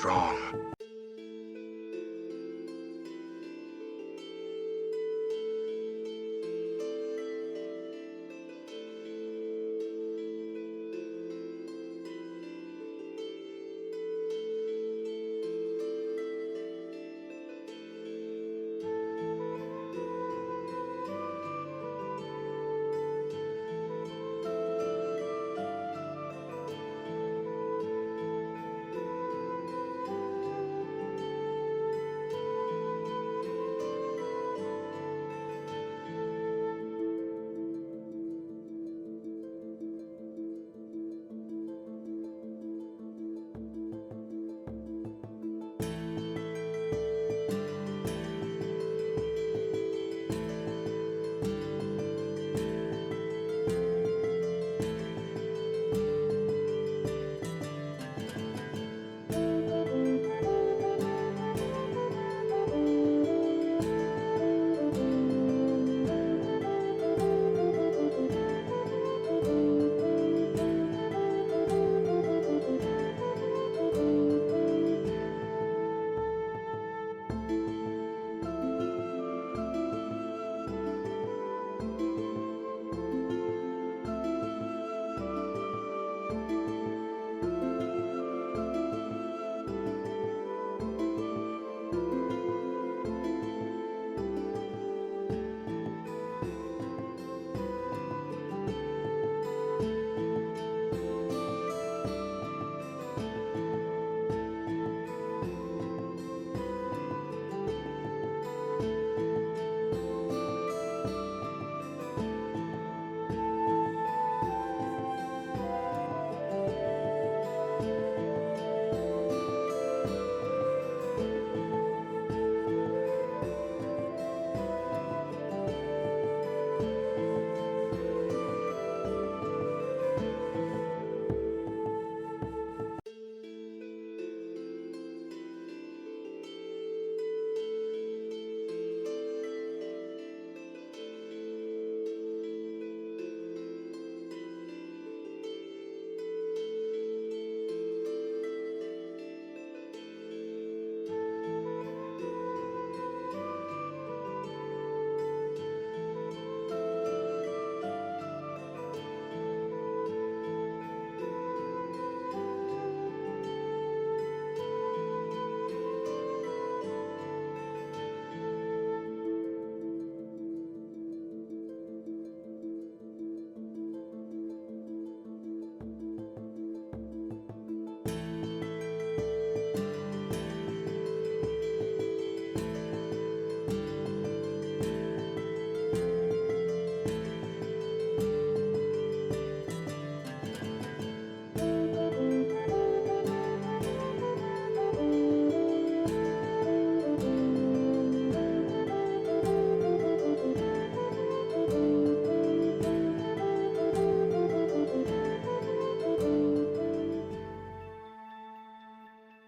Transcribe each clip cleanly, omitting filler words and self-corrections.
strong.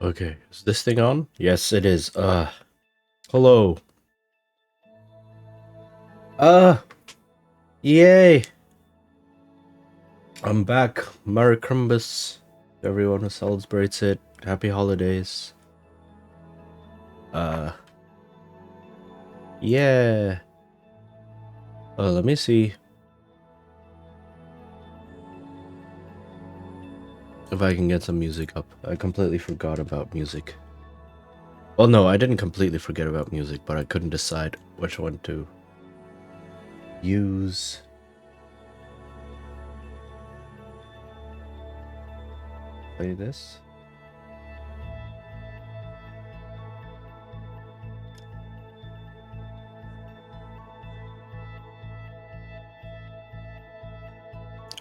Okay, is this thing on? Yes, it is. Hello. Yay! I'm back. Merry Christmas to everyone who celebrates it. Happy holidays. Yeah. Let me see if I can get some music up. I completely forgot about music. Well, no, I didn't completely forget about music, but I couldn't decide which one to use. Play this.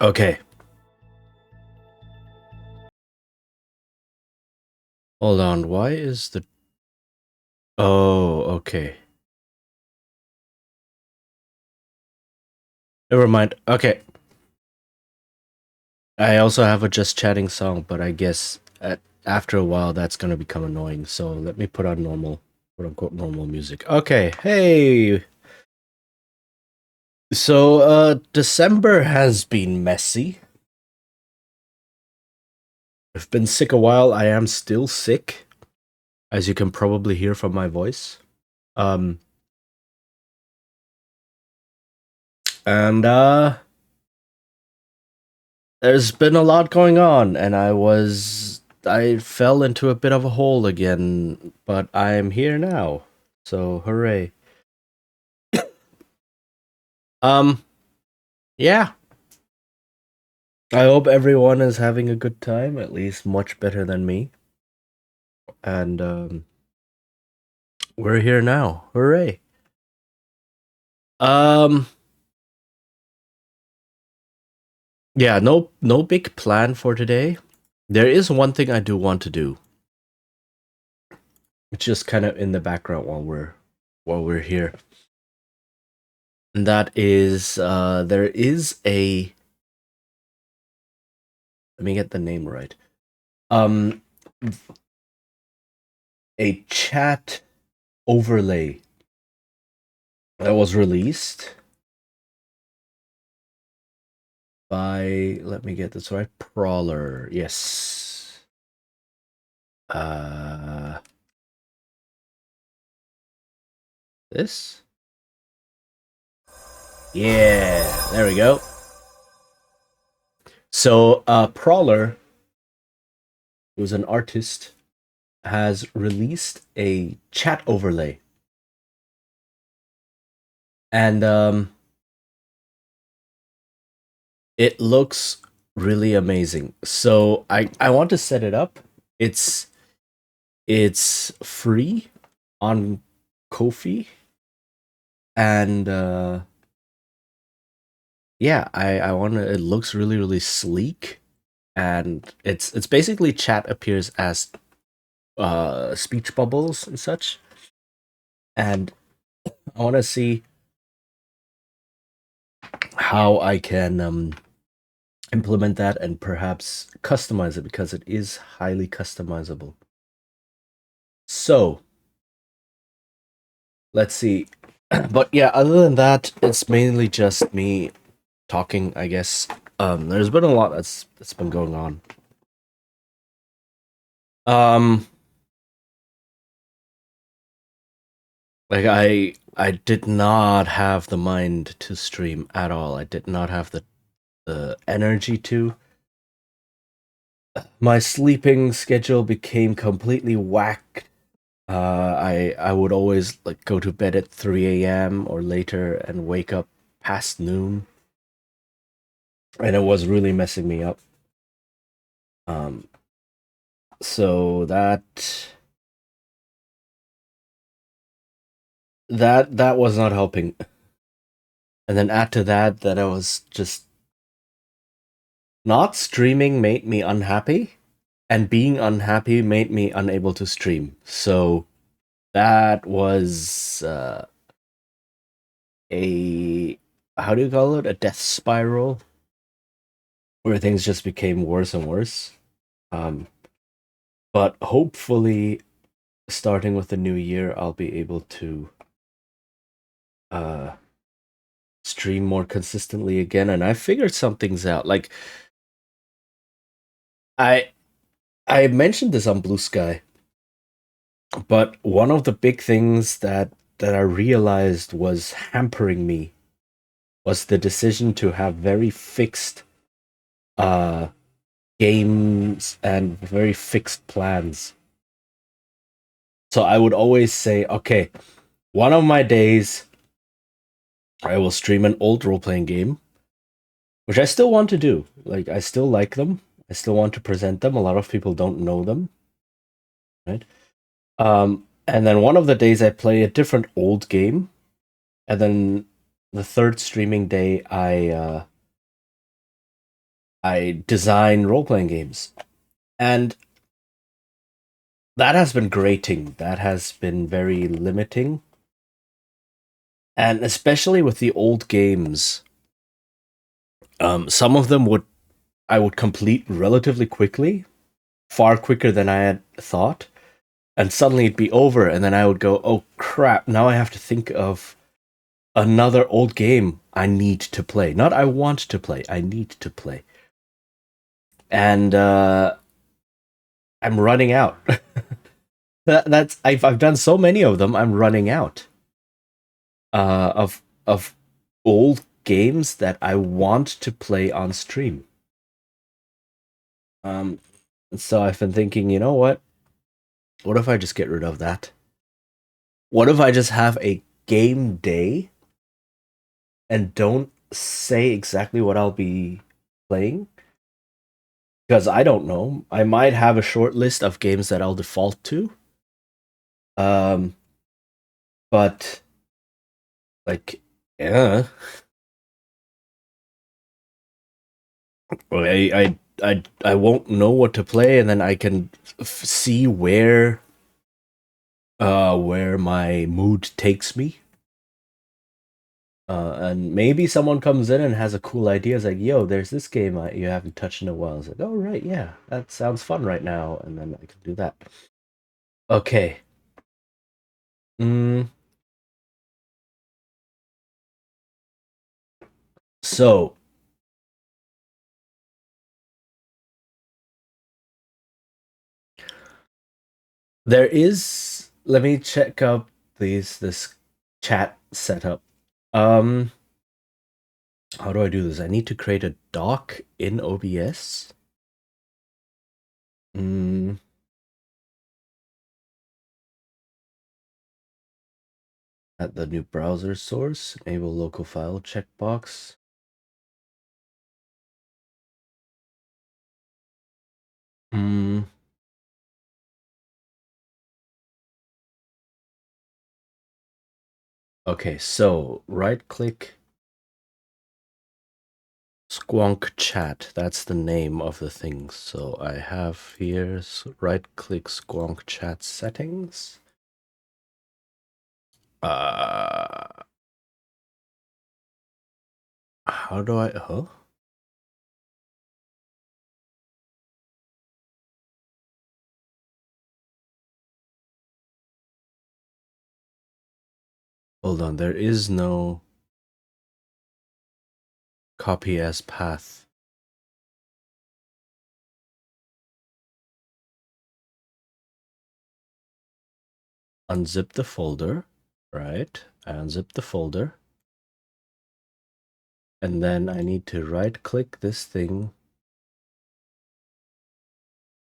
Okay. Hold on, why is the... Oh, okay. Never mind. Okay. I also have a just chatting song, but I guess after a while that's gonna become annoying. So let me put on normal, quote unquote, normal music. Okay. Hey. So December has been messy. I've been sick a while. I am still sick. as you can probably hear from my voice. Um, and there's been a lot going on, and I fell into a bit of a hole again, but I'm here now. So hooray. Um, yeah. I hope everyone is having a good time, at least much better than me. And we're here now. Hooray. Um, yeah, no big plan for today. There is one thing I do want to do. It's just kind of in the background while we're here. And that is there is a, let me get the name right. Um a chat overlay that was released by, let me get this right, Prawler. Yes. This? Yeah, there we go. So, Prawler, who's an artist, has released a chat overlay. And it looks really amazing. So I want to set it up. It's free on Ko-fi, and yeah, I want to. It looks really really sleek, and it's basically chat appears as speech bubbles and such, and I want to see how I can implement that and perhaps customize it because it is highly customizable. So let's see. But yeah, other than that, it's mainly just me talking, I guess. There's been a lot that's been going on. Um, like I did not have the mind to stream at all. I did not have the energy to. My sleeping schedule became completely whacked. I would always like go to bed at 3 a.m. or later and wake up past noon, and it was really messing me up. Um, so that was not helping. And then add to that I was just not streaming made me unhappy, and being unhappy made me unable to stream. So that was a, how do you call it, a death spiral where things just became worse and worse. Um, but hopefully, starting with the new year, I'll be able to uh, stream more consistently again. And I figured some things out. Like I I mentioned this on Blue Sky, but one of the big things that I realized was hampering me was the decision to have very fixed uh games and very fixed plans. So I would always say, okay, one of my days I will stream an old role-playing game, which I still want to do. Like I still like them. I still want to present them. A lot of people don't know them, right? And then one of the days I play a different old game, and then the third streaming day I design role playing games, and that has been grating. That has been very limiting, and especially with the old games, some of them I would complete relatively quickly, far quicker than I had thought, and suddenly it'd be over, and then I would go, "Oh crap! Now I have to think of another old game I need to play. Not I want to play. I need to play." And I'm running out. That's I've done so many of them. I'm running out of old games that I want to play on stream. Um, so I've been thinking, you know what? What if I just get rid of that? What if I just have a game day and don't say exactly what I'll be playing? Because I don't know. I might have a short list of games that I'll default to. Um, but like, yeah, well, I won't know what to play, and then I can see where my mood takes me. And maybe someone comes in and has a cool idea. It's like, yo, there's this game you haven't touched in a while. It's like, oh, right, yeah, that sounds fun right now. And then I can do that. Okay. Mm, so, there is. Let me check up this chat setup. Um, how do I do this? I need to create a doc in OBS. Mm, at the new browser source, enable local file checkbox. Hmm. Okay, so right click Squonk Chat. That's the name of the thing. So I have here right click Squonk Chat settings. Uh, how do I? Huh? Hold on. There is no copy as path. Unzip the folder. Right. I unzip the folder. And then I need to right click this thing.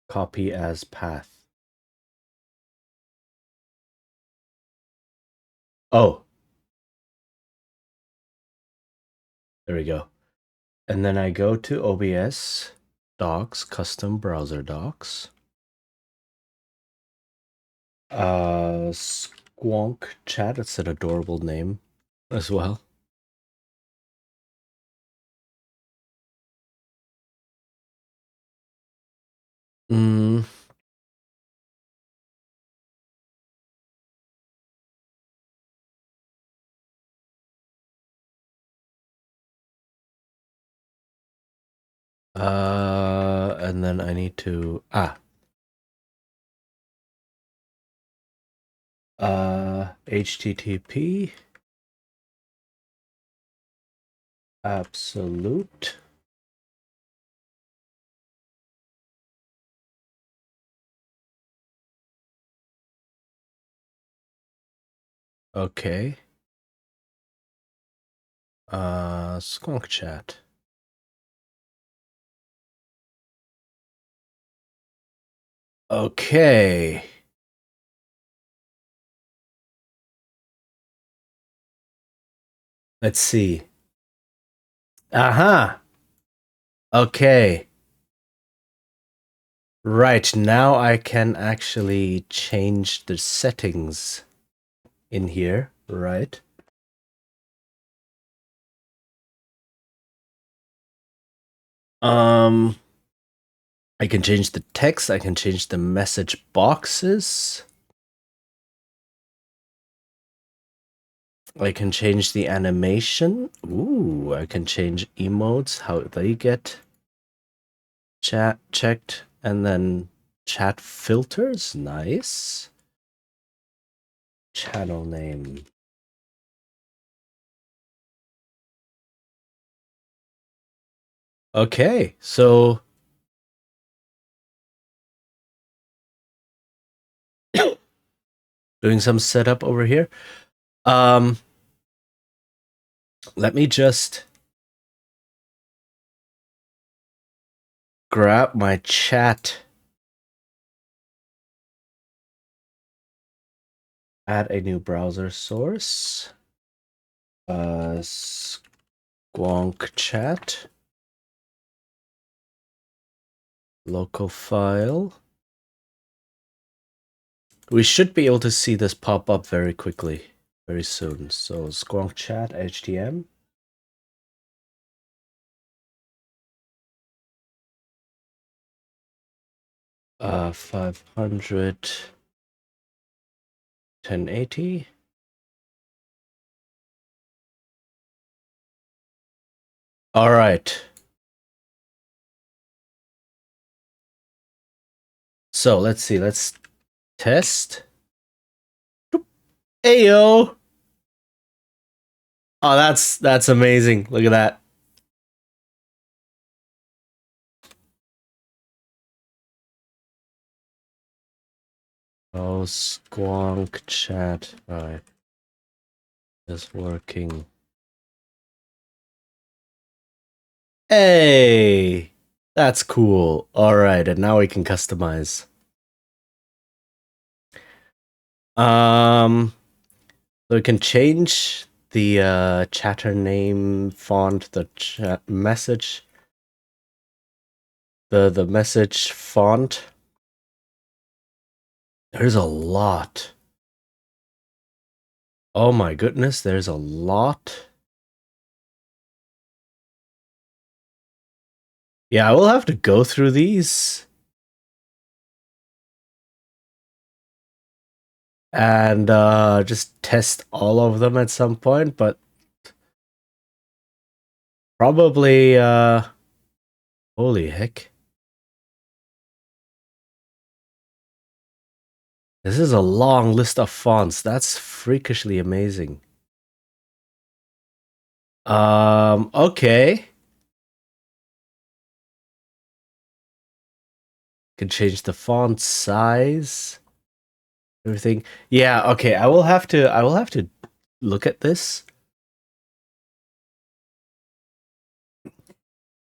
Copy as path. Oh, there we go. And then I go to OBS, docs, custom browser docs. Squonk Chat, it's an adorable name as well. Mm, and then I need to, HTTP absolute. Okay. Squonk Chat. Okay. Let's see. Aha. Okay. Right, now I can actually change the settings in here, right? I can change the text, I can change the message boxes. I can change the animation. Ooh, I can change emotes, how they get chat checked, and then chat filters. Nice. Channel name. Okay, so Doing some setup over here. Let me just grab my chat. Add a new browser source. Squonk chat. Local file. We should be able to see this pop up very quickly, very soon. So Squonk chat HTM. Uh, 500 1080. All right. So let's see. Let's test. Ayo. Oh, that's amazing. Look at that. Oh, Squonk chat. All right. It's working. Hey, that's cool. All right, and now we can customize. So we can change the chatter name font, the chat message, the message font. There's a lot. Oh my goodness, there's a lot. Yeah, I will have to go through these and just test all of them at some point, but probably holy heck. This is a long list of fonts. That's freakishly amazing. Okay. Can change the font size, everything. Yeah, okay. I will have to look at this.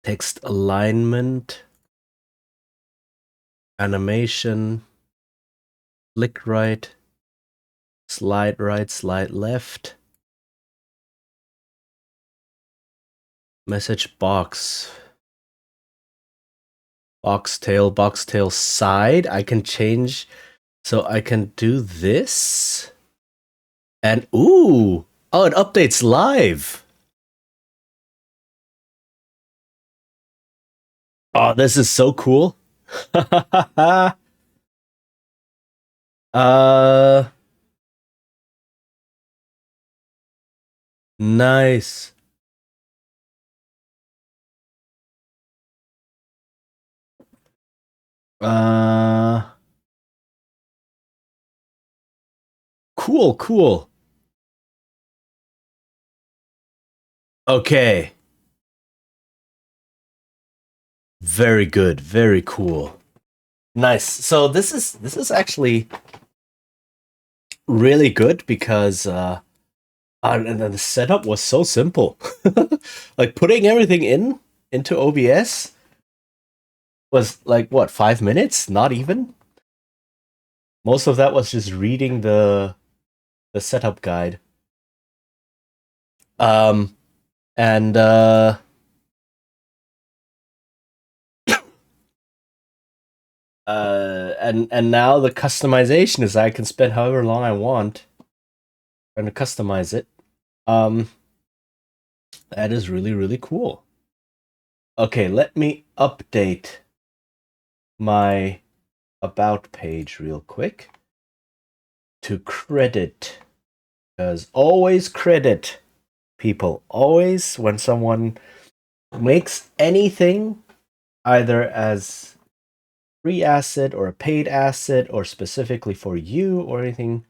Text alignment, animation, flick right, slide left, message box, box tail side. I can change, so I can do this, and ooh, oh, it updates live. Oh, this is so cool. uh, nice. Cool. Okay. Very good. Very cool. Nice. So this is actually really good because and the setup was so simple. Like putting everything into OBS was like what, 5 minutes? Not even. Most of that was just reading the setup guide. And and now the customization is I can spend however long I want trying to customize it. That is really cool. Okay, let me update my about page real quick to credit, because always credit people. Always when someone makes anything either as free asset or a paid asset or specifically for you or anything,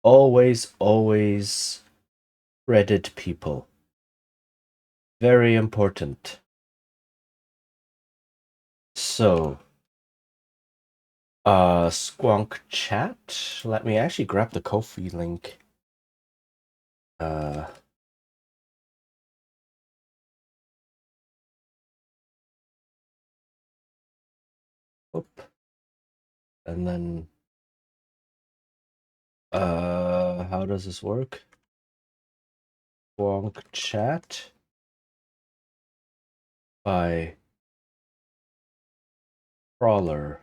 always credit people. Very important. So Squonk chat. Let me actually grab the Ko-fi link. Uh, Oop. And then, how does this work? Squonk chat by Crawler.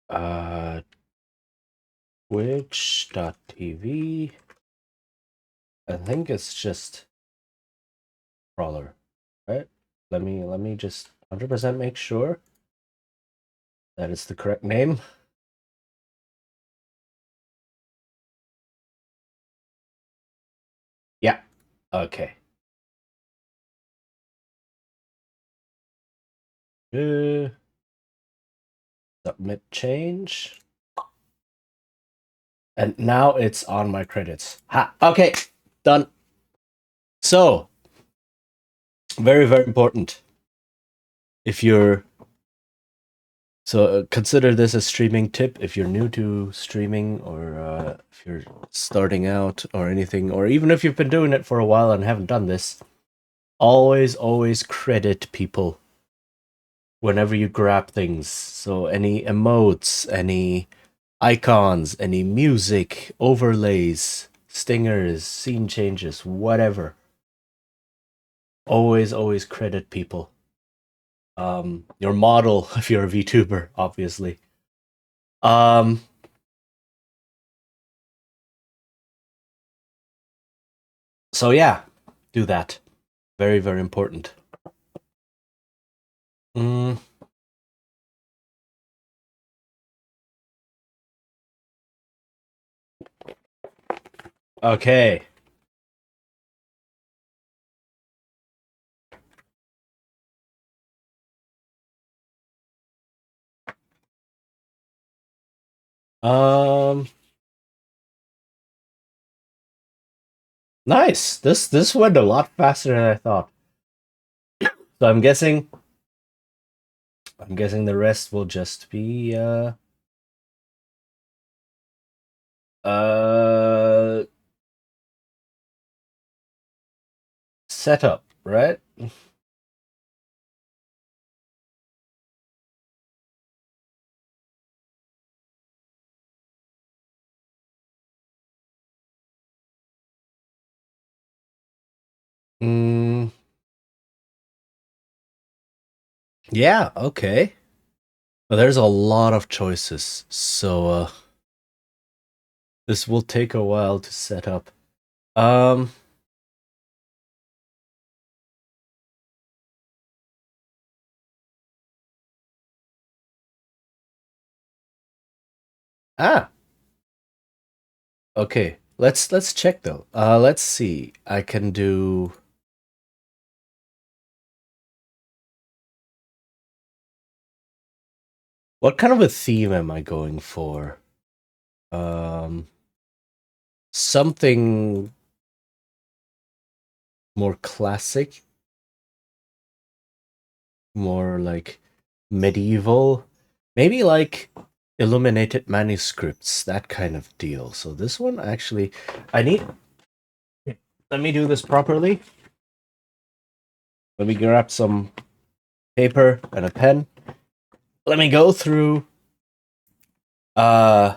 Uh, Twitch.tv. I think it's just Crawler, right? Let me just 100% make sure that it's the correct name. Yeah. Okay. Submit change. And now it's on my credits. Ha. Okay. Done. So, very, very important. If you're consider this a streaming tip. If you're new to streaming, or if you're starting out, or anything, or even if you've been doing it for a while and haven't done this, always credit people whenever you grab things. So any emotes, any icons, any music, overlays, stingers, scene changes, whatever. Always credit people. Your model, if you're a VTuber, obviously. Um, so yeah, do that. Very, very important. Mm, okay. Um, nice. This went a lot faster than I thought. So I'm guessing the rest will just be uh setup, right? Mm, yeah, okay. Well, there's a lot of choices, so this will take a while to set up. Um, ah, okay. Let's check though. Let's see. I can do. What kind of a theme am I going for? Um, Something more classic, more like medieval, maybe like illuminated manuscripts, that kind of deal. So this one actually, I need. Let me do this properly. Let me grab some paper and a pen. Let me go through. Uh,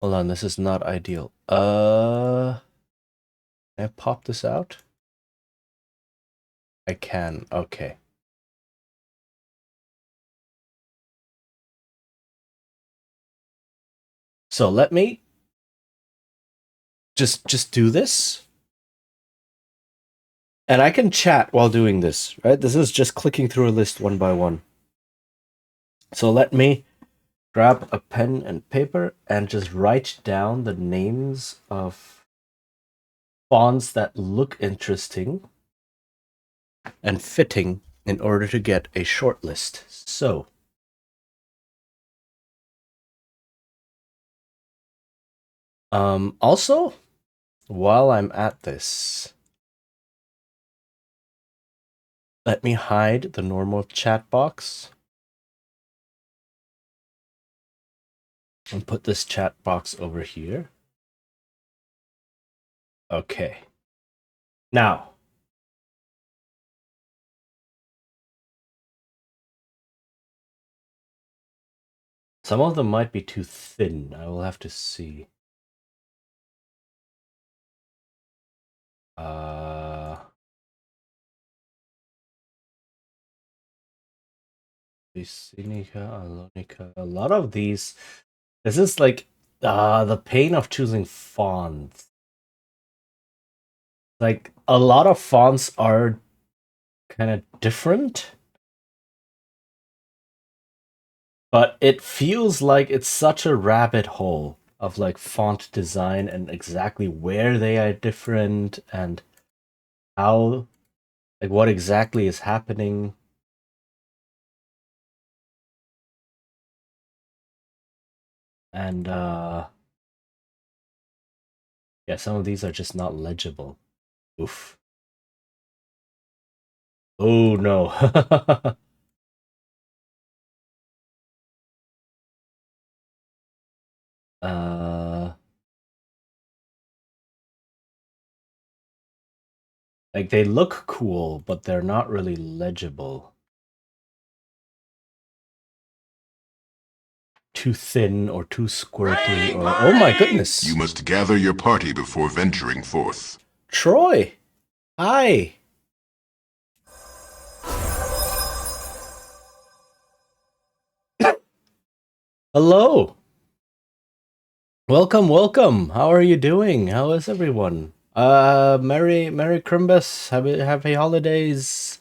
Hold on. This is not ideal. Can I pop this out? I can. Okay. So let me just do this, and I can chat while doing this. Right? This is just clicking through a list one by one. So let me grab a pen and paper and just write down the names of fonts that look interesting and fitting in order to get a short list. So, also, while I'm at this, let me hide the normal chat box and put this chat box over here. Okay. Now, some of them might be too thin. I will have to see. Visinica, Alonica. A lot of these. This is like the pain of choosing fonts. Like a lot of fonts are kind of different, but it feels like it's such a rabbit hole of like font design and exactly where they are different and how, like what exactly is happening. And yeah, some of these are just not legible. Oof. Oh no. uh like they look cool, but they're not really legible. Too thin or too squirty or oh my goodness. You must gather your party before venturing forth. Troy. Hi. Hello. Welcome, welcome. How are you doing? How is everyone? Merry Christmas. Happy holidays.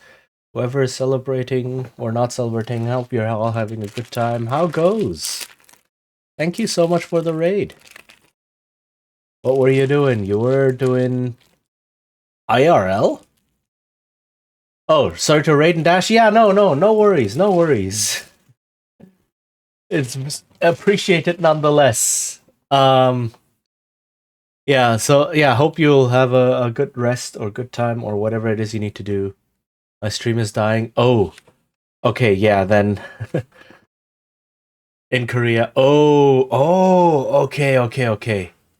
Whoever is celebrating or not celebrating, I hope you're all having a good time. How goes? Thank you so much for the raid. What were you doing? You were doing IRL? Oh, sorry to raid and dash. Yeah, no worries, no worries. It's appreciated nonetheless. Yeah, so yeah, hope you'll have a good rest or good time or whatever it is you need to do. My stream is dying. Oh, okay, yeah, then in Korea. Okay.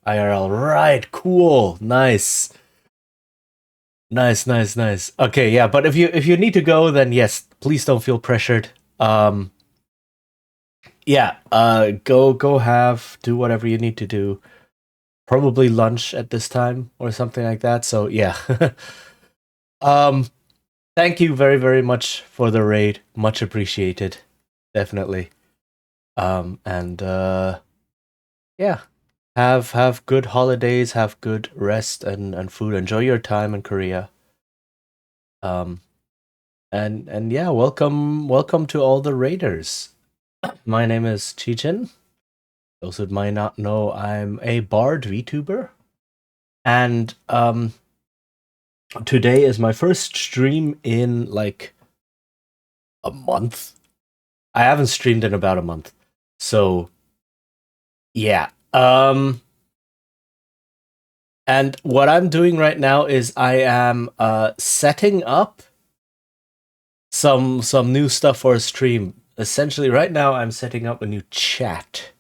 IRL, right, cool, nice. Nice. Okay, yeah, but if you need to go, then yes, please don't feel pressured. Yeah, go have do whatever you need to do. Probably lunch at this time or something like that. So yeah. um Thank you very much for the raid. Much appreciated. Definitely. And yeah. Have good holidays, have good rest and food. Enjoy your time in Korea. Um and yeah, welcome to all the raiders. My name is Chichin. Those who might not know, I'm a Bard VTuber. And today is my first stream in like a month. I haven't streamed in about a month. So yeah. And what I'm doing right now is I am setting up some new stuff for a stream. Essentially, right now I'm setting up a new chat,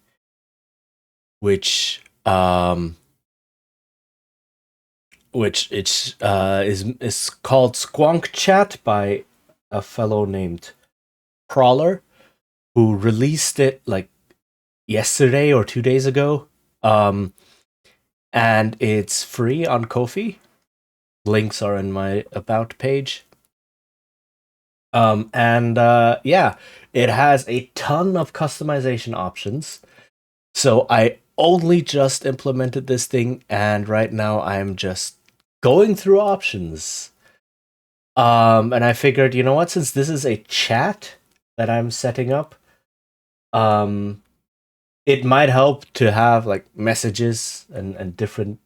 which it's is called Squonk Chat by a fellow named Crawler, who released it like yesterday or 2 days ago. And it's free on Ko-fi. Links are in my about page. And yeah, it has a ton of customization options. So I only just implemented this thing, and right now I'm just going through options. And I figured, you know what, since this is a chat that I'm setting up, it might help to have like messages and different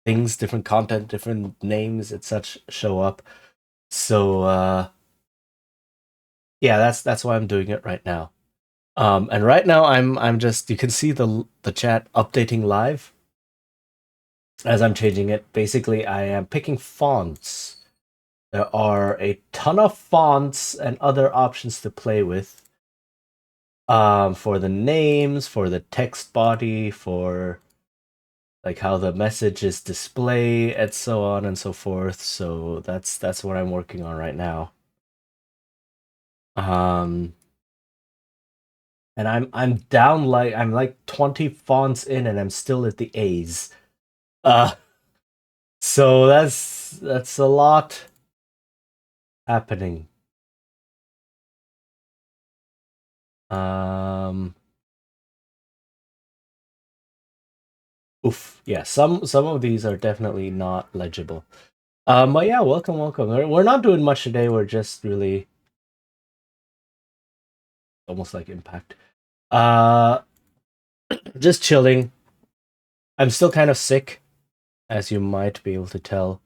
things, different content, different names, and such show up. So yeah, that's why I'm doing it right now. And right now I'm just, you can see the chat updating live. as I'm changing it, basically I am picking fonts. There are a ton of fonts and other options to play with. For the names, for the text body, for like how the message is displayed, and so on and so forth. So that's what I'm working on right now. Um, and I'm down like I'm like 20 fonts in, and I'm still at the A's. Uh, so that's a lot happening. Um, oof, yeah. Some of these are definitely not legible. But yeah, welcome, welcome. We're not doing much today. We're just really almost like impact. Uh, just chilling. I'm still kind of sick, as you might be able to tell.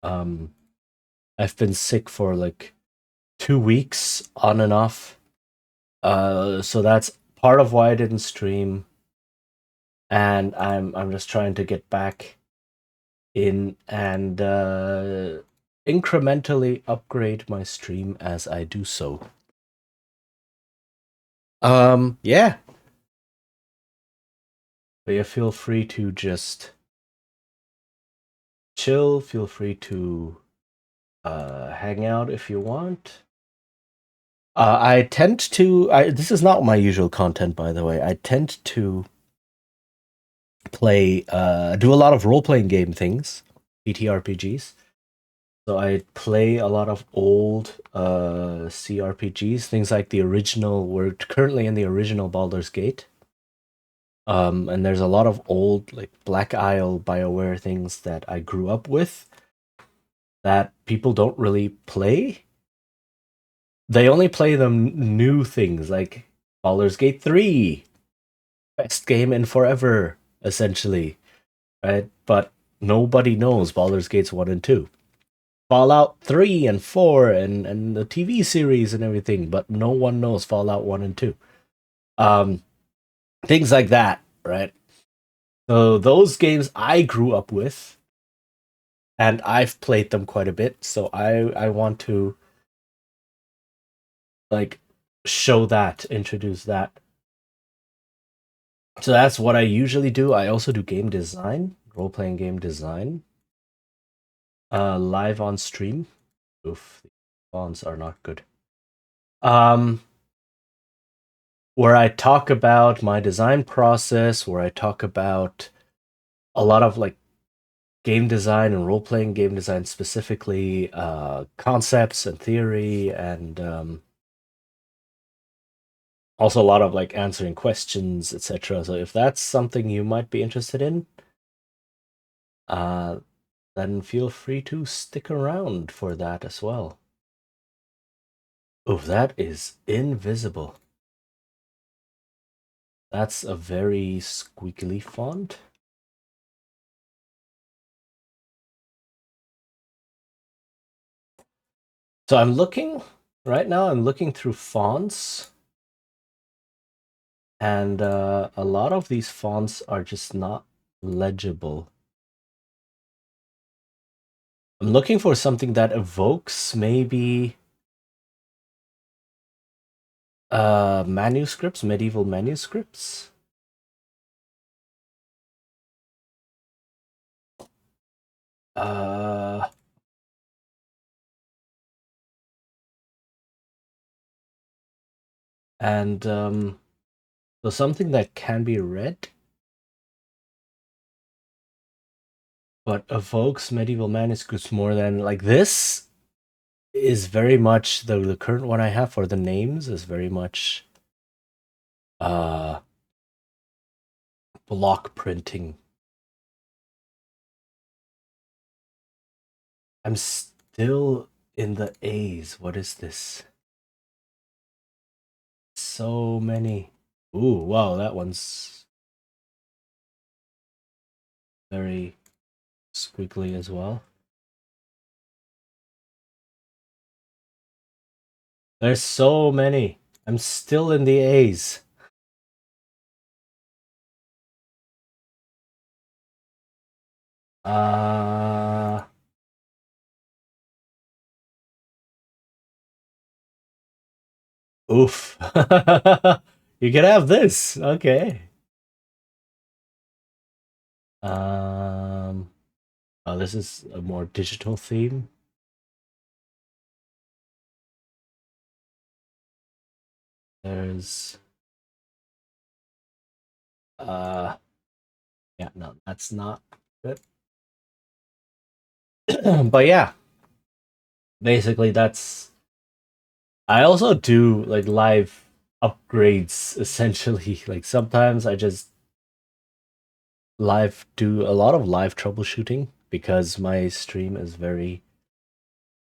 Um, I've been sick for like 2 weeks on and off. So that's part of why I didn't stream, and I'm just trying to get back in and incrementally upgrade my stream as I do so. Yeah. But yeah, feel free to just chill. Feel free to hang out if you want. I tend to. This is not my usual content, by the way. I tend to do a lot of role playing game things, PTRPGs. So I play a lot of old CRPGs, things like the original. We're currently in the original Baldur's Gate. And there's a lot of old like Black Isle BioWare things that I grew up with that people don't really play. They only play them new things like Baldur's Gate 3, best game in forever, essentially, right? But nobody knows Baldur's Gates 1 and 2. Fallout 3 and 4 and the TV series and everything, but no one knows Fallout 1 and 2. Um, things like that, right? So those games I grew up with, and I've played them quite a bit, so I want to like show that, introduce that. So that's what I usually do. I also do game design, role playing game design, live on stream. Oof, the fonts are not good. Um, where I talk about my design process, where I talk about a lot of like game design and role playing game design specifically, concepts and theory, and also a lot of like answering questions, etc. So if that's something you might be interested in, uh, then feel free to stick around for that as well. Oh, that is invisible. That's a very squeaky font. So I'm looking right now. I'm looking through fonts, and a lot of these fonts are just not legible. I'm looking for something that evokes maybe manuscripts, medieval manuscripts. Uh, and so something that can be read but evokes medieval manuscripts more than like this is very much the current one I have for the names is very much uh block printing. I'm still in the A's. What is this? So many. Ooh, wow, that one's very squiggly as well. There's so many. I'm still in the A's. Uh, Oof. You can have this. Okay. Um, oh, this is a more digital theme. There's uh yeah, no, that's not good. But yeah, basically that's I also do like live upgrades essentially. Like sometimes I just live do a lot of live troubleshooting because my stream is very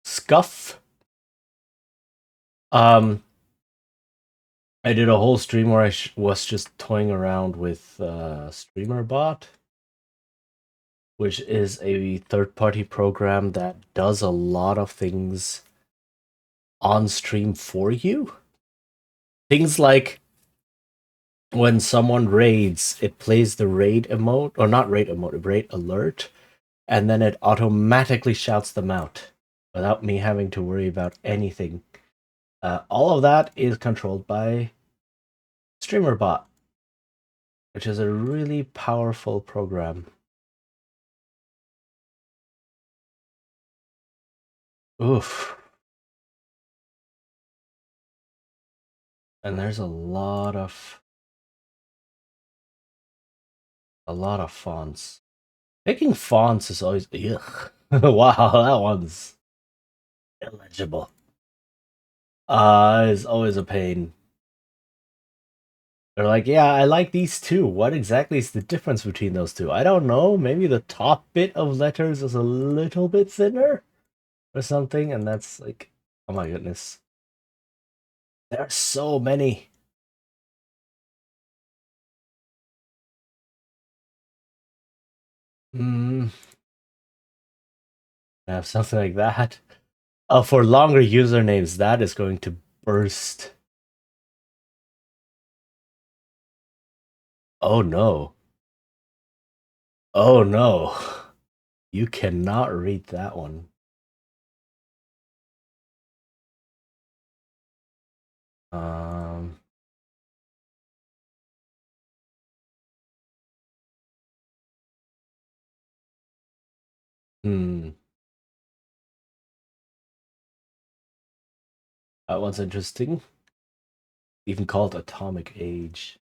scuff. Um I did a whole stream where I was just toying around with Streamer Bot, which is a third-party program that does a lot of things on stream for you. Things like when someone raids, it plays the raid emote, or not raid emote, raid alert, and then it automatically shouts them out without me having to worry about anything. All of that is controlled by StreamerBot, which is a really powerful program. Oof. And there's a lot of fonts. Picking fonts is always ugh. Wow, that one's illegible. Is always a pain. They're like, yeah, I like these two. What exactly is the difference between those two? I don't know. Maybe the top bit of letters is a little bit thinner or something, and that's like, oh my goodness. There are so many. Hmm. Have something like that. For longer usernames, that is going to burst. Oh no. Oh no. You cannot read that one. Um, hmm. That one's interesting. Even called Atomic Age.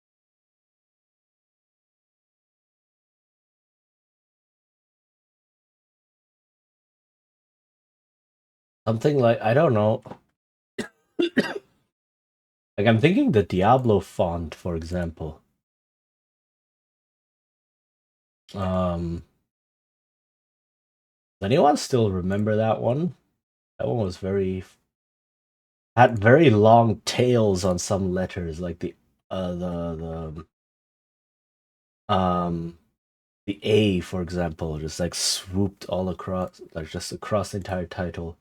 Something like, I don't know. Like, I'm thinking the Diablo font, for example. Does anyone still remember that one? That one was had very long tails on some letters, like the A, for example, just like swooped all across, like just across the entire title.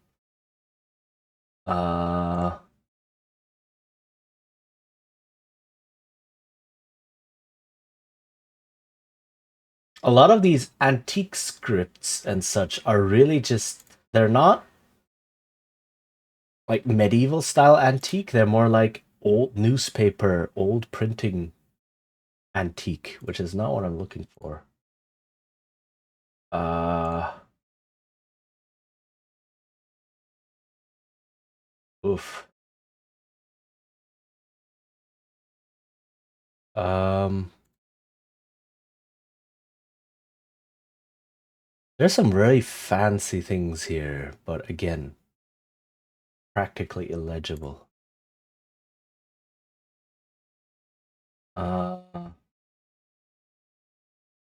Uh, a lot of these antique scripts and such are really just, they're not like medieval style antique, they're more like old newspaper, old printing antique, which is not what I'm looking for. Uh, Oof. Um, there's some very fancy things here, but again, practically illegible. At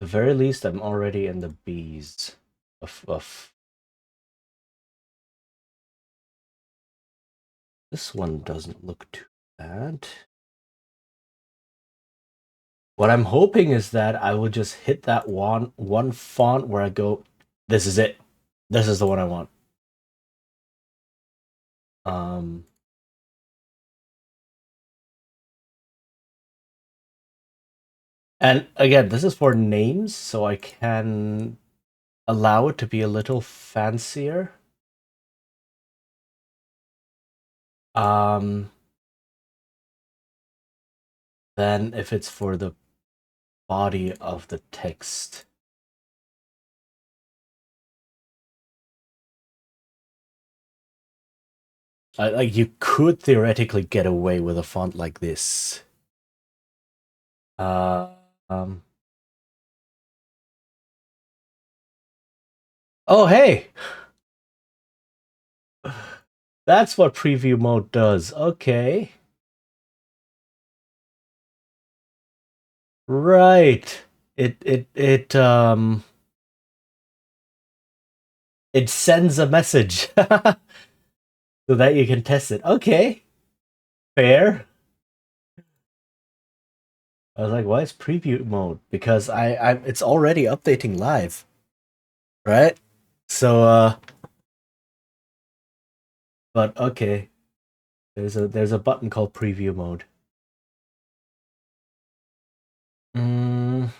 the very least, I'm already in the B's of this one doesn't look too bad. What I'm hoping is that I will just hit that one font where I go, this is it. This is the one I want. Um, and again, this is for names, so I can allow it to be a little fancier. Um, than if it's for the body of the text. Like you could theoretically get away with a font like this. Uh, um. Oh, hey, that's what preview mode does. Okay, right. It it sends a message so that you can test it. Okay, fair. I was like, why is preview mode? Because I it's already updating live, right? So but okay. There's a button called preview mode. Mm.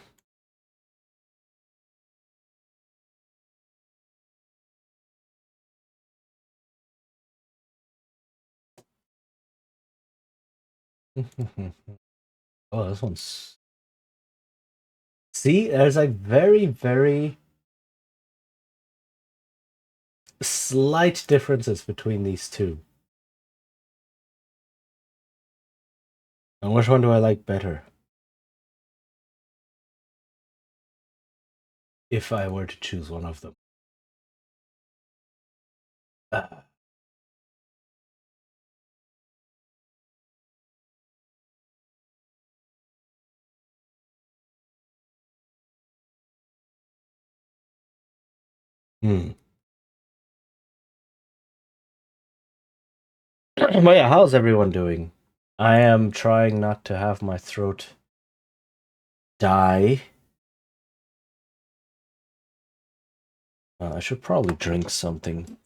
Oh, this one's. See, there's like very, very slight differences between these two. And which one do I like better? If I were to choose one of them. Uh, hmm. But yeah, how's everyone doing? I am trying not to have my throat die. I should probably drink something.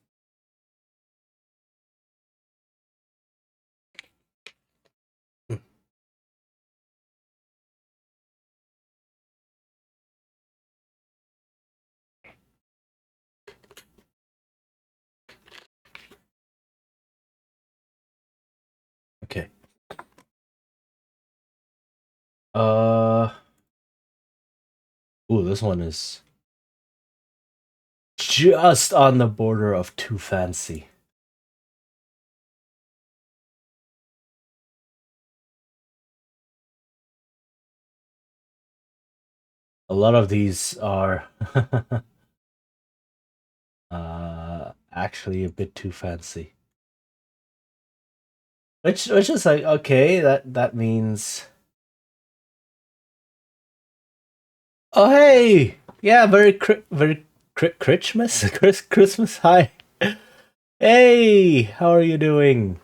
Okay. Uh. Ooh, this one is just on the border of too fancy. A lot of these are actually a bit too fancy. Which is like okay, that means. Oh hey, yeah, very Christmas Christmas. Hi, hey, how are you doing?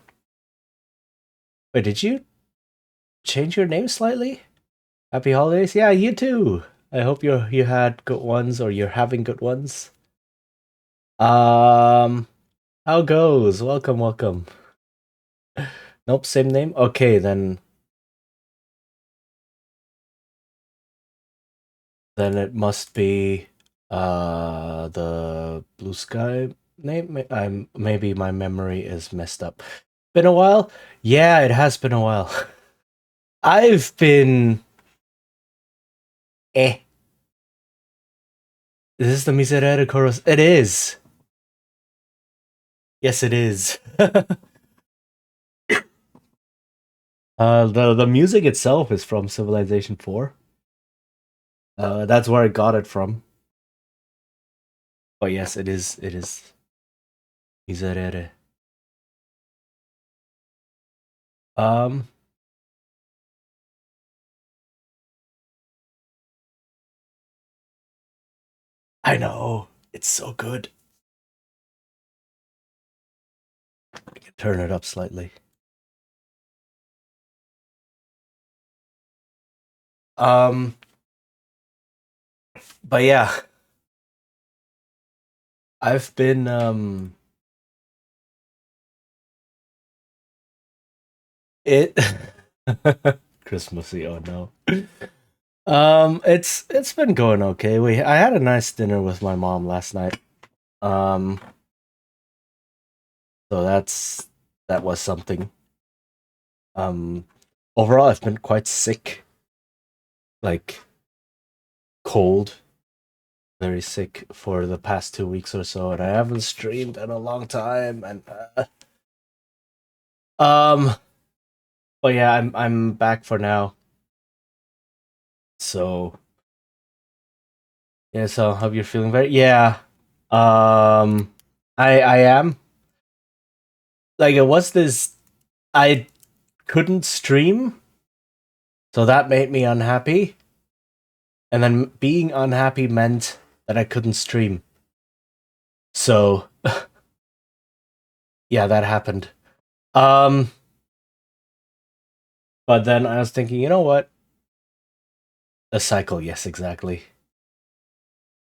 Wait, did you change your name slightly? Happy holidays. Yeah, you too. I hope you had good ones or you're having good ones. Um, how goes? Welcome, welcome. Nope, same name. Okay, then it must be the blue sky name. I'm maybe my memory is messed up. Been a while? Yeah, it has been a while. I've been eh. Is this the Miserere chorus? It is. Yes, it is. The music itself is from Civilization 4. That's where I got it from. But yes, it is Miserere. Um, I know. It's so good. I can turn it up slightly. Um, but yeah, I've been it Christmassy, oh no. It's been going okay. I had a nice dinner with my mom last night. Um, so that was something. Um, Overall, I've been quite sick, like cold, very sick for the past 2 weeks or so, and I haven't streamed in a long time. And um, but yeah, I'm back for now. So yeah, so hope you're feeling very yeah. I am like it was this. I couldn't stream, so that made me unhappy. And then being unhappy meant that I couldn't stream. So yeah, that happened. Um, but then I was thinking, you know what? A cycle, yes, exactly.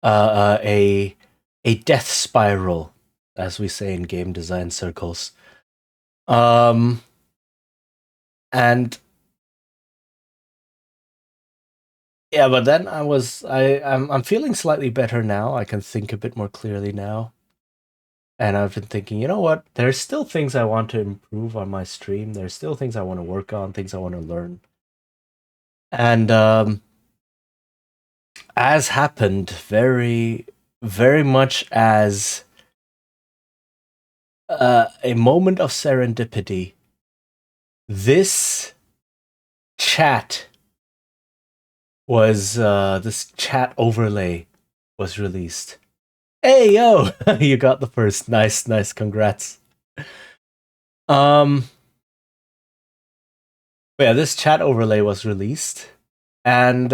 Uh, uh a a death spiral, as we say in game design circles. Um, and yeah, but then I'm feeling slightly better now. I can think a bit more clearly now. And I've been thinking, you know what? There's still things I want to improve on my stream. There's still things I want to work on, things I want to learn. And as happened very much as a moment of serendipity, this chat this chat overlay was released. Hey yo, you got the first. Nice, congrats. Um yeah, this chat overlay was released, and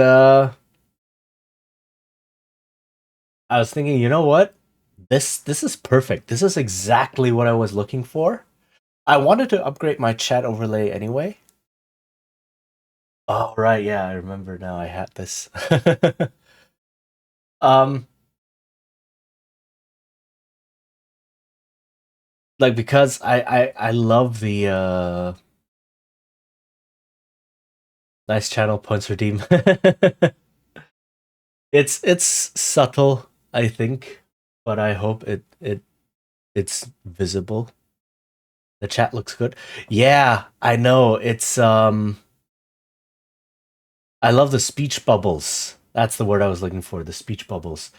I was thinking, you know what? This is perfect. This is exactly what I was looking for. I wanted to upgrade my chat overlay anyway. Oh right, yeah, I remember now. I had this. um, like because I love the nice channel points redeem. It's subtle, I think, but I hope it's visible. The chat looks good. Yeah, I know. I love the speech bubbles. That's the word I was looking for, the speech bubbles.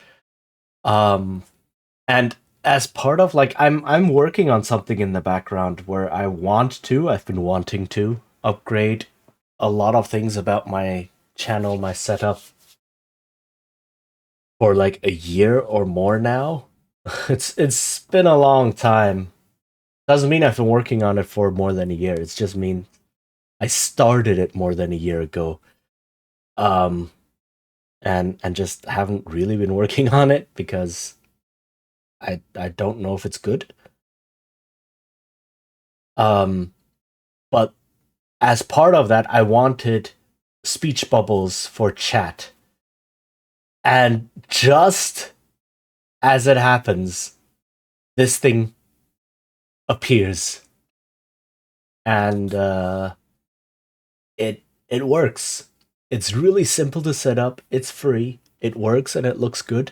Um and as part of like I'm working on something in the background where I've been wanting to upgrade a lot of things about my channel, my setup for like a year or more now. It's been a long time. Doesn't mean I've been working on it for more than a year. It's just mean I started it more than a year ago. Um and just haven't really been working on it because I don't know if it's good. Um but as part of that I wanted speech bubbles for chat. And just as it happens, this thing appears and it works. It's really simple to set up. It's free. It works and it looks good.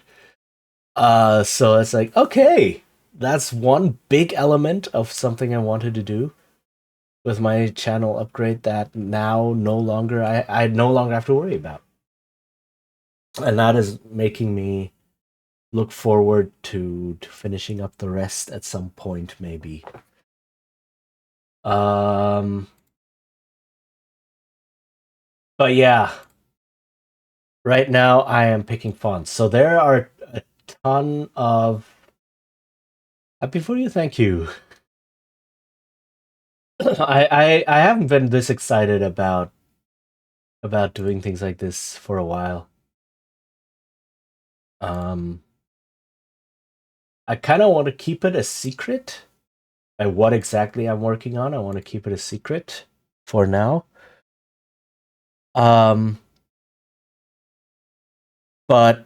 So it's like, okay, that's one big element of something I wanted to do with my channel upgrade that now no longer I no longer have to worry about. And that is making me look forward to finishing up the rest at some point maybe. Um but yeah, right now I am picking fonts. So there are a ton of happy for you, thank you. I haven't been this excited about doing things like this for a while. Um, I kind of want to keep it a secret. Like what exactly I'm working on, I want to keep it a secret for now. Um, but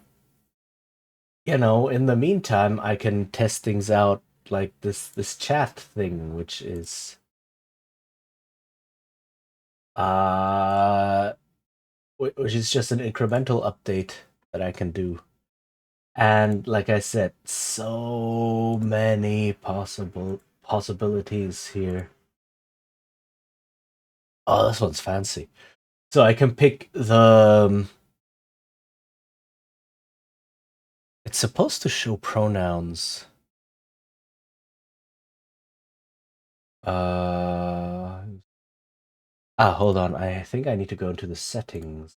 in the meantime, I can test things out like this chat thing, which is uh which is just an incremental update that I can do. And like I said, so many possibilities here. Oh, this one's fancy. So I can pick the. It's supposed to show pronouns. Hold on. I think I need to go into the settings.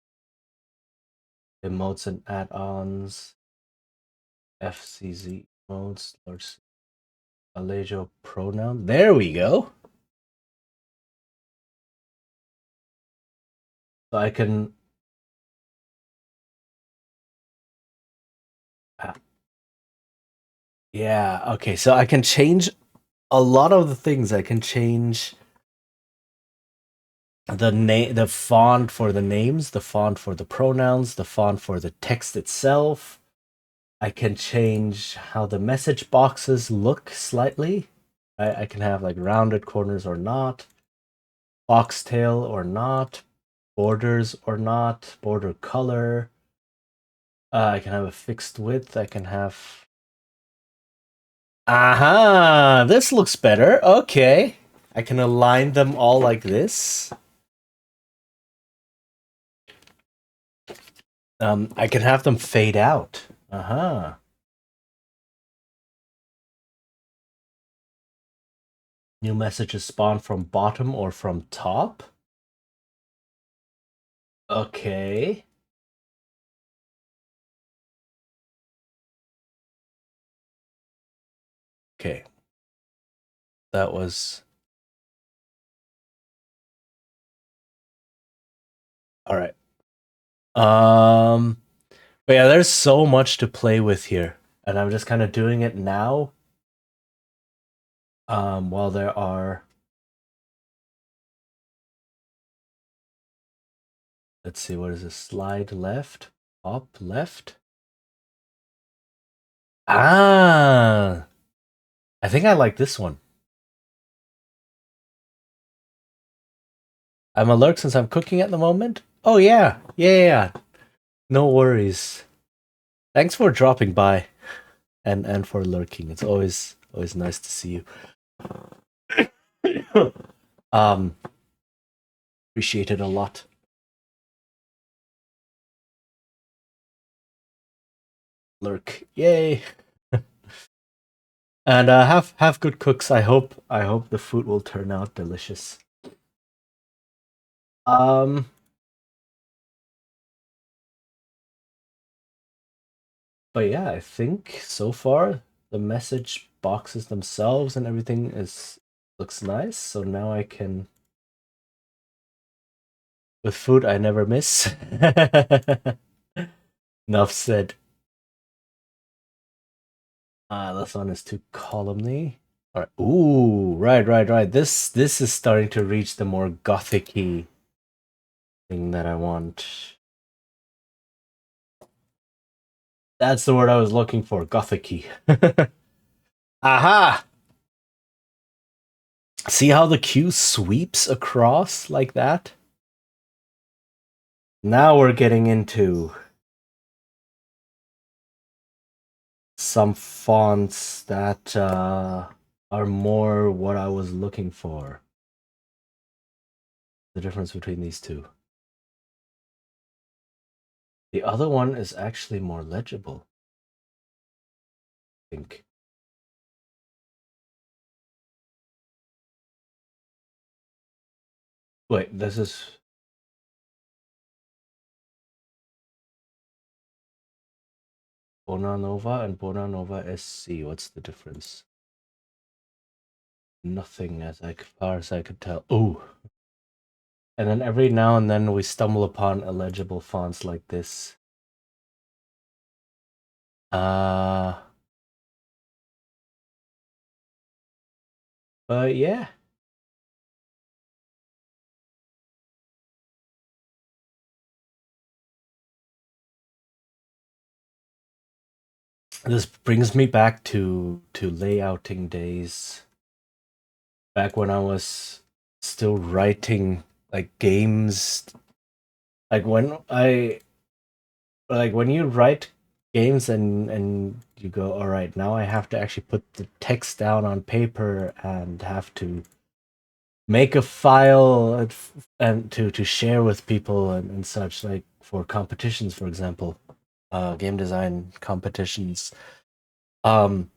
Emotes and add-ons. FCZ emotes. Large Alejo pronoun. There we go. So I can. Yeah. Okay. So I can change a lot of the things. I can change the font for the names, the font for the pronouns, the font for the text itself. I can change how the message boxes look slightly. I can have like rounded corners or not, foxtail or not, borders or not, border color. I can have a fixed width. I can have. Aha! This looks better. Okay. I can align them all like this. I can have them fade out. Aha. New messages spawn from bottom or from top. Okay. Okay. That was. All right. But yeah, there's so much to play with here, and I'm just kind of doing it now. While there are. Let's see, what is this? Slide left, up left. Ah, I think I like this one. I'm alert since I'm cooking at the moment. Oh yeah. No worries. Thanks for dropping by, and for lurking. It's always nice to see you. Appreciate it a lot. Lurk, yay! And have good cooks. I hope the food will turn out delicious. But yeah, I think so far the message boxes themselves and everything looks nice. So now I can. With food, I never miss. Enough said. This one is too columny. All right. Ooh, right. This is starting to reach the more gothic-y thing that I want. That's the word I was looking for, gothic-y. Aha! See how the Q sweeps across like that? Now we're getting into some fonts that are more what I was looking for. The difference between these two. The other one is actually more legible, I think. Wait, this is. Bonanova and Bonanova SC. What's the difference? Nothing, as far as I could tell. Ooh. And then every now and then we stumble upon illegible fonts like this. But yeah. This brings me back to layouting days. Back when I was still writing like games Like when you write games and you go, all right, now I have to actually put the text down on paper and have to make a file and to share with people and such, like for competitions, for example, game design competitions. Um,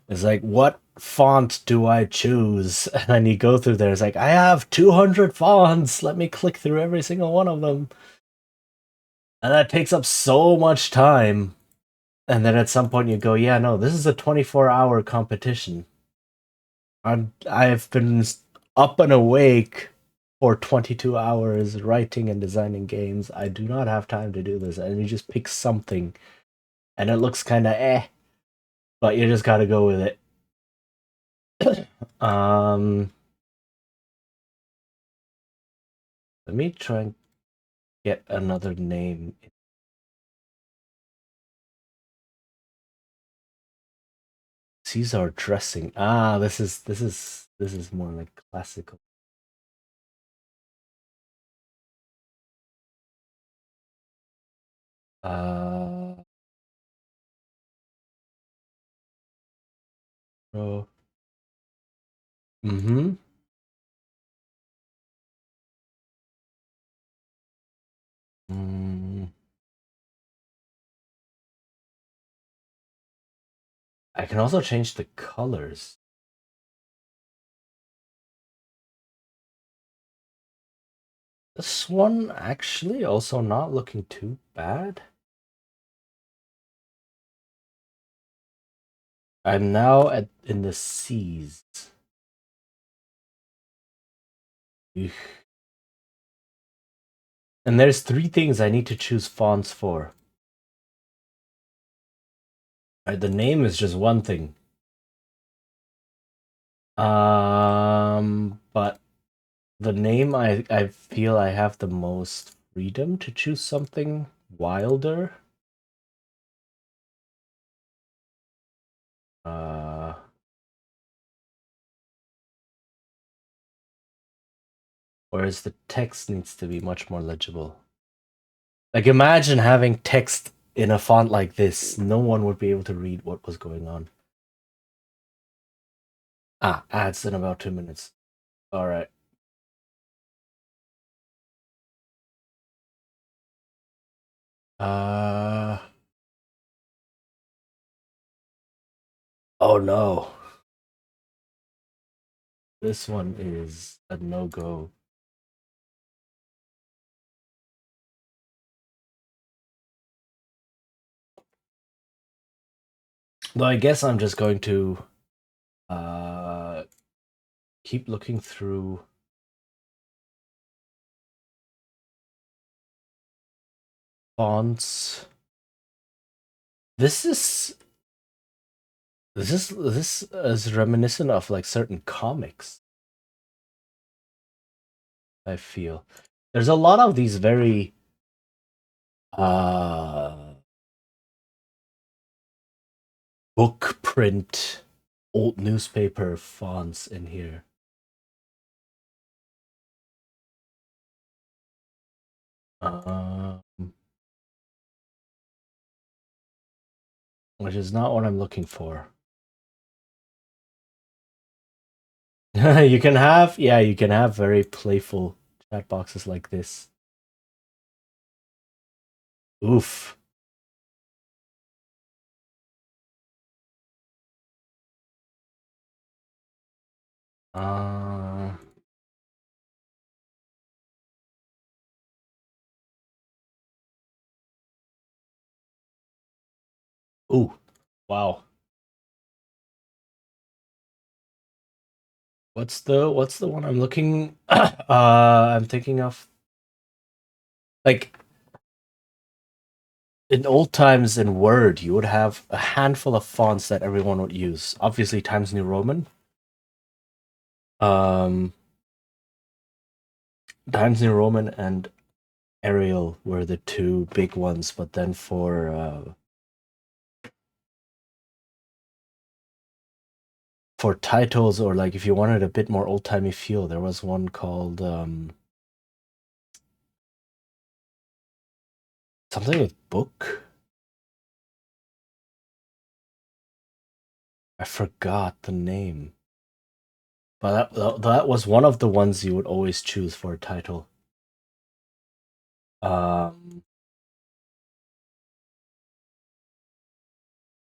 it's like, what font do I choose? And then you go through there. It's like, I have 200 fonts. Let me click through every single one of them, and that takes up so much time. And then at some point you go, yeah, no, this is a 24-hour competition. I've been up and awake for 22 hours writing and designing games. I do not have time to do this. And you just pick something and it looks kind of but you just got to go with it. um Let me try and get another name. Caesar dressing. Ah, this is more like classical. Uh oh. Mm-hmm. Mm, I can also change the colors. This one actually also not looking too bad. I'm now in the C's. And there's three things I need to choose fonts for. The name is just one thing. But the name I feel I have the most freedom to choose something wilder. Uh Whereas the text needs to be much more legible. Like imagine having text in a font like this. No one would be able to read what was going on. Ads in about 2 minutes. All right. Uh oh no. This one is a no-go. Though I guess I'm just going to uh keep looking through fonts. This is this is reminiscent of like certain comics, I feel. There's a lot of these very uh book print old newspaper fonts in here. Um which is not what I'm looking for. You can have very playful chat boxes like this. Oof. Uh ooh. Wow. What's the one I'm looking I'm thinking of, like in old times in Word, you would have a handful of fonts that everyone would use. Obviously Times New Roman. Um Times New Roman and Arial were the two big ones, but then for titles, or like if you wanted a bit more old timey feel, there was one called Something with book? I forgot the name. But that was one of the ones you would always choose for a title.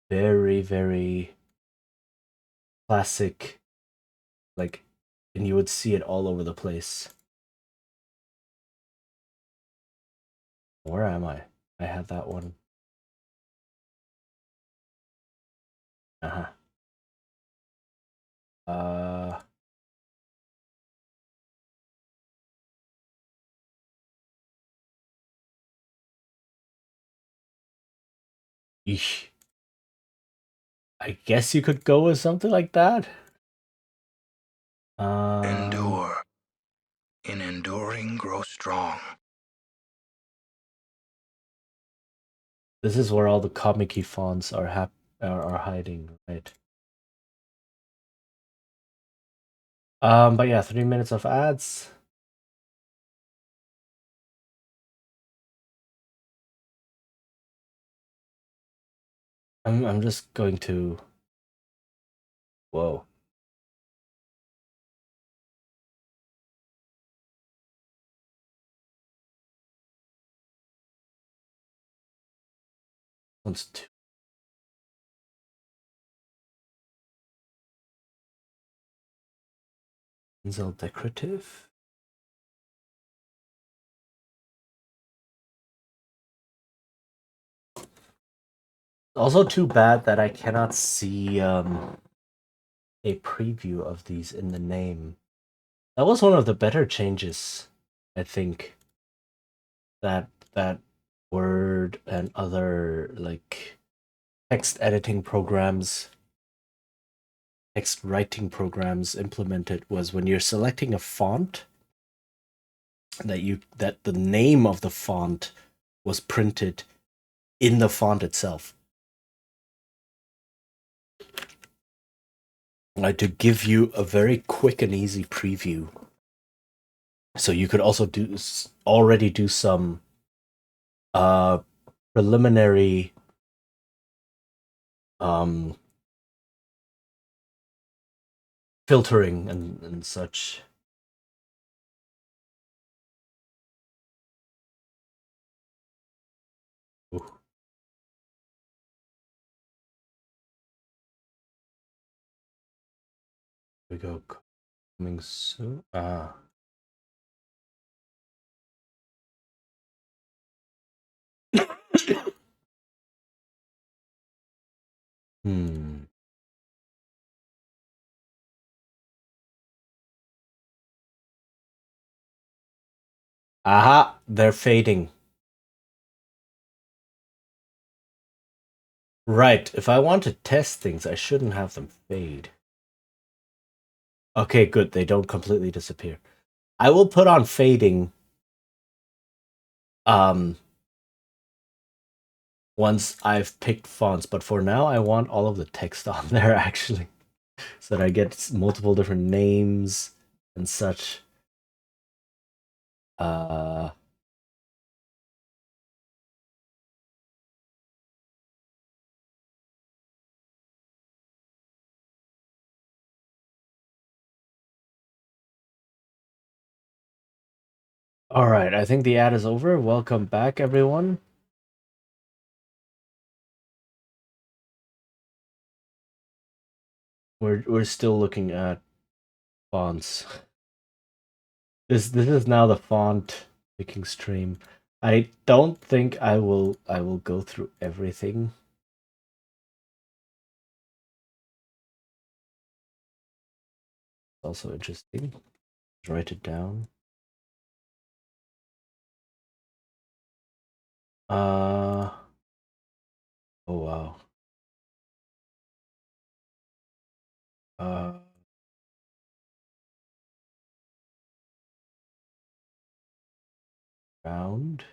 Very, very classic, like, and you would see it all over the place. Where am I? I had that one. Uh-huh. Eesh. I guess you could go with something like that. Endure. In enduring, grow strong. This is where all the comic-y fonts are hiding, right? But yeah, 3 minutes of ads. I'm just going to. Whoa. One's two. Pinsel decorative. Also too bad that I cannot see a preview of these in the name. That was one of the better changes, I think. That Word and other like text editing programs, text writing programs implemented was when you're selecting a font that the name of the font was printed in the font itself. Like to give you a very quick and easy preview. So you could also already do some preliminary filtering and such. Ooh. We go coming soon. Hmm. Aha, they're fading. Right, if I want to test things, I shouldn't have them fade. Okay, good, they don't completely disappear. I will put on fading once I've picked fonts, but for now I want all of the text on there actually. So that I get multiple different names and such. All right, I think the ad is over. Welcome back, everyone. We're still looking at fonts. This is now the font picking stream. I don't think I will go through everything. Also interesting. Write it down. Oh wow. Round.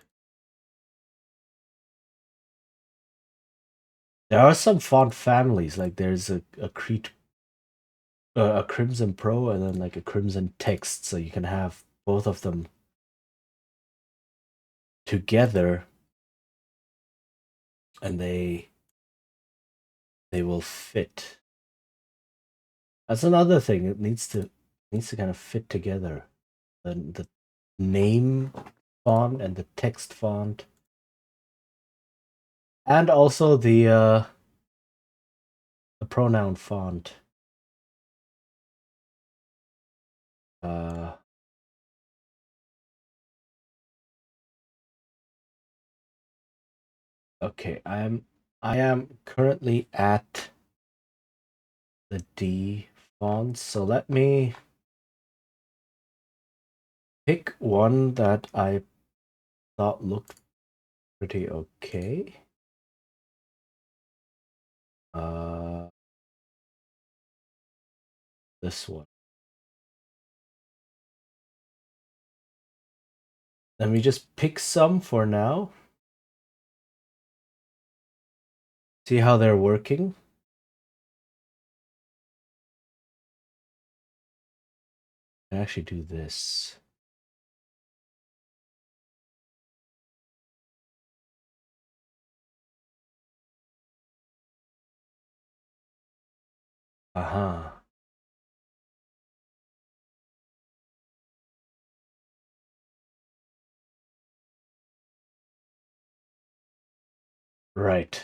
There are some font families, like there's a Crimson Pro and then like a Crimson Text, so you can have both of them together. and they will fit. That's another thing. It needs to kind of fit together. The name font and the text font, and also the pronoun font. Okay, I am currently at the D font, so let me pick one that I thought looked pretty okay. This one. Let me just pick some for now. See how they're working. I actually do this. Aha. Right.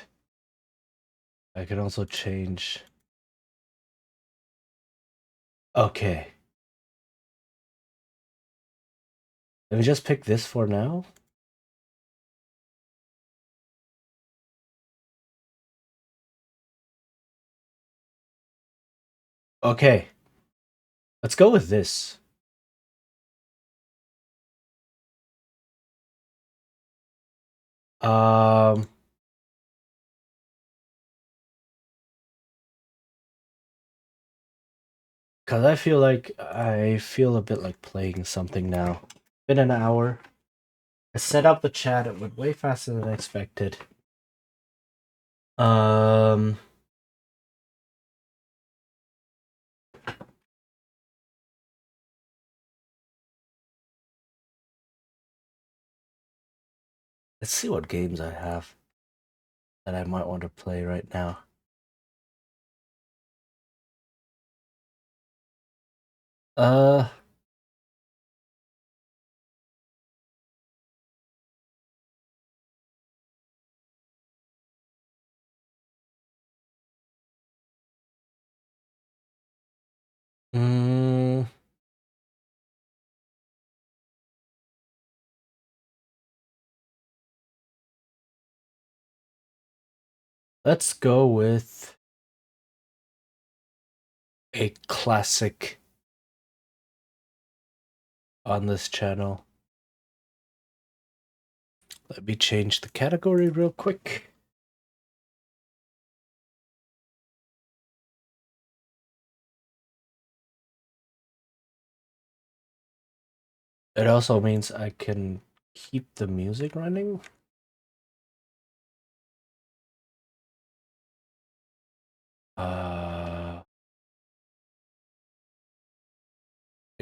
I can also change. Okay. Let me just pick this for now. Okay. Let's go with this. Because I feel a bit like playing something now. Been an hour. I set up the chat. It went way faster than expected. Let's see what games I have that I might want to play right now. Let's go with a classic on this channel. Let me change the category real quick. It also means I can keep the music running.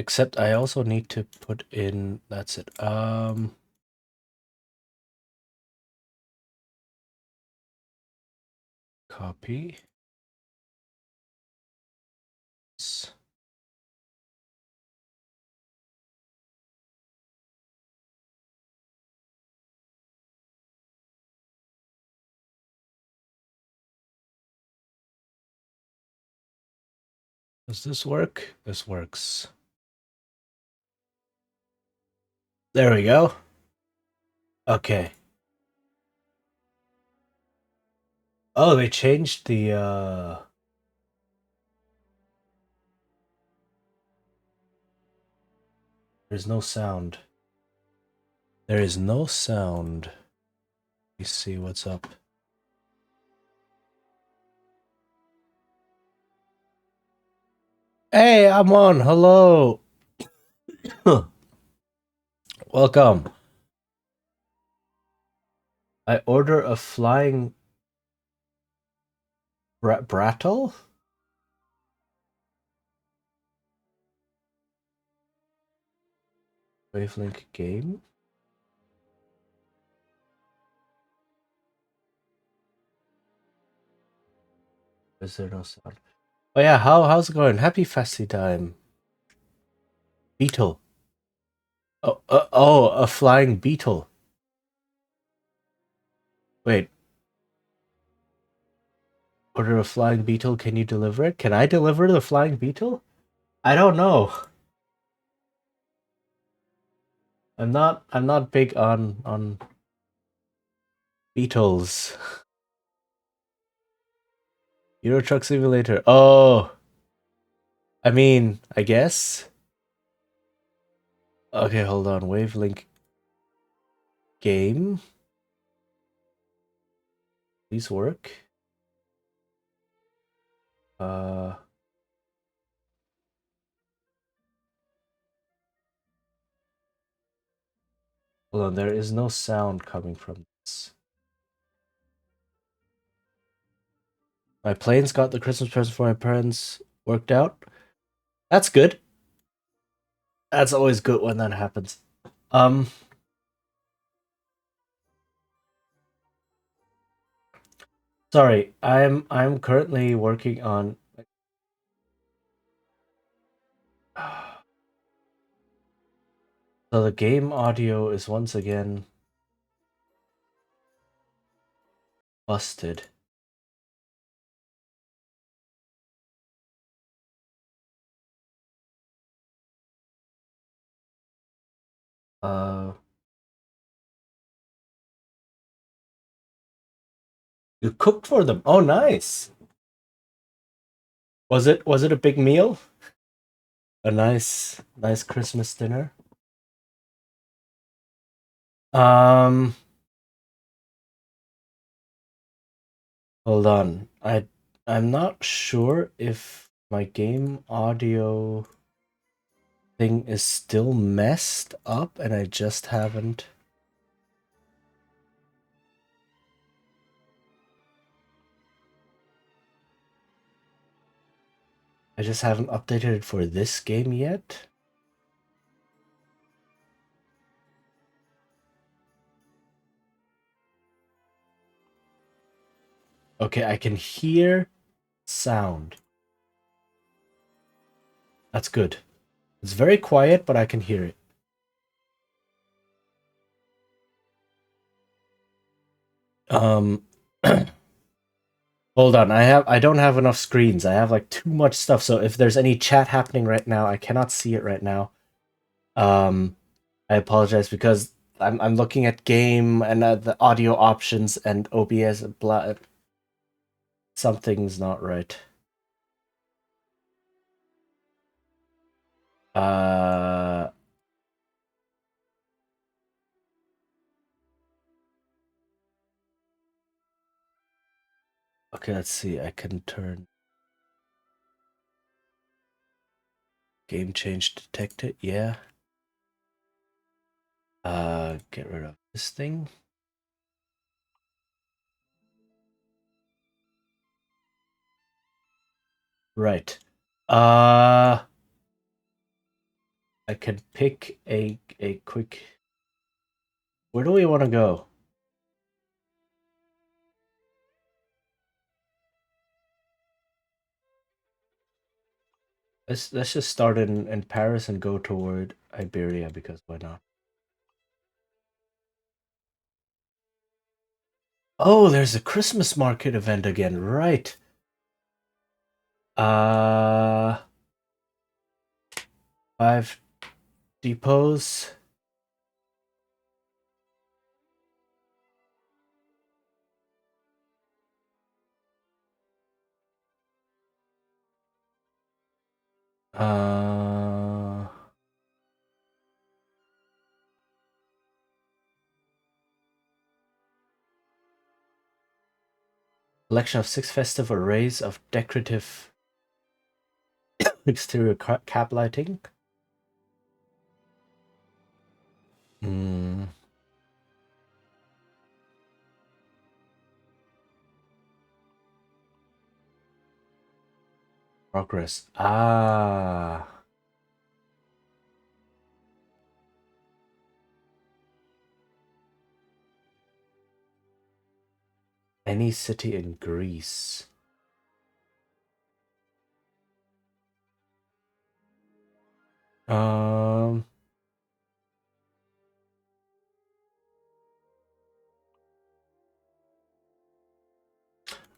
Except I also need to put in, that's it. Copy. Does this work? This works. There we go. Okay. Oh, they changed the there's no sound. There is no sound. Let me see what's up. Hey, I'm on. Hello. Welcome. I order a flying brattle? Wavelink game? Is there no sound? Oh yeah, how's it going? Happy Festy time. Beetle. Oh, a flying beetle. Wait. Order a flying beetle. Can you deliver it? Can I deliver the flying beetle? I don't know. I'm not big on beetles. Euro Truck Simulator. Oh, I mean, I guess. Okay, hold on. Wavelink game. Please work. Uh, Hold on. There is no sound coming from this. My planes got the Christmas present for my parents worked out. That's good. That's always good when that happens. Sorry, I'm currently working on. So the game audio is once again busted. You cooked for them. Oh, nice. Was it a big meal? A nice Christmas dinner. Um, Hold on. I'm not sure if my game audio thing is still messed up and I just haven't. I just haven't updated it for this game yet. Okay, I can hear sound. That's good. It's very quiet, but I can hear it. Um Hold on. I don't have enough screens. I have like too much stuff. So if there's any chat happening right now, I cannot see it right now. I apologize because I'm looking at game and the audio options and OBS. Blah, something's not right. Uh, okay, let's see. I can turn game change detected. Yeah. Get rid of this thing. Right. I can pick a quick. Where do we want to go? Let's just start in Paris and go toward Iberia because why not? Oh, there's a Christmas market event again, right? 5 depots. Uh, Collection of 6 festive arrays of decorative exterior cap lighting. Progress. Any city in Greece. Um,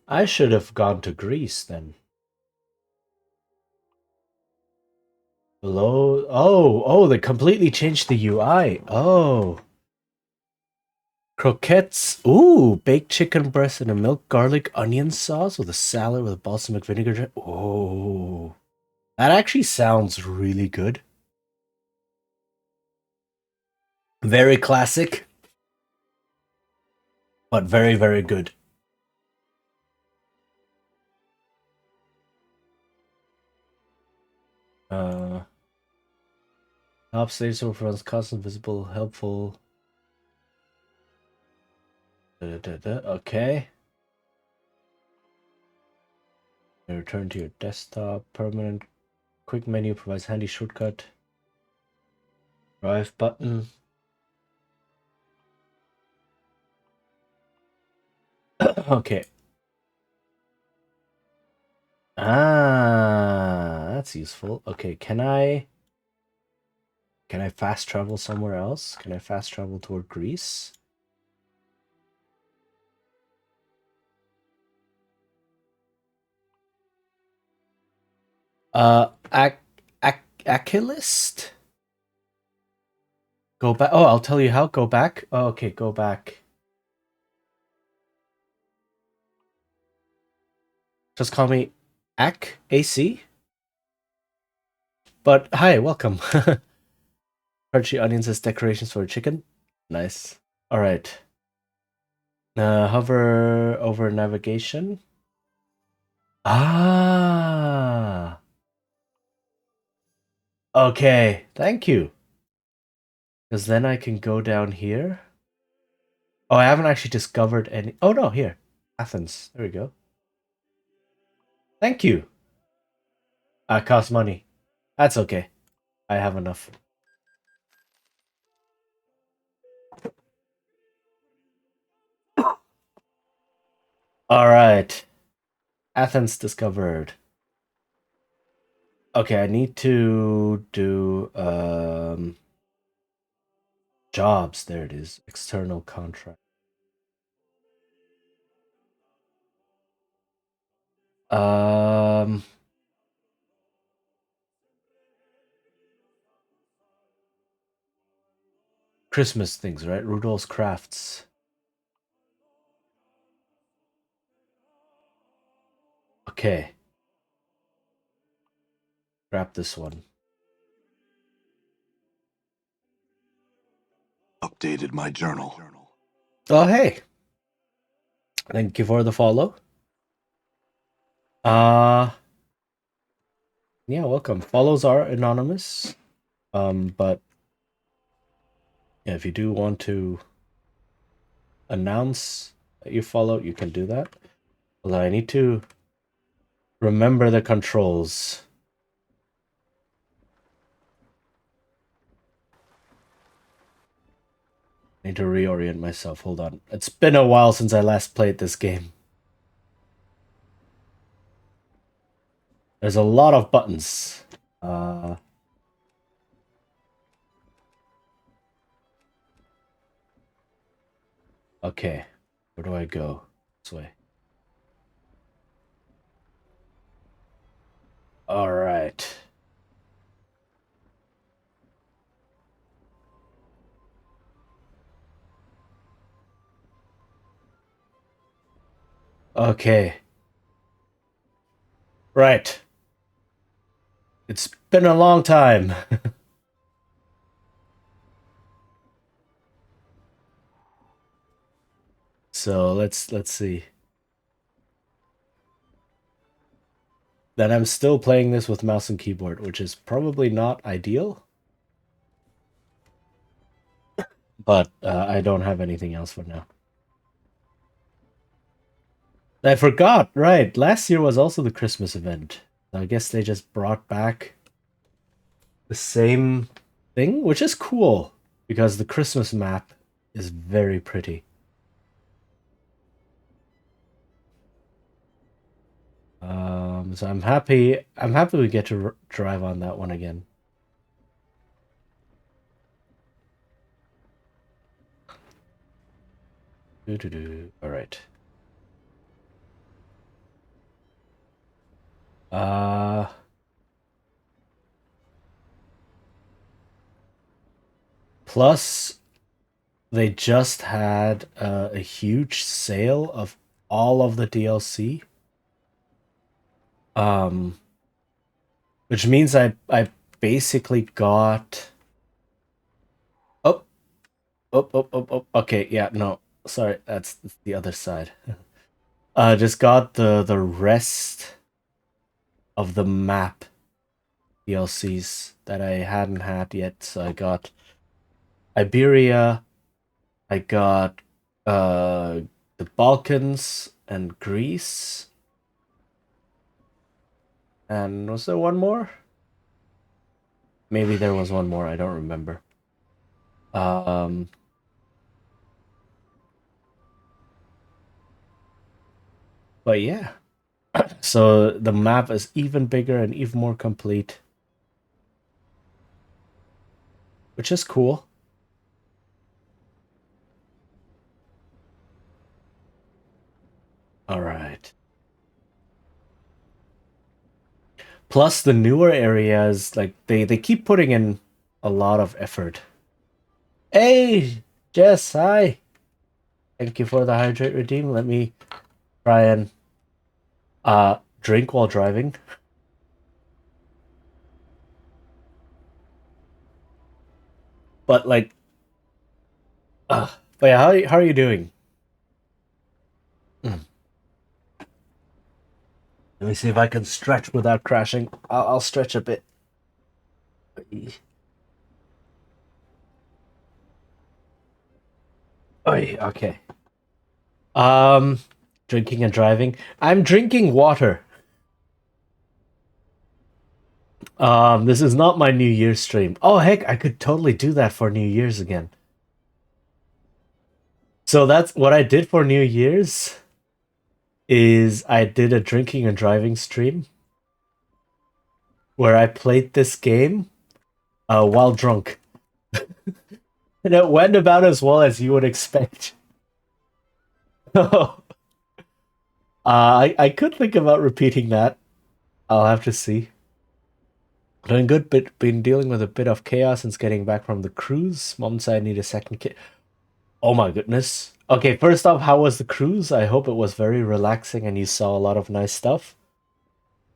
I should have gone to Greece then. Below. Oh, they completely changed the UI. Oh. Croquettes. Ooh, baked chicken breast in a milk garlic onion sauce with a salad with a balsamic vinegar. Oh. That actually sounds really good. Very classic, but very, very good. Top stage so friends, constant, visible, helpful. Okay. Return to your desktop. Permanent quick menu provides handy shortcut. Drive button. Okay. That's useful. Okay, can I fast travel somewhere else? Can I fast travel toward Greece? Achillist? Go back. Oh, I'll tell you how. Go back. Oh, okay, go back. Just call me AC. But hi, welcome. Crunchy onions as decorations for a chicken. Nice. All right. Hover over navigation. Ah. Okay. Thank you. Because then I can go down here. Oh, I haven't actually discovered any. Oh, no, here. Athens. There we go. Thank you. Cost money. That's okay. I have enough. All right. Athens discovered. Okay, I need to do jobs. There it is. External contract. Christmas things, right? Rudolph's Crafts. Okay. Grab this one. Updated my journal. Oh, hey. Thank you for the follow. Yeah, welcome. Follows are anonymous. But yeah, if you do want to announce that you follow, you can do that. Although I need to remember the controls. I need to reorient myself. Hold on. It's been a while since I last played this game. There's a lot of buttons. Okay. Where do I go? This way. All right. Okay. Right. It's been a long time. So let's see. Then I'm still playing this with mouse and keyboard, which is probably not ideal. But I don't have anything else for now. I forgot, right. Last year was also the Christmas event. I guess they just brought back the same thing, which is cool because the Christmas map is very pretty. So I'm happy we get to drive on that one again. All right. Plus, they just had a huge sale of all of the DLC. Which means I basically got. Oh, oh. Okay, yeah, no, sorry, that's the other side. Just got the rest of the map DLCs that I hadn't had yet. So I got Iberia, I got the Balkans and Greece. And was there one more? Maybe there was one more, I don't remember. But yeah. So the map is even bigger and even more complete. Which is cool. All right. Plus the newer areas, like they keep putting in a lot of effort. Hey, Jess, hi. Thank you for the hydrate redeem. Let me try and drink while driving. But like but yeah, how are you doing? Mm. Let me see if I can stretch without crashing. I'll stretch a bit. Okay. Um, Drinking and driving. I'm drinking water. This is not my New Year's stream. Oh heck, I could totally do that for New Year's again. So that's what I did for New Year's is I did a drinking and driving stream where I played this game while drunk. And it went about as well as you would expect. I could think about repeating that. I'll have to see. Doing good, but been dealing with a bit of chaos since getting back from the cruise. Mom said I need a second kid. Oh my goodness. Okay, first off, how was the cruise? I hope it was very relaxing and you saw a lot of nice stuff.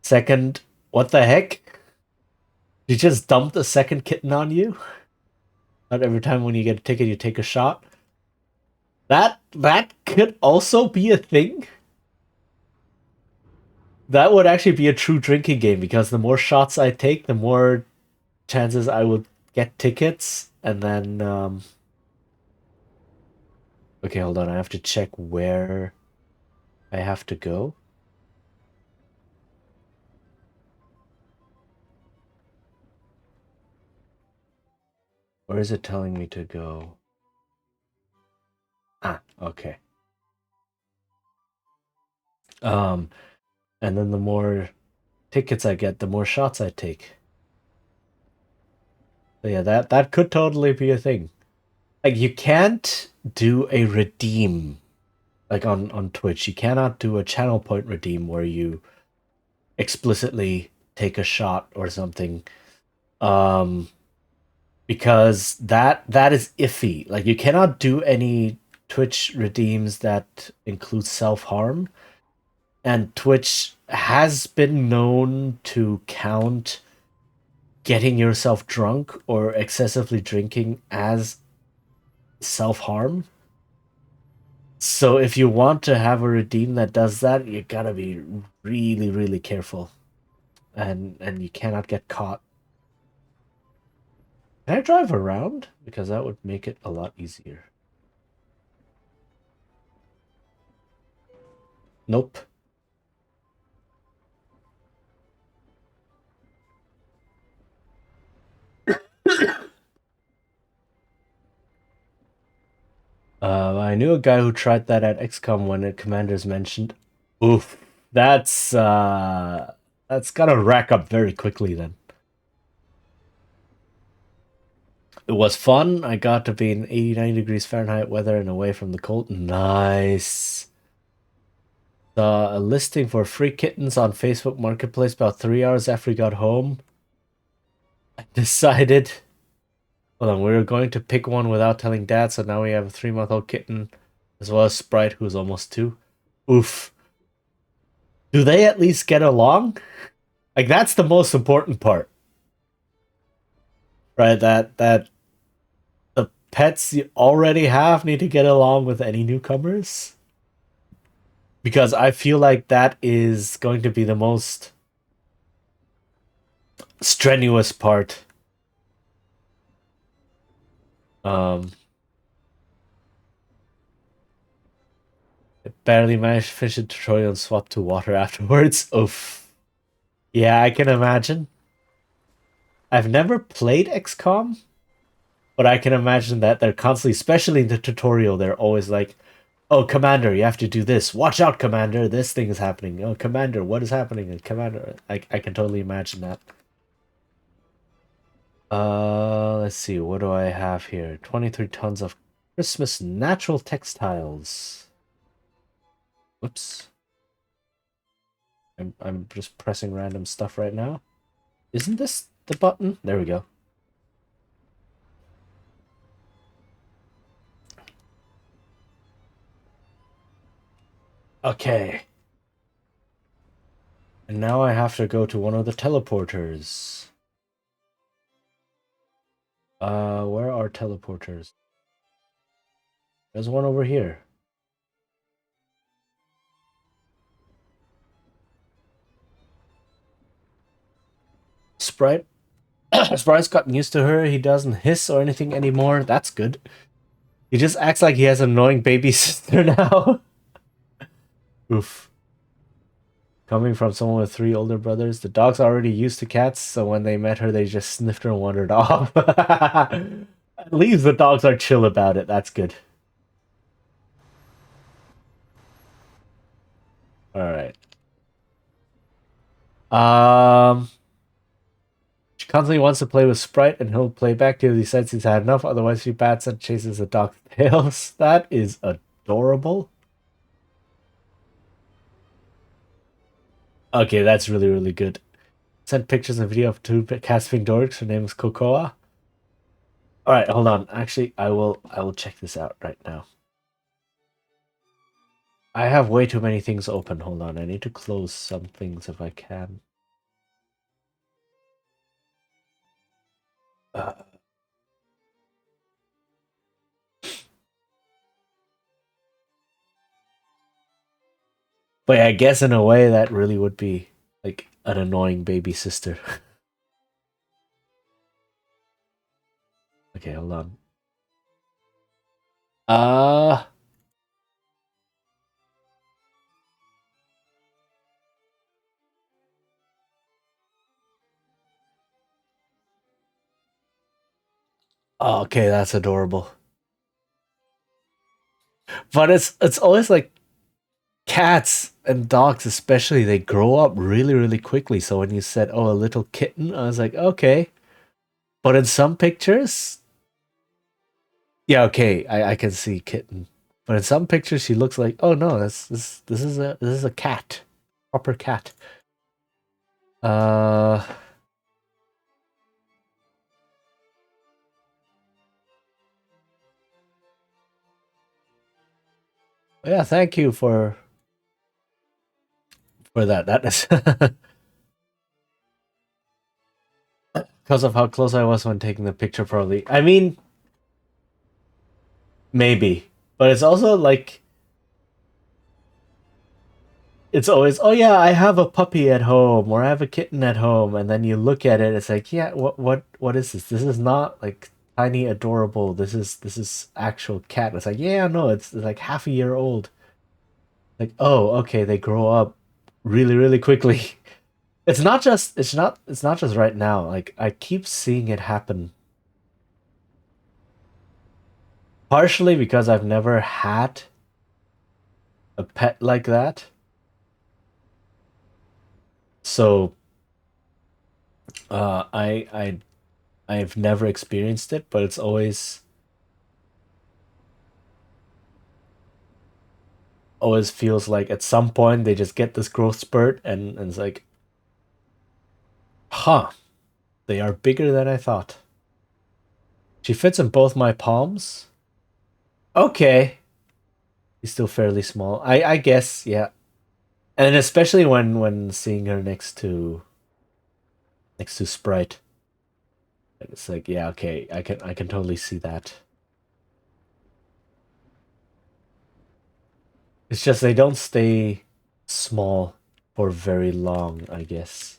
Second, what the heck? You just dumped a second kitten on you? Not every time when you get a ticket you take a shot. That could also be a thing. That would actually be a true drinking game because the more shots I take, the more chances I would get tickets. And then, okay, hold on. I have to check where I have to go. Where is it telling me to go? Ah, okay. And then the more tickets I get, the more shots I take. So yeah, that could totally be a thing. Like you can't do a redeem like on Twitch. You cannot do a channel point redeem where you explicitly take a shot or something. Because that is iffy. Like you cannot do any Twitch redeems that include self-harm. And Twitch has been known to count getting yourself drunk or excessively drinking as self-harm. So if you want to have a redeem that does that, you gotta be really, really careful. And you cannot get caught. Can I drive around? Because that would make it a lot easier. Nope. I knew a guy who tried that at XCOM when it Commanders mentioned. Oof. That's gotta rack up very quickly then. It was fun. I got to be in 89 degrees Fahrenheit weather and away from the cold. Nice. Saw a listing for free kittens on Facebook Marketplace about 3 hours after we got home. I decided, hold on, we were going to pick one without telling Dad, so now we have a 3-month-old kitten, as well as Sprite, who's almost 2. Oof. Do they at least get along? Like, that's the most important part. Right, that the pets you already have need to get along with any newcomers. Because I feel like that is going to be the most strenuous part. I barely managed to finish the tutorial and swap to water afterwards. Oof. Yeah, I can imagine. I've never played XCOM, but I can imagine that they're constantly, especially in the tutorial, they're always like, oh, Commander, you have to do this. Watch out, Commander, this thing is happening. Oh, Commander, what is happening? And Commander, I can totally imagine that. Let's see, what do I have here? 23 tons of Christmas natural textiles. Whoops. I'm just pressing random stuff right now. Isn't this the button? There we go. Okay. And now I have to go to one of the teleporters. Where are teleporters? There's one over here. Sprite. Sprite's gotten used to her. He doesn't hiss or anything anymore. That's good. He just acts like he has an annoying baby sister now. Oof. Coming from someone with 3 older brothers, the dog's already used to cats, so when they met her, they just sniffed her and wandered off. At least the dogs are chill about it. That's good. Alright. She constantly wants to play with Sprite, and he'll play back till he decides he's had enough. Otherwise, she bats and chases the dog's tails. That is adorable. Okay, that's really, really good. Sent pictures and video of 2 cats being dorks. Her name is Cocoa. Alright, hold on. Actually, I will check this out right now. I have way too many things open. Hold on. I need to close some things if I can. But yeah, I guess in a way that really would be like an annoying baby sister. Okay, hold on. Oh, okay, that's adorable. But it's always like cats and dogs especially, they grow up really, really quickly. So when you said, oh, a little kitten, I was like, okay. But in some pictures, yeah, okay, I can see kitten. But in some pictures, she looks like, oh no, this is a cat, proper cat. Yeah, thank you for that. That is because of how close I was when taking the picture. Probably, I mean, maybe, but it's also like it's always, oh yeah, I have a puppy at home or I have a kitten at home, and then you look at it, it's like, yeah, what is this? This is not like tiny adorable. This is actual cat. It's like, yeah, no, it's like half a year old. Like, oh, okay, they grow up really, really quickly. It's not just right now. Like I keep seeing it happen. Partially because I've never had a pet like that. So I I've never experienced it, but it's always feels like at some point they just get this growth spurt and it's like, huh, they are bigger than I thought. She fits in both my palms. Okay. She's still fairly small. I guess, yeah. And especially when seeing her next to Sprite. It's like, yeah, okay, I can totally see that. It's just they don't stay small for very long, I guess.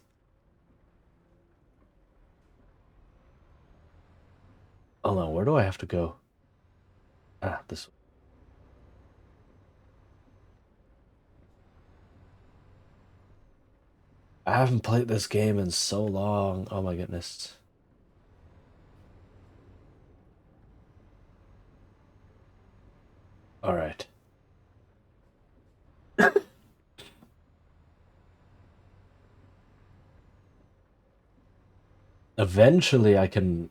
Hold on, where do I have to go? Ah, this. I haven't played this game in so long. Oh my goodness. All right. Eventually, I can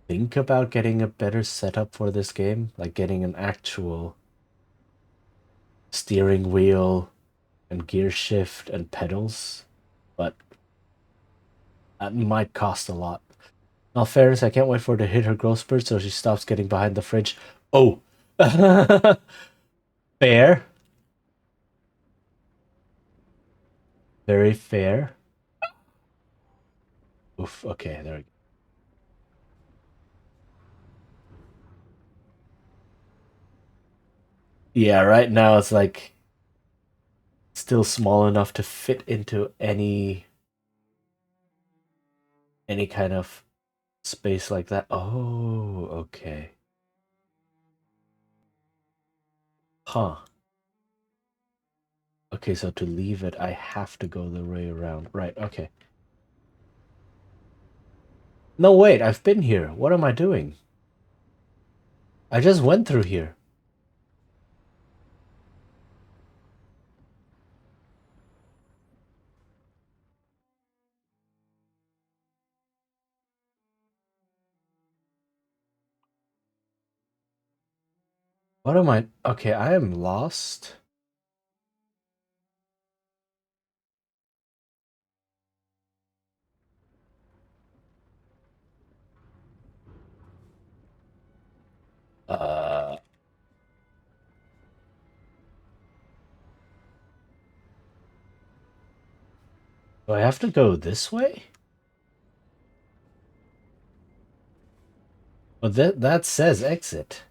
think about getting a better setup for this game, like getting an actual steering wheel and gear shift and pedals, but that might cost a lot. In all fairness, I can't wait for her to hit her growth spurt so she stops getting behind the fridge. Oh, fair. Very fair. Oof, okay, there we go. Yeah, right now it's like still small enough to fit into any kind of space like that. Oh, okay. Huh. Okay, so to leave it, I have to go the way around. Right, okay. No, wait, I've been here. What am I doing? I just went through here. What am I? Okay, I am lost. Uh, do I have to go this way? But that says exit.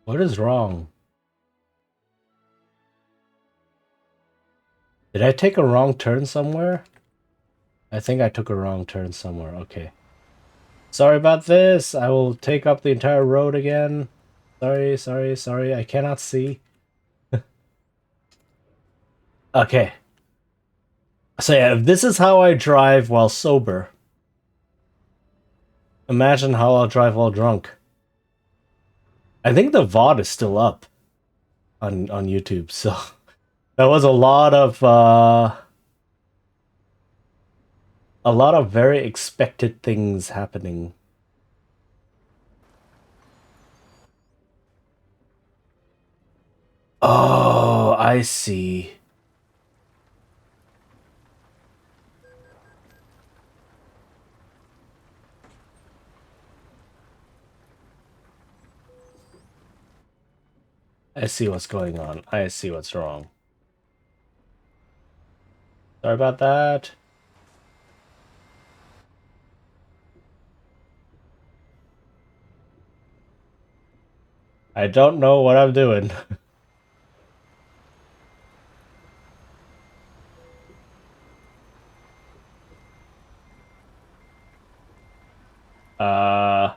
What is wrong? Did I take a wrong turn somewhere? I think I took a wrong turn somewhere. Okay. Sorry about this. I will take up the entire road again. Sorry, sorry, sorry. I cannot see. Okay. So yeah, if this is how I drive while sober, imagine how I'll drive while drunk. I think the VOD is still up on YouTube, so that was a lot of very expected things happening. Oh, I see. I see what's going on. I see what's wrong. Sorry about that. I don't know what I'm doing. uh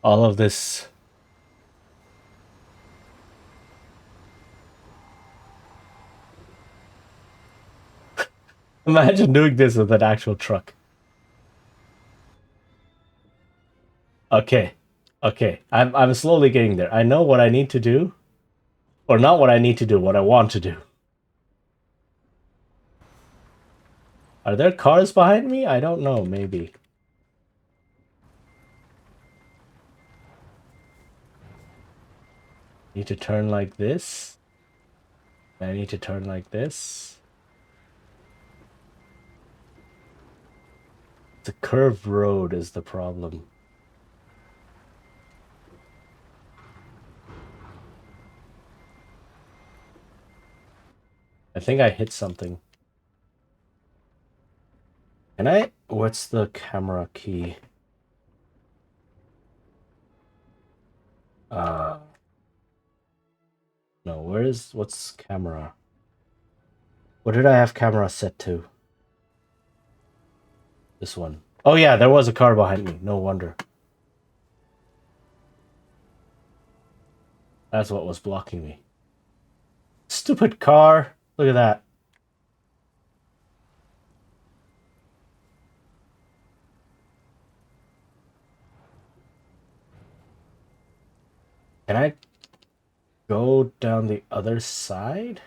all of this. Imagine doing this with an actual truck. Okay. Okay. I'm slowly getting there. I know what I need to do. Or not what I need to do, what I want to do. Are there cars behind me? I don't know, maybe. Need to turn like this. I need to turn like this. The curved road is the problem. I think I hit something. Can I? What's the camera key? No, what's camera? What did I have camera set to? This one. Oh yeah, there was a car behind me. No wonder. That's what was blocking me. Stupid car. Look at that. Can I go down the other side?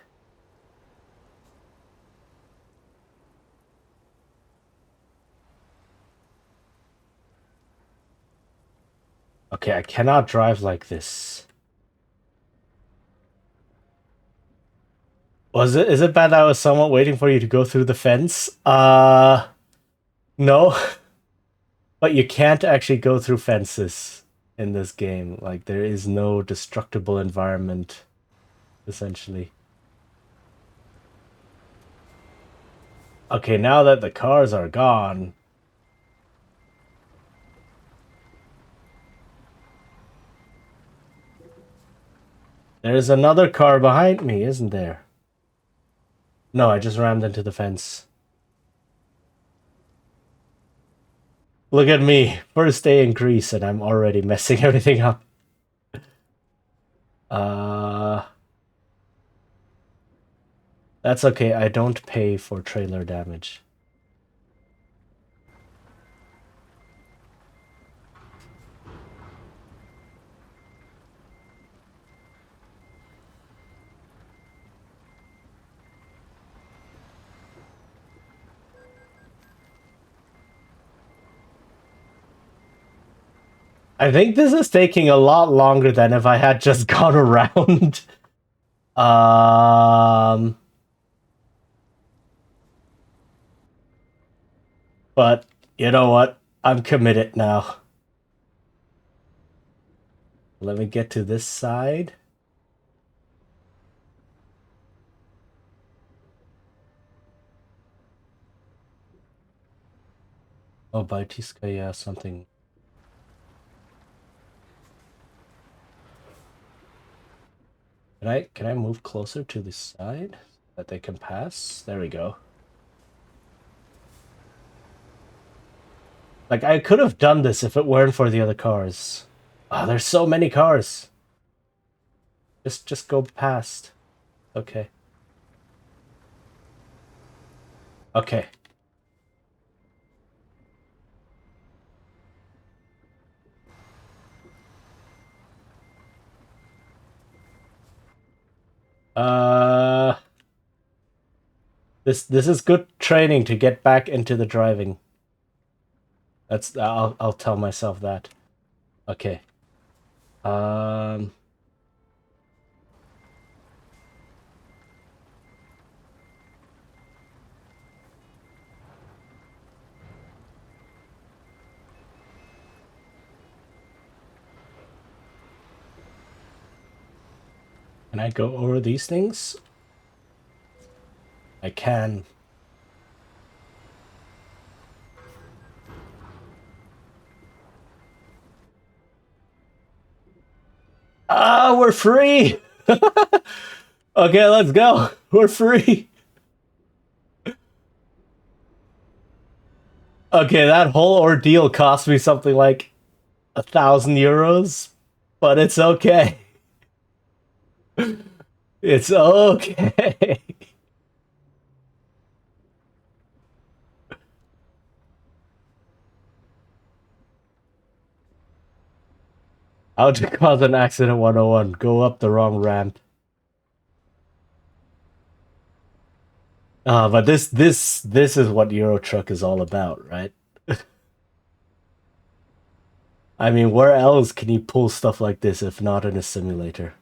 Okay, I cannot drive like this. Is it bad that I was somewhat waiting for you to go through the fence? No. But you can't actually go through fences in this game. Like, there is no destructible environment, essentially. Okay, now that the cars are gone... There's another car behind me, isn't there? No, I just rammed into the fence. Look at me. First day in Greece and I'm already messing everything up. That's okay. I don't pay for trailer damage. I think this is taking a lot longer than if I had just gone around. But you know what? I'm committed now. Let me get to this side. Oh, Bautiska, something. Can I move closer to the side that they can pass? There we go. Like, I could have done this if it weren't for the other cars. Oh, there's so many cars. Just go past. Okay. Okay. This is good training to get back into the driving. I'll tell myself that. Okay. Can I go over these things? I can. Ah, we're free! Okay, let's go. We're free. Okay, that whole ordeal cost me something like 1,000 euros, but it's okay. It's okay. How to cause an accident 101. Go up the wrong ramp. But this is what Euro Truck is all about, right? I mean, where else can you pull stuff like this if not in a simulator?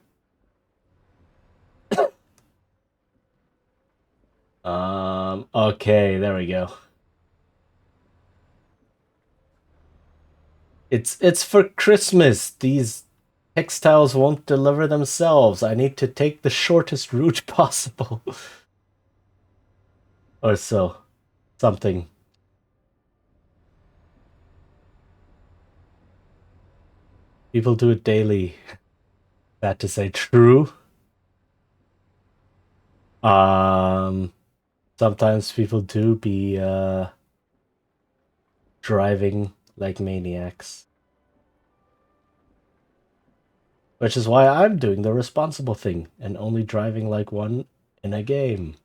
Okay, there we go. It's for Christmas. These textiles won't deliver themselves. I need to take the shortest route possible. Or so. Something. People do it daily. Bad to say true. Um Sometimes people do be driving like maniacs. Which is why I'm doing the responsible thing and only driving like one in a game.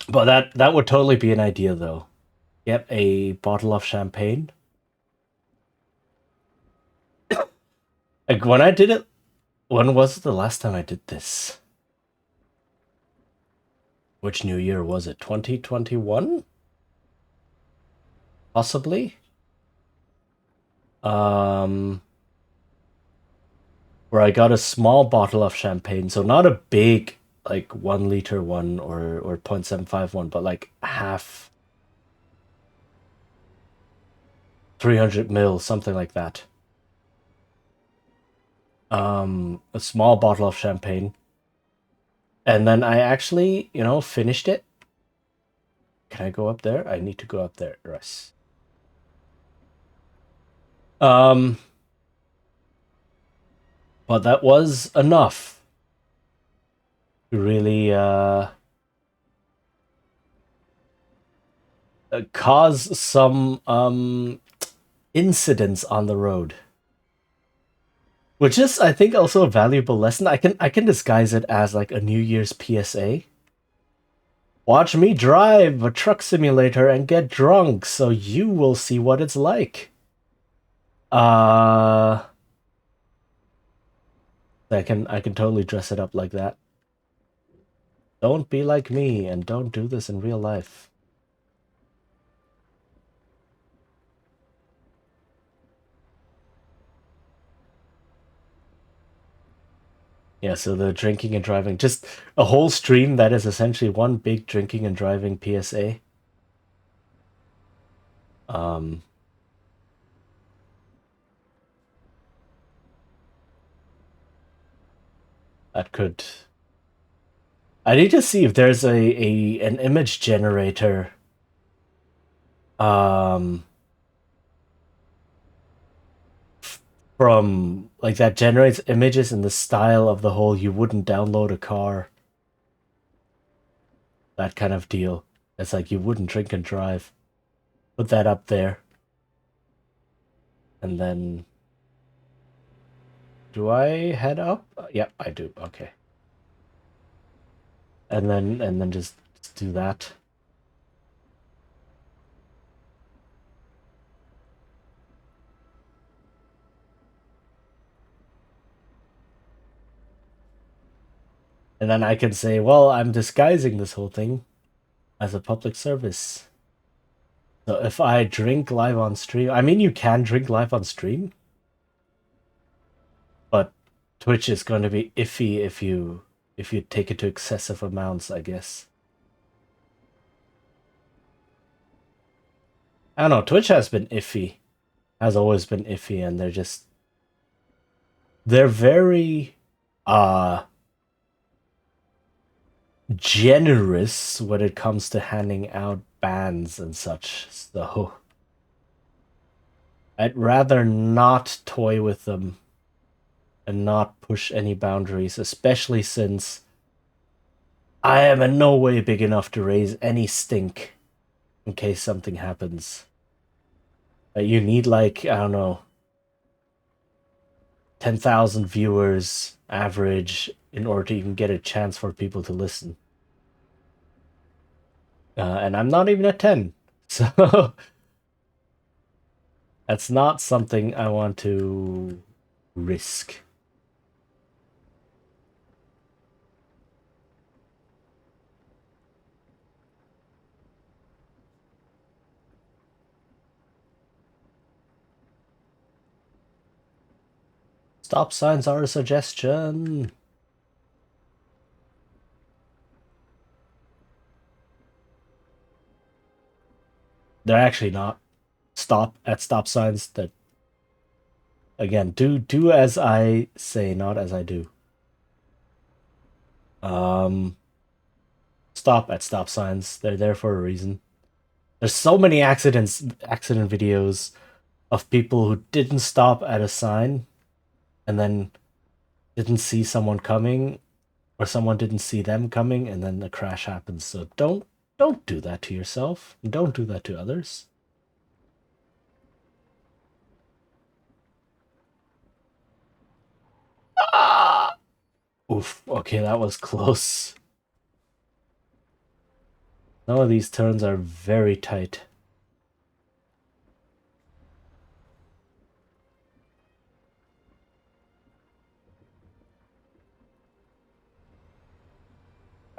But that would totally be an idea though. Get a bottle of champagne. Like when I did it, when was the last time I did this? Which new year was it? 2021? Possibly? Where I got a small bottle of champagne, so not a big like 1 liter one or 0.75 one, but like half 300 mil, something like that. A small bottle of champagne. And then I actually, finished it. Can I go up there? I need to go up there, Russ. But that was enough to really cause some incidents on the road. Which is, I think, also a valuable lesson. I can disguise it as like a New Year's PSA. Watch me drive a truck simulator and get drunk, so you will see what it's like. I can totally dress it up like that. Don't be like me and don't do this in real life. Yeah, so the drinking and driving, just a whole stream that is essentially one big drinking and driving PSA. Um, that could. I need to see if there's an image generator. Um, from like that generates images in the style of the whole you wouldn't download a car. That kind of deal. It's like you wouldn't drink and drive. Put that up there. And then do I head up? Yep, I do. Okay. And then just do that. And then I can say, well, I'm disguising this whole thing as a public service. So if I drink live on stream, I mean, you can drink live on stream, but Twitch is going to be iffy if you take it to excessive amounts, I guess. I don't know, Twitch has been iffy. Has always been iffy, and they're very generous when it comes to handing out bans and such. So I'd rather not toy with them and not push any boundaries, especially since I am in no way big enough to raise any stink in case something happens. You need like, I don't know, 10,000 viewers average in order to even get a chance for people to listen. And I'm not even at 10. So That's not something I want to risk. Stop signs are a suggestion. They're actually not. Stop at stop signs. That again, do as I say, not as I do. Stop at stop signs. They're there for a reason. There's so many accident videos of people who didn't stop at a sign and then didn't see someone coming, or someone didn't see them coming, and then the crash happens. So don't do that to yourself. Don't do that to others. Ah! Oof. Okay, that was close. Some of these turns are very tight.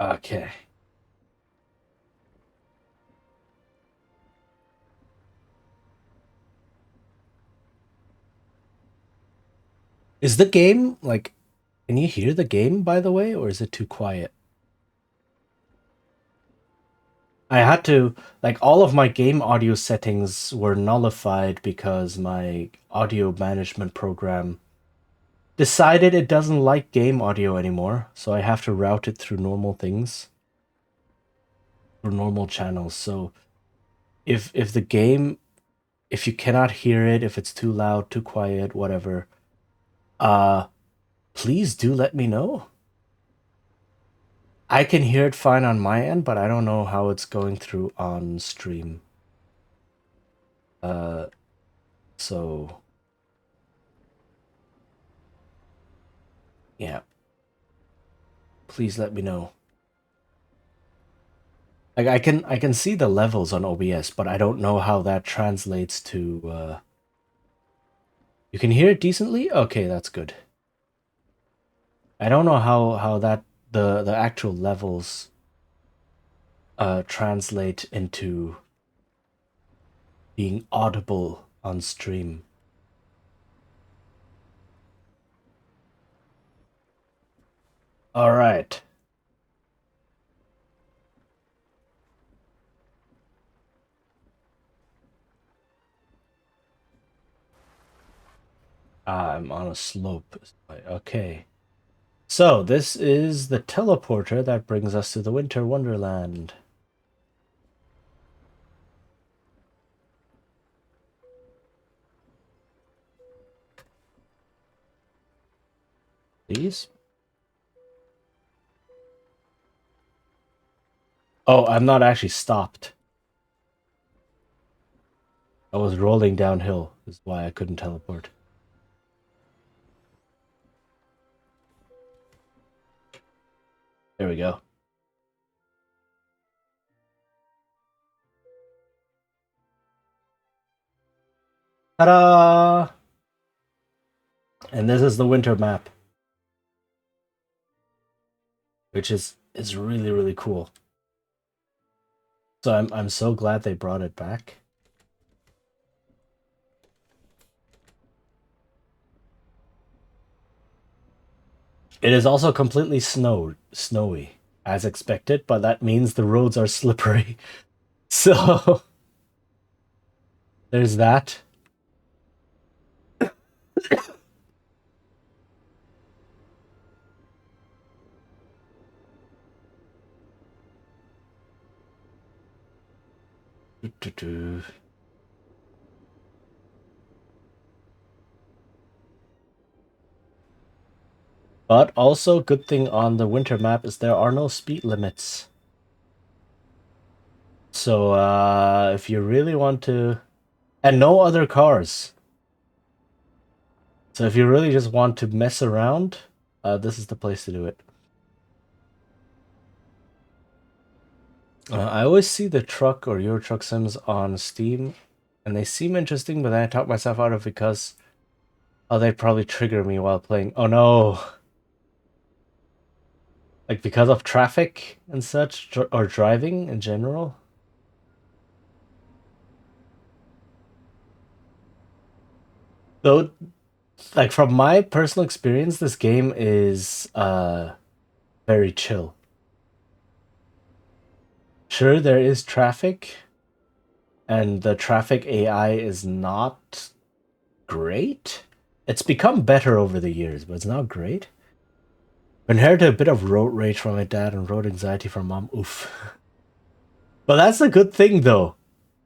Okay. Is the game like, can you hear the game, by the way, or is it too quiet? I had to, like, all of my game audio settings were nullified because my audio management program decided it doesn't like game audio anymore, so I have to route it through normal things, through normal channels. So if the game, if you cannot hear it, if it's too loud, too quiet, whatever, please do let me know. I can hear it fine on my end, but I don't know how it's going through on stream. So yeah, please let me know. Like I can see the levels on OBS, but I don't know how that translates to. You can hear it decently? Okay, that's good. I don't know how that the actual levels translate into being audible on stream. All right. I'm on a slope. Okay. So this is the teleporter that brings us to the Winter Wonderland. Please. Oh, I'm not actually stopped. I was rolling downhill, is why I couldn't teleport. There we go. Ta-da! And this is the winter map, which is really, really cool. So I'm so glad they brought it back. It is also completely snowy, as expected, but that means the roads are slippery. So there's that. But also, good thing on the winter map is there are no speed limits. So if you really want to, and no other cars. So if you really just want to mess around, this is the place to do it. I always see the truck or Euro Truck Sims on Steam, And they seem interesting, but then I talk myself out of because they probably trigger me while playing. Oh no! Like because of traffic and such, or driving in general. Though, like from my personal experience, this game is very chill. Sure, there is traffic, and the traffic AI is not great. It's become better over the years, but it's not great. Inherited a bit of road rage from my dad and road anxiety from mom. Oof. But that's a good thing, though.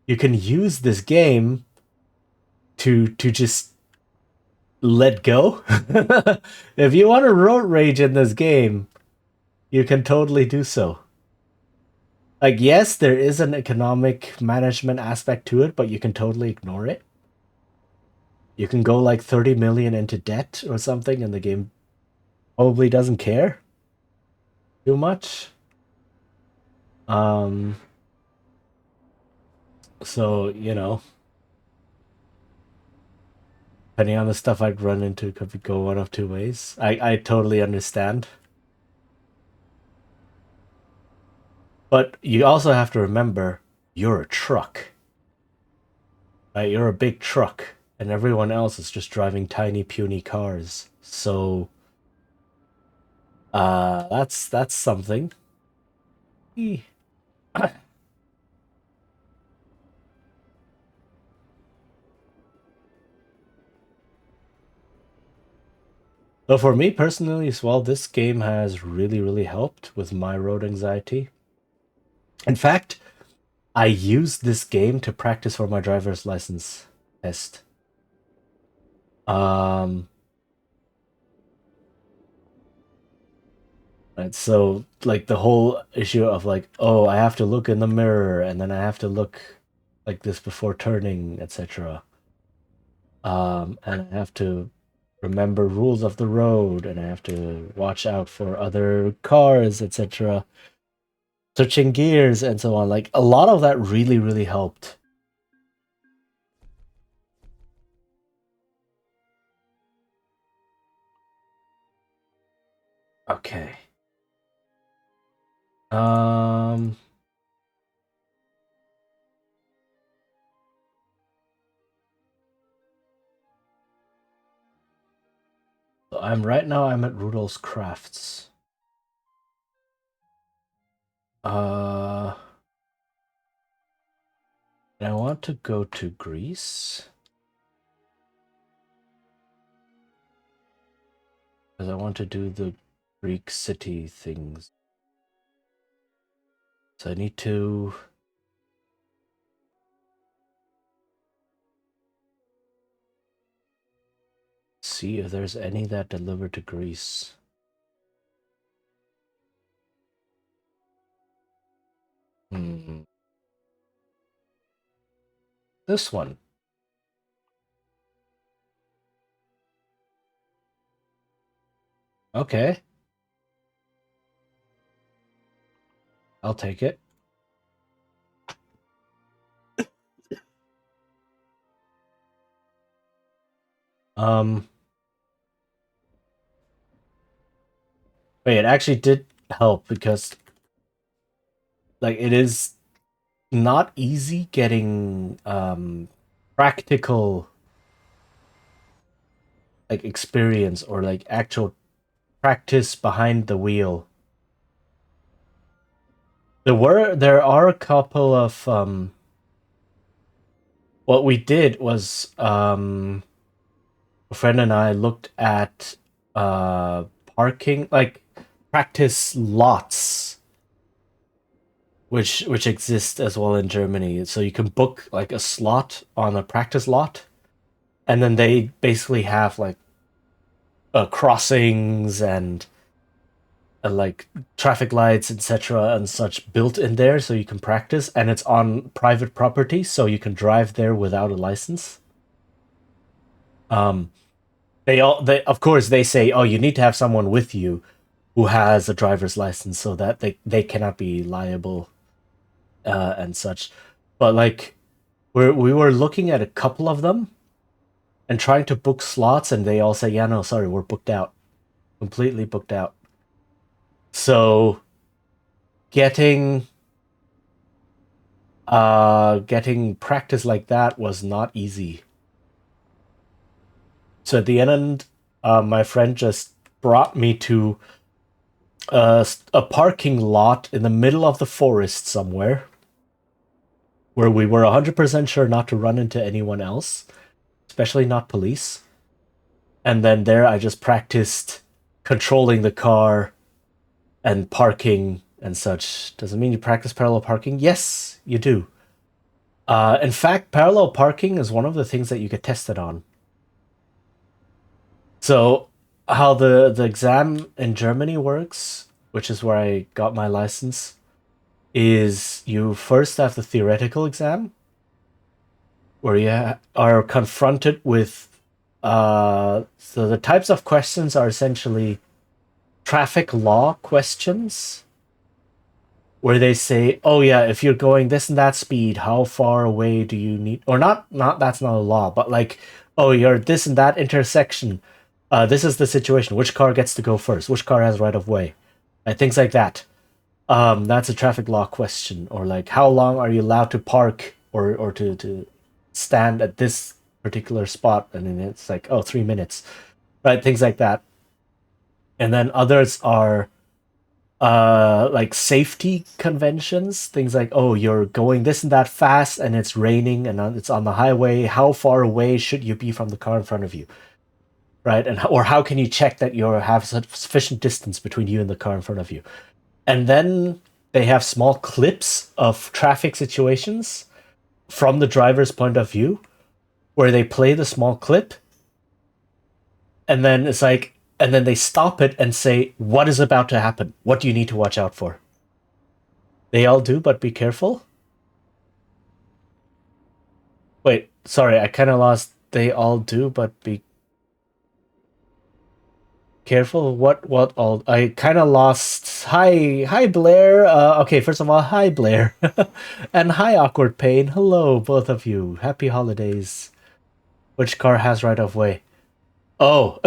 You can use this game to just let go. If you want to road rage in this game, you can totally do so. Like, yes, there is an economic management aspect to it, but you can totally ignore it. You can go like 30 million into debt or something, and the game probably doesn't care too much. Um, so, you know, depending on the stuff I'd run into, could go one of two ways. I totally understand. But you also have to remember, you're a truck. Right? You're a big truck, and everyone else is just driving tiny, puny cars. So, that's something. So for me personally as well, this game has really, really helped with my road anxiety. In fact, I used this game to practice for my driver's license test. Um, right, so like the whole issue of like, oh, I have to look in the mirror and then I have to look like this before turning, etc. And I have to remember rules of the road and I have to watch out for other cars, etc. Switching gears and so on. Like a lot of that really, really helped. Okay. Um, so I'm at Rudolph's Crafts. Uh, and I want to go to Greece because I want to do the Greek city things. So I need to see if there's any that deliver to Greece. Hmm. This one. Okay. I'll take it. Um, Wait, it actually did help because like it is not easy getting practical like experience or like actual practice behind the wheel. There are a couple of what we did was a friend and I looked at parking like practice lots which exist as well in Germany. So you can book like a slot on a practice lot and then they basically have like crossings and like traffic lights, etc., and such built in there, so you can practice. And it's on private property, so you can drive there without a license. Um, they of course they say, oh, you need to have someone with you who has a driver's license, so that they cannot be liable and such. But like we were looking at a couple of them and trying to book slots, and they all say, "Yeah, no, sorry, we're booked out, completely booked out." So getting getting practice like that was not easy. So at the end, my friend just brought me to a parking lot in the middle of the forest somewhere, where we were 100% sure not to run into anyone else, especially not police. And then there, I just practiced controlling the car and parking and such. Does it mean you practice parallel parking? Yes, you do. In fact, parallel parking is one of the things that you get tested on. So, how the exam in Germany works, which is where I got my license, is you first have the theoretical exam, where you are confronted with. So the types of questions are essentially traffic law questions, where they say, "Oh yeah, if you're going this and that speed, how far away do you need?" Or not that's not a law, but like, "Oh, you're at this and that intersection. This is the situation. Which car gets to go first? Which car has right of way?" Things like that. That's a traffic law question. Or like, how long are you allowed to park or to stand at this particular spot? And then it's like, oh, 3 minutes, right? Things like that. And then others are like safety conventions, things like, oh, you're going this and that fast and it's raining and it's on the highway, how far away should you be from the car in front of you, right? And or how can you check that you have sufficient distance between you and the car in front of you? And then they have small clips of traffic situations from the driver's point of view, where they play the small clip, and then it's like, and then they stop it and say, what is about to happen? What do you need to watch out for? They all do, but be careful. Wait, sorry, I kind of lost. They all do, but be careful. What all? I kind of lost. Hi, Blair. Okay, first of all, hi, Blair, and hi, Awkward Pain. Hello, both of you. Happy holidays. Which car has right of way? Oh,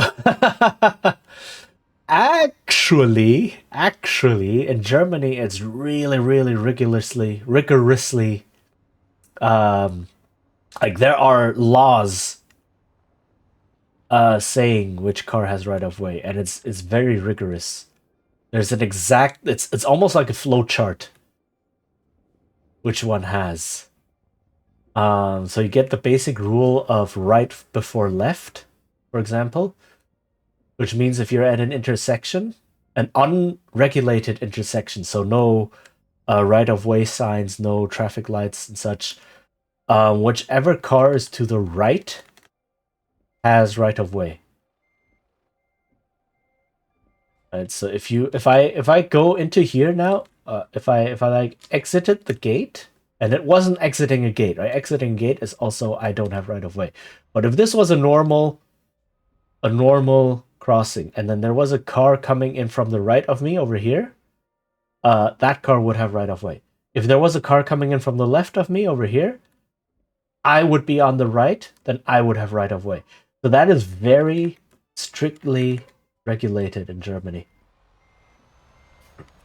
actually, in Germany, it's really rigorously, um, like there are laws saying which car has right of way, and it's very rigorous. There's an exact. It's almost like a flow chart. Which one has? So you get the basic rule of right before left, for example, which means if you're at an intersection, an unregulated intersection, so no right of way signs, no traffic lights and such, whichever car is to the right has right of way. Right, so if I go into here now, if I like exited the gate, and it wasn't exiting a gate, right? Exiting a gate is also I don't have right of way. But if this was a normal crossing, and then there was a car coming in from the right of me over here, that car would have right of way. If there was a car coming in from the left of me over here, I would be on the right, then I would have right of way. So that is very strictly regulated in Germany.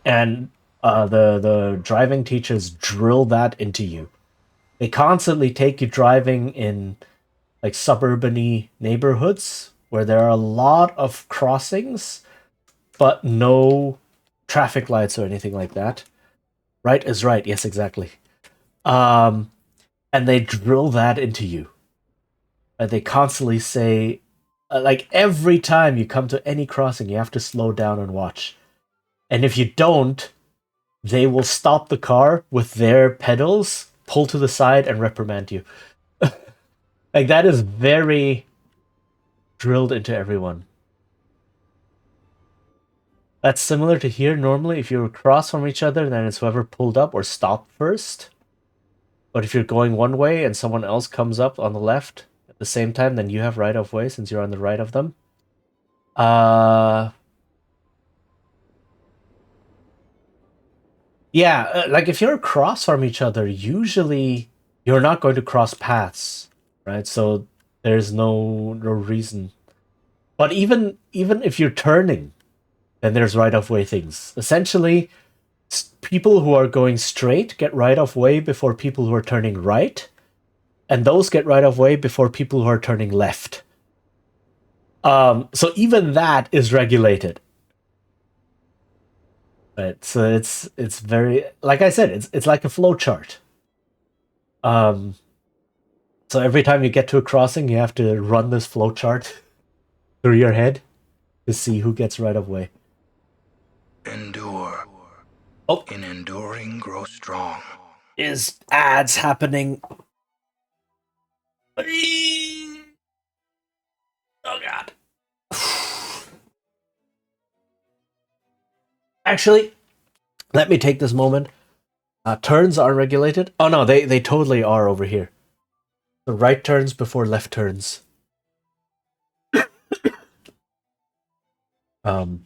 And the driving teachers drill that into you. They constantly take you driving in like suburban neighborhoods where there are a lot of crossings, but no traffic lights or anything like that. Right is right. Yes, exactly. Um, and they drill that into you. And they constantly say, like every time you come to any crossing, you have to slow down and watch. And if you don't, they will stop the car with their pedals, pull to the side, and reprimand you. Like that is very drilled into everyone. That's similar to here. Normally, if you're across from each other, then it's whoever pulled up or stopped first. But if you're going one way and someone else comes up on the left at the same time, then you have right of way since you're on the right of them. Uh, yeah, like if you're across from each other, usually you're not going to cross paths, right? So there's no reason. But even if you're turning, then there's right of way things. Essentially, people who are going straight get right of way before people who are turning right, and those get right of way before people who are turning left. So even that is regulated. Right. So it's very, like I said, it's like a flow chart. Um, so every time you get to a crossing, you have to run this flow chart through your head to see who gets right of way. Endure. Oh, In enduring, grow strong. is ads happening? Oh god. Actually, let me take this moment. Turns are regulated. Oh no, they totally are over here. The right turns before left turns. Um.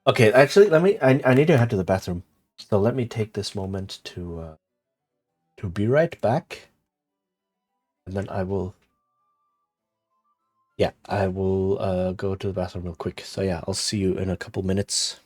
Okay, actually, let me. I need to head to the bathroom, so let me take this moment to be right back, and then I will. Yeah, I will go to the bathroom real quick. So yeah, I'll see you in a couple minutes.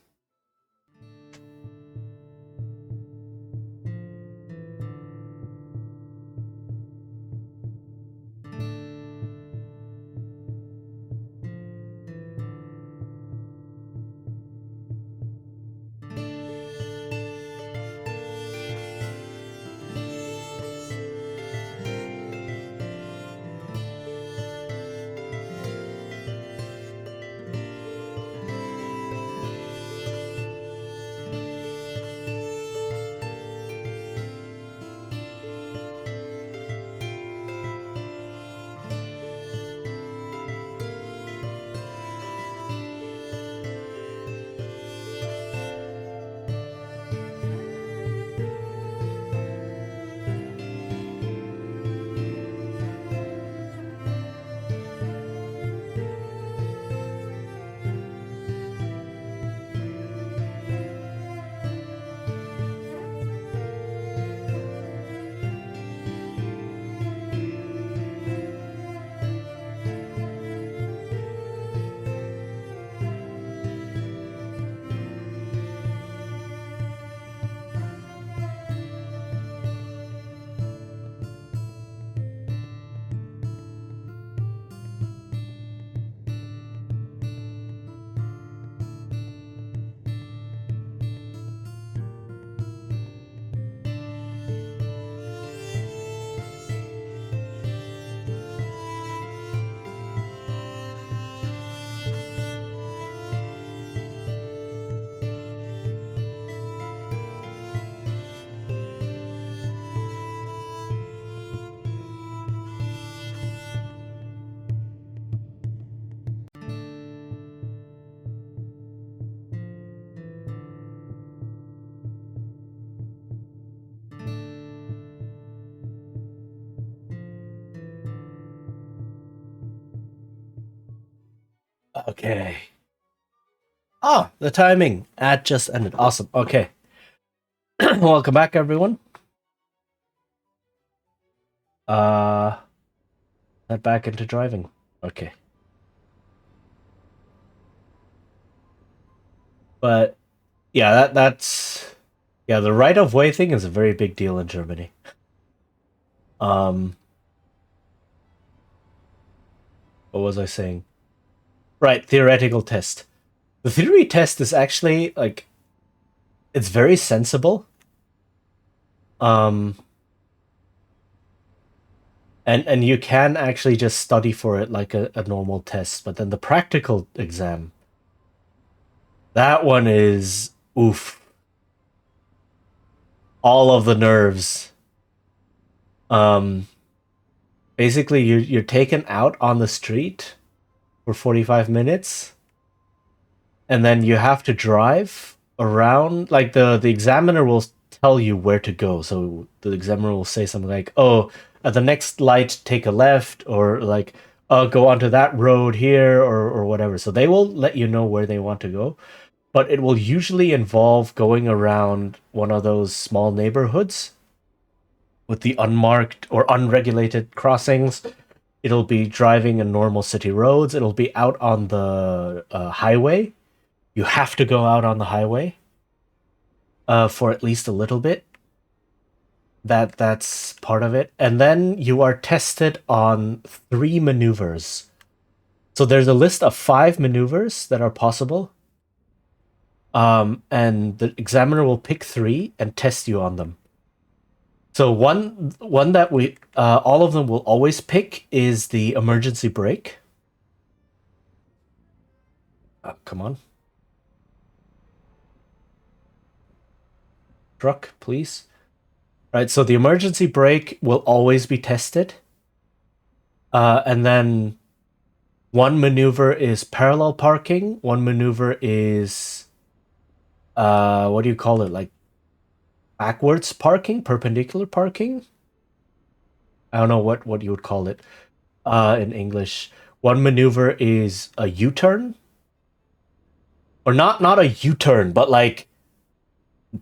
Okay. Oh, the timing. Ad just ended. Awesome. Okay. Welcome back, everyone. Head back into driving. Okay. But yeah, that's the right of way thing is a very big deal in Germany. What was I saying? Right, theoretical test. The theory test is actually like it's very sensible. And you can actually just study for it like a normal test, but then the practical exam, that one is oof. All of the nerves. Basically you're taken out on the street for 45 minutes, and then you have to drive around. Like the examiner will tell you where to go. So the examiner will say something like, "Oh, at the next light, take a left," or like, "Oh, go onto that road here," or whatever. So they will let you know where they want to go. but it will usually involve going around one of those small neighborhoods with the unmarked or unregulated crossings. It'll be driving in normal city roads. It'll be out on the highway. You have to go out on the highway for at least a little bit. That's part of it. And then you are tested on 3 maneuvers. So there's a list of 5 maneuvers that are possible. And the examiner will pick 3 and test you on them. So one that we all of them will always pick is the emergency brake. Come on. Truck, please. Right, so the emergency brake will always be tested. And then one maneuver is parallel parking. One maneuver is what do you call it? Like backwards parking, perpendicular parking. I don't know what you would call it in English. One maneuver is a U-turn, or not a U-turn, but like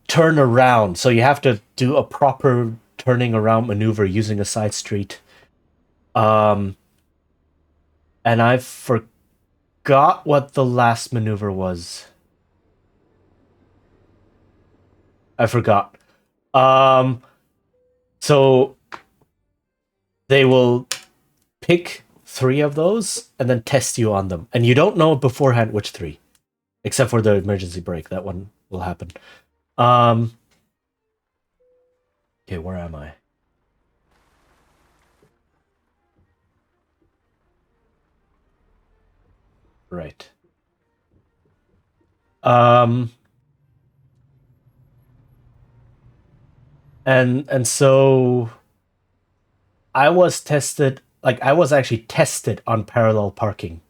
turn around. So you have to do a proper turning around maneuver using a side street. And I forgot what the last maneuver was. I forgot. So they will pick 3 of those and then test you on them. And you don't know beforehand which 3. Except for the emergency brake. That one will happen. Okay, where am I? Right. And so I was tested, like I was actually tested on parallel parking.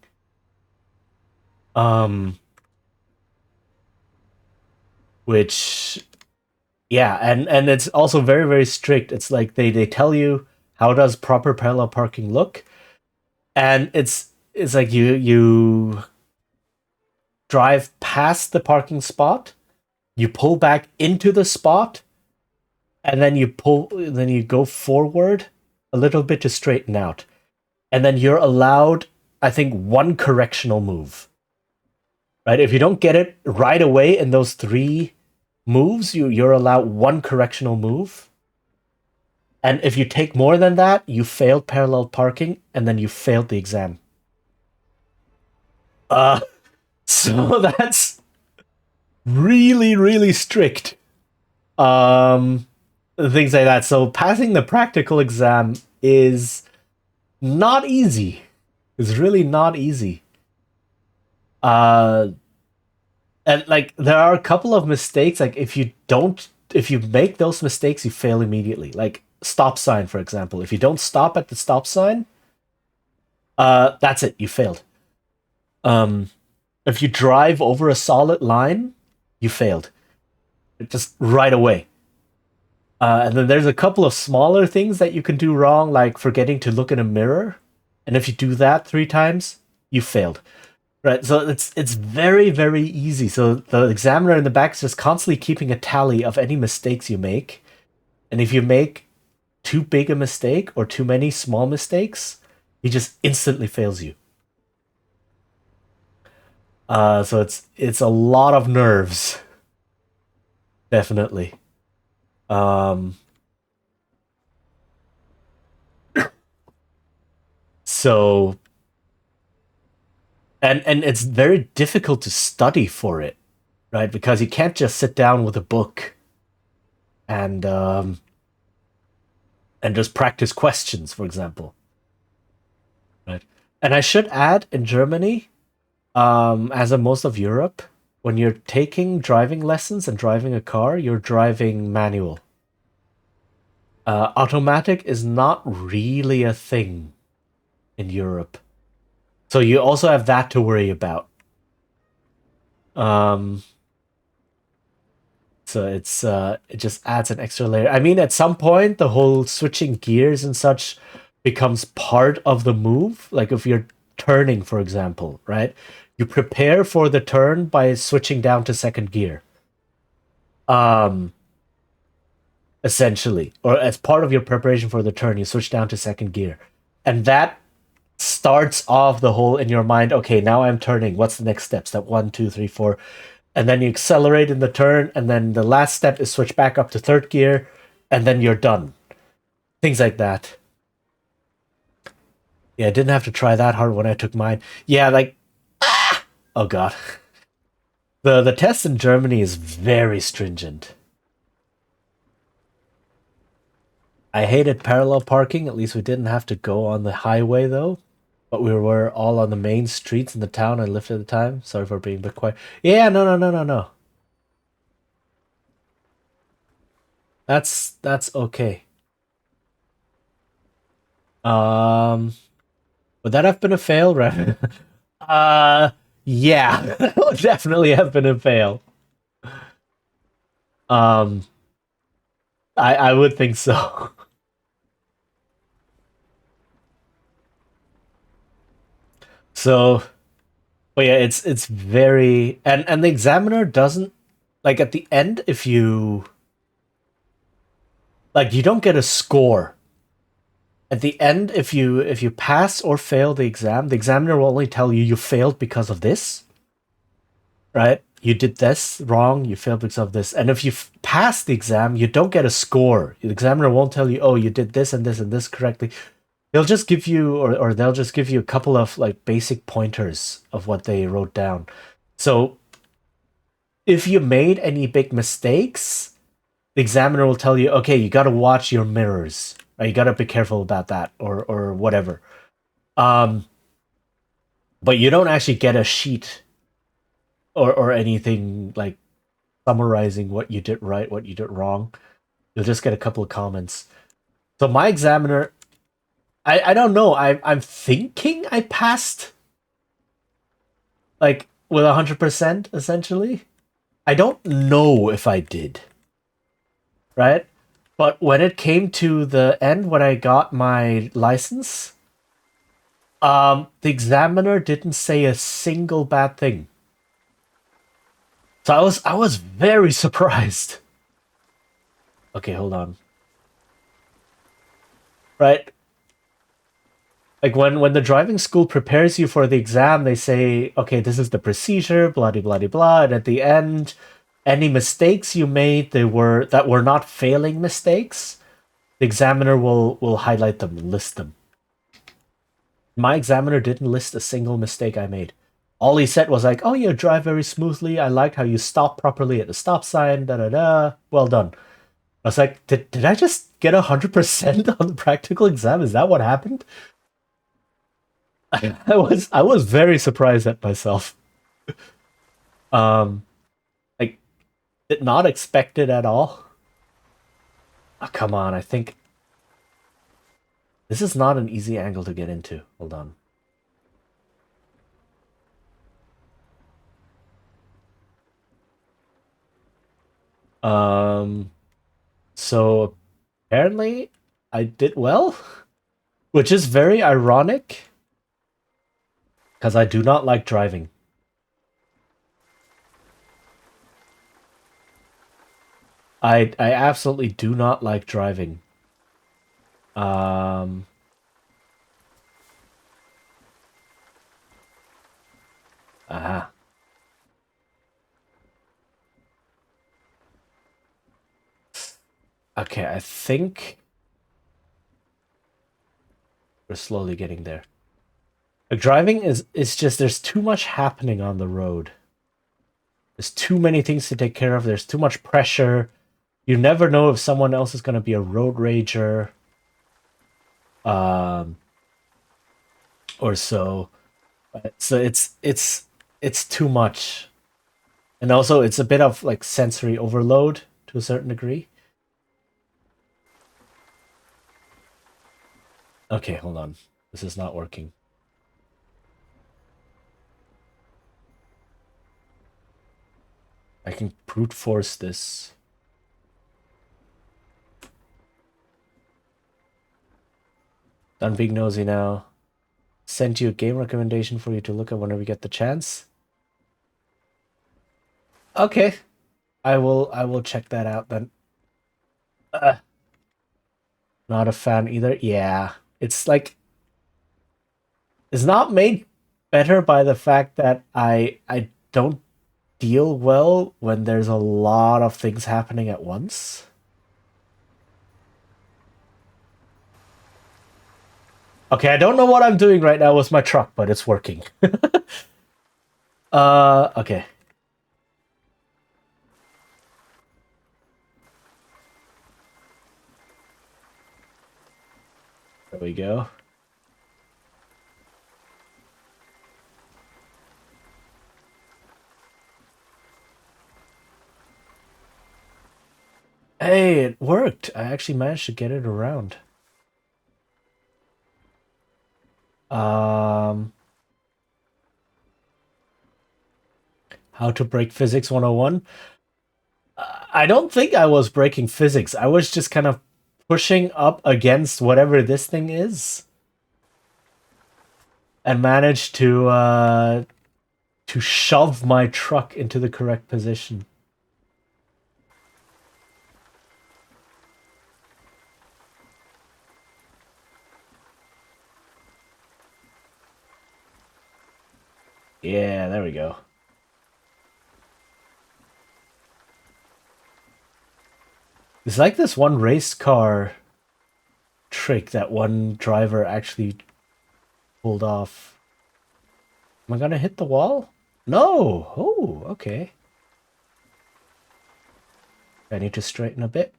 Which yeah, and it's also very, very strict. It's like they tell you how does proper parallel parking look, and it's like you drive past the parking spot, you pull back into the spot, and then you go forward a little bit to straighten out, and then you're allowed, I think, 1 correctional move. Right? If you don't get it right away in those 3 moves, you're allowed 1 correctional move. And if you take more than that, you failed parallel parking, and then you failed the exam. So that's really, really strict. Things like that. So passing the practical exam is not easy. It's really not easy. And like there are a couple of mistakes. Like if you make those mistakes, you fail immediately. Like stop sign, for example. If you don't stop at the stop sign, that's it. You failed. If you drive over a solid line, you failed. Just right away. And then there's a couple of smaller things that you can do wrong, like forgetting to look in a mirror. And if you do that 3 times, you failed. Right, so it's very, very easy. So the examiner in the back is just constantly keeping a tally of any mistakes you make. And if you make too big a mistake or too many small mistakes, he just instantly fails you. So it's a lot of nerves. Definitely. So and it's very difficult to study for it, right? Because you can't just sit down with a book and just practice questions, for example. Right. And I should add, in Germany, as in most of Europe, when you're taking driving lessons and driving a car, you're driving manual. Automatic is not really a thing in Europe. So you also have that to worry about. So it just adds an extra layer. I mean, at some point, the whole switching gears and such becomes part of the move. Like if you're turning, for example, right? You prepare for the turn by switching down to second gear. Essentially, or as part of your preparation for the turn, you switch down to second gear. And that starts off the whole in your mind, okay, now I'm turning. What's the next step? Step 1, 2, 3, 4. And then you accelerate in the turn, and then the last step is switch back up to third gear, and then you're done. Things like that. Yeah, I didn't have to try that hard when I took mine. Yeah, like, oh god. The test in Germany is very stringent. I hated parallel parking. At least we didn't have to go on the highway though. But we were all on the main streets in the town I lived at the time. Sorry for being a bit quiet. Yeah, no. That's okay. Would that have been a fail, right? Yeah, that would definitely have been a fail. Um, I would think so. So, but yeah, it's very and the examiner doesn't like at the end if you like you don't get a score. At the end, if you pass or fail the examiner will only tell you you failed because of this, right? You did this wrong, you failed because of this. And if you pass the exam, you don't get a score. The examiner won't tell you, oh, you did this and this and this correctly. They'll just give you, or they'll just give you a couple of like basic pointers of what they wrote down. So if you made any big mistakes, the examiner will tell you, okay, you got to watch your mirrors. Right? You got to be careful about that, or whatever. Um, but you don't actually get a sheet or anything like summarizing what you did right, what you did wrong. You'll just get a couple of comments. So my examiner, I don't know. I'm thinking I passed like with 100% essentially. I don't know if I did. Right? But when it came to the end when I got my license, the examiner didn't say a single bad thing. So I was very surprised. Okay, hold on. Right? Like when the driving school prepares you for the exam, they say, okay, this is the procedure, blah blah blah blah, and at the end, any mistakes you made that were not failing mistakes, the examiner will highlight them and list them. My examiner didn't list a single mistake I made. All he said was like, "Oh, you drive very smoothly. I liked how you stopped properly at the stop sign. Da da da. Well done." I was like, "Did I just get 100% on the practical exam? Is that what happened?" I was very surprised at myself. Um, like did not expect it at all. Oh, come on, I think this is not an easy angle to get into. Hold on. Um, so apparently I did well, which is very ironic because I do not like driving. I absolutely do not like driving. Um, aha. Okay, I think we're slowly getting there. Like, driving is just there's too much happening on the road. There's too many things to take care of. There's too much pressure. You never know if someone else is going to be a road rager, um, or so. So it's too much, and also it's a bit of like sensory overload to a certain degree. Okay, hold on. This is not working. I can brute force this. Done being nosy now. send you a game recommendation for you to look at whenever you get the chance. Okay, I will check that out then. Not a fan either. Yeah, it's like it's not made better by the fact that I don't deal well when there's a lot of things happening at once. Okay, I don't know what I'm doing right now with my truck, but it's working. Okay. There we go. Hey, it worked. I actually managed to get it around. Um, how to break physics 101. I don't think I was breaking physics. I was just kind of pushing up against whatever this thing is and managed to shove my truck into the correct position. Yeah, there we go. It's like this one race car trick that one driver actually pulled off. Am I gonna hit the wall? No! Oh, okay. I need to straighten a bit.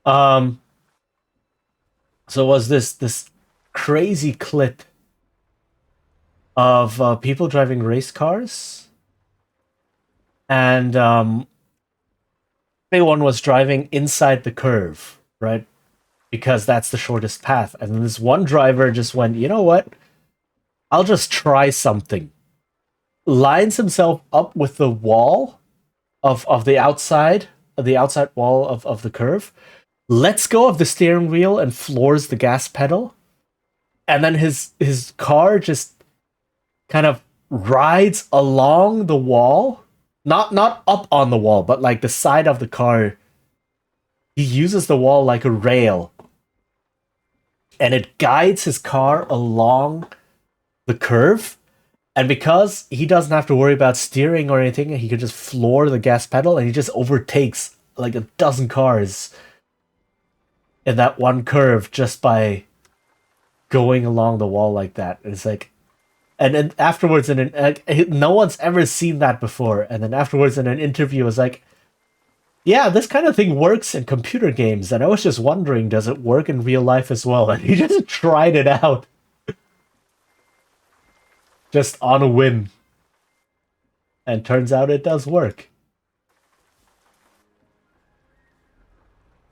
So was this crazy clip of people driving race cars, and everyone was driving inside the curve, right? Because that's the shortest path. And then this one driver just went, you know what? I'll just try something. Lines himself up with the wall of the outside wall of the curve, lets go of the steering wheel and floors the gas pedal, and then his car just kind of rides along the wall, not up on the wall, but like the side of the car. He uses the wall like a rail, and it guides his car along the curve. And because he doesn't have to worry about steering or anything, he can just floor the gas pedal, and he just overtakes like a dozen cars in that one curve just by going along the wall like that. It's like, and then afterwards, no one's ever seen that before. And then afterwards, in an interview, was like, "Yeah, this kind of thing works in computer games, and I was just wondering, does it work in real life as well?" And he just tried it out, just on a whim, and turns out it does work.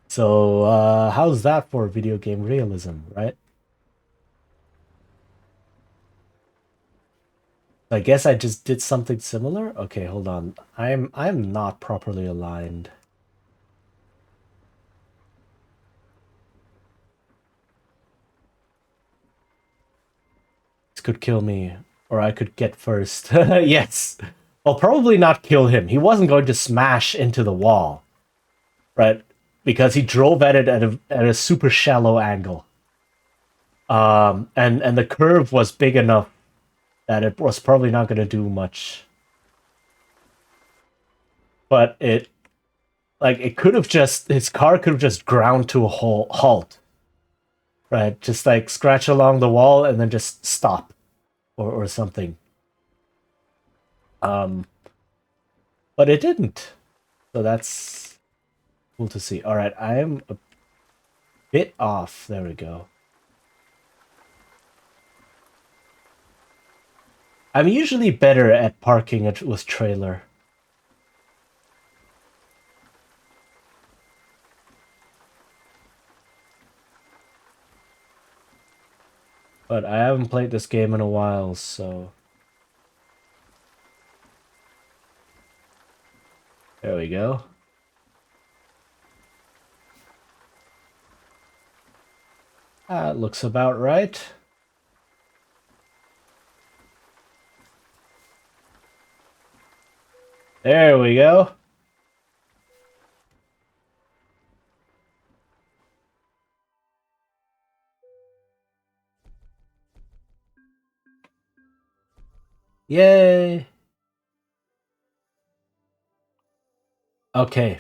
So, how's that for video game realism, right? I guess I just did something similar. Okay, hold on. I'm not properly aligned. This could kill me, or I could get first. Yes. Well, probably not kill him. He wasn't going to smash into the wall, right? Because he drove at it at a super shallow angle. And the curve was big enough that it was probably not going to do much. But it could have just, his car could have just ground to a halt, right? Just like scratch along the wall and then just stop, or something. But it didn't. So that's cool to see. All right, I am a bit off. There we go. I'm usually better at parking it with trailer. But I haven't played this game in a while, so... There we go. That looks about right. There we go. Yay. Okay.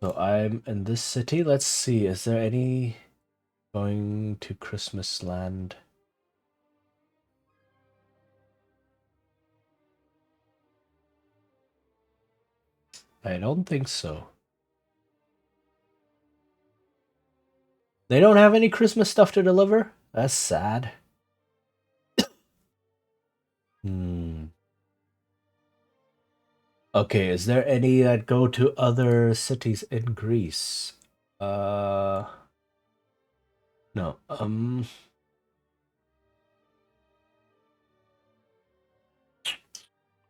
So I'm in this city. Let's see. Is there any going to Christmas land? I don't think so. They don't have any Christmas stuff to deliver? That's sad. Okay, is there any that go to other cities in Greece? No.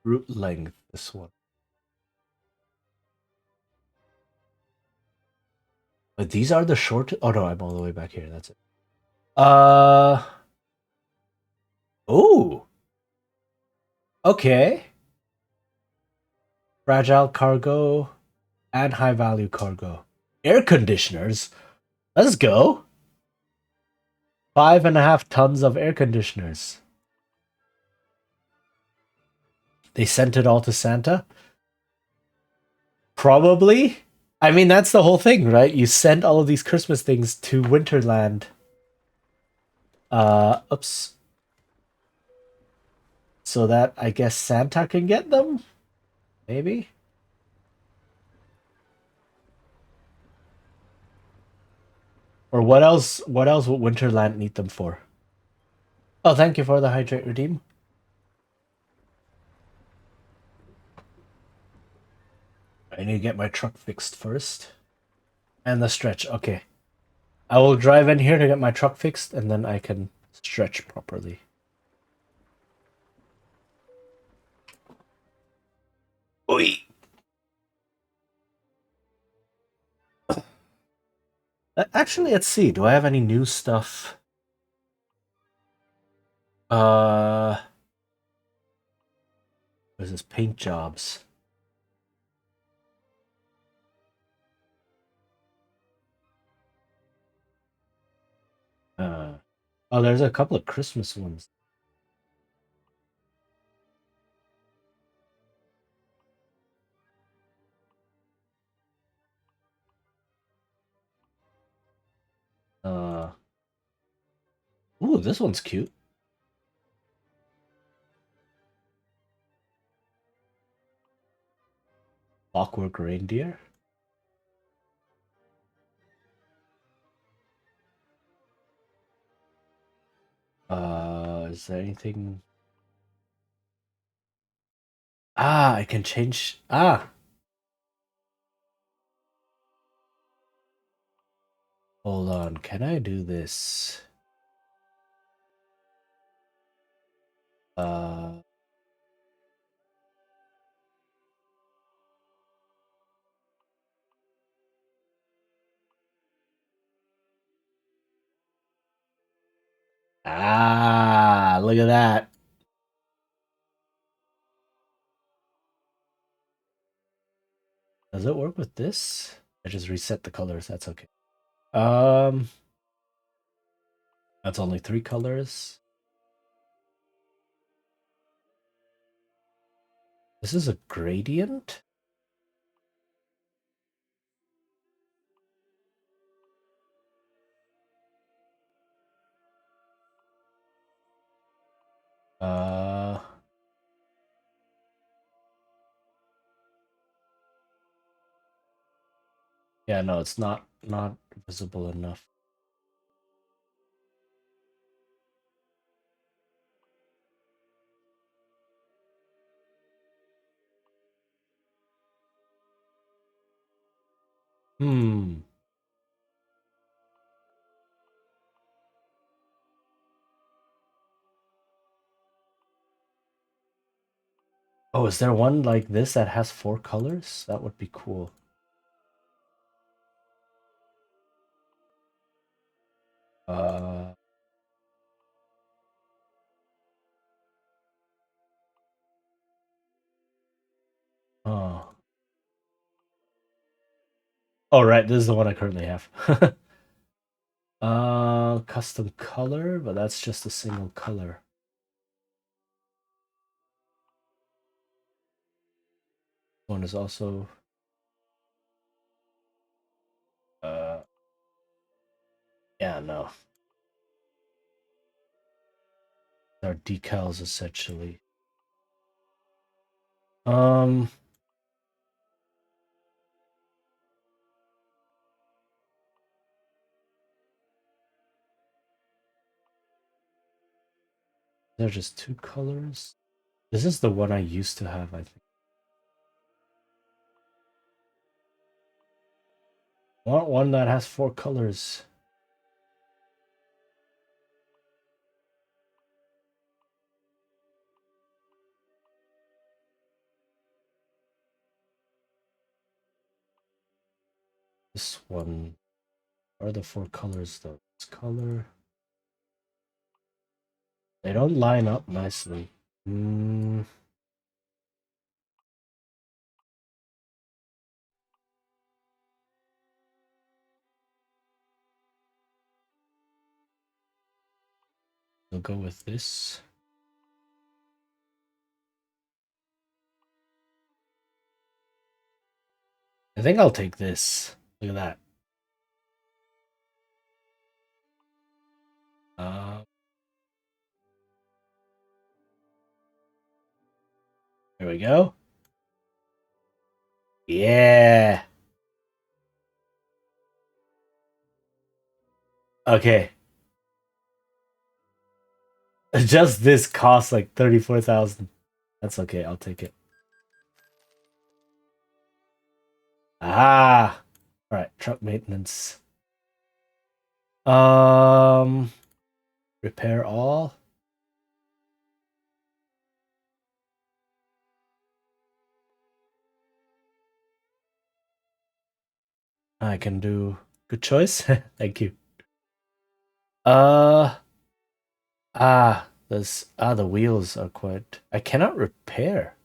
Route length, this one. But these are the short. Oh no, I'm all the way back here. That's it. Oh. Okay. Fragile cargo and high value cargo. Air conditioners. Let's go. 5.5 tons of air conditioners. They sent it all to Santa? Probably. I mean, that's the whole thing, right? You send all of these Christmas things to Winterland. Oops. So that I guess Santa can get them? Maybe? Or what else would Winterland need them for? Oh, thank you for the hydrate redeem. I need to get my truck fixed first. And the stretch, okay. I will drive in here to get my truck fixed and then I can stretch properly. Oi. Actually, let's see. Do I have any new stuff? There's this paint jobs. Oh, there's a couple of Christmas ones. Ooh, this one's cute. Clockwork reindeer. Is there anything? Ah, I can change. Ah, hold on. Can I do this? Uh, look at that. Does it work with this? I just reset the colors. That's okay. Um, that's only 3 colors. This is a gradient? Uh, yeah, no, it's not visible enough. Hmm. Oh, is there one like this that has 4 colors? That would be cool. Uh, Oh, right. This is the one I currently have. Custom color, but that's just a single color. One is also yeah, no. They're decals essentially. Um they're just two colors. This is the one I used to have, I think. I want one that has 4 colors. This one. What are the 4 colors though? This color. They don't line up nicely. Mm, we'll go with this. I think I'll take this. Look at that. There we go. Yeah. Okay. Just this costs like 34,000. That's okay. I'll take it. Ah. All right. Truck maintenance. Repair all. I can do good choice. Thank you. The wheels are quite. I cannot repair.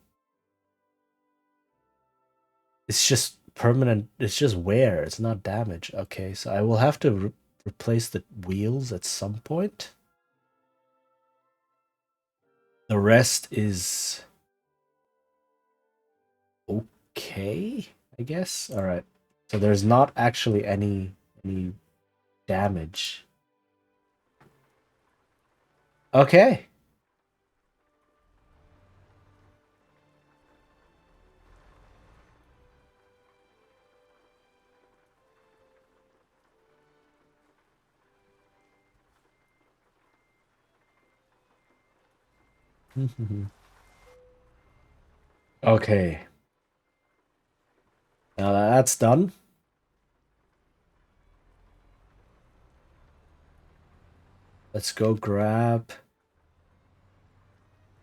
It's just permanent. It's just wear. It's not damage. Okay, so I will have to replace the wheels at some point. The rest is okay, I guess. All right. So there's not actually any damage. Okay. Okay. Now that that's done. Let's go grab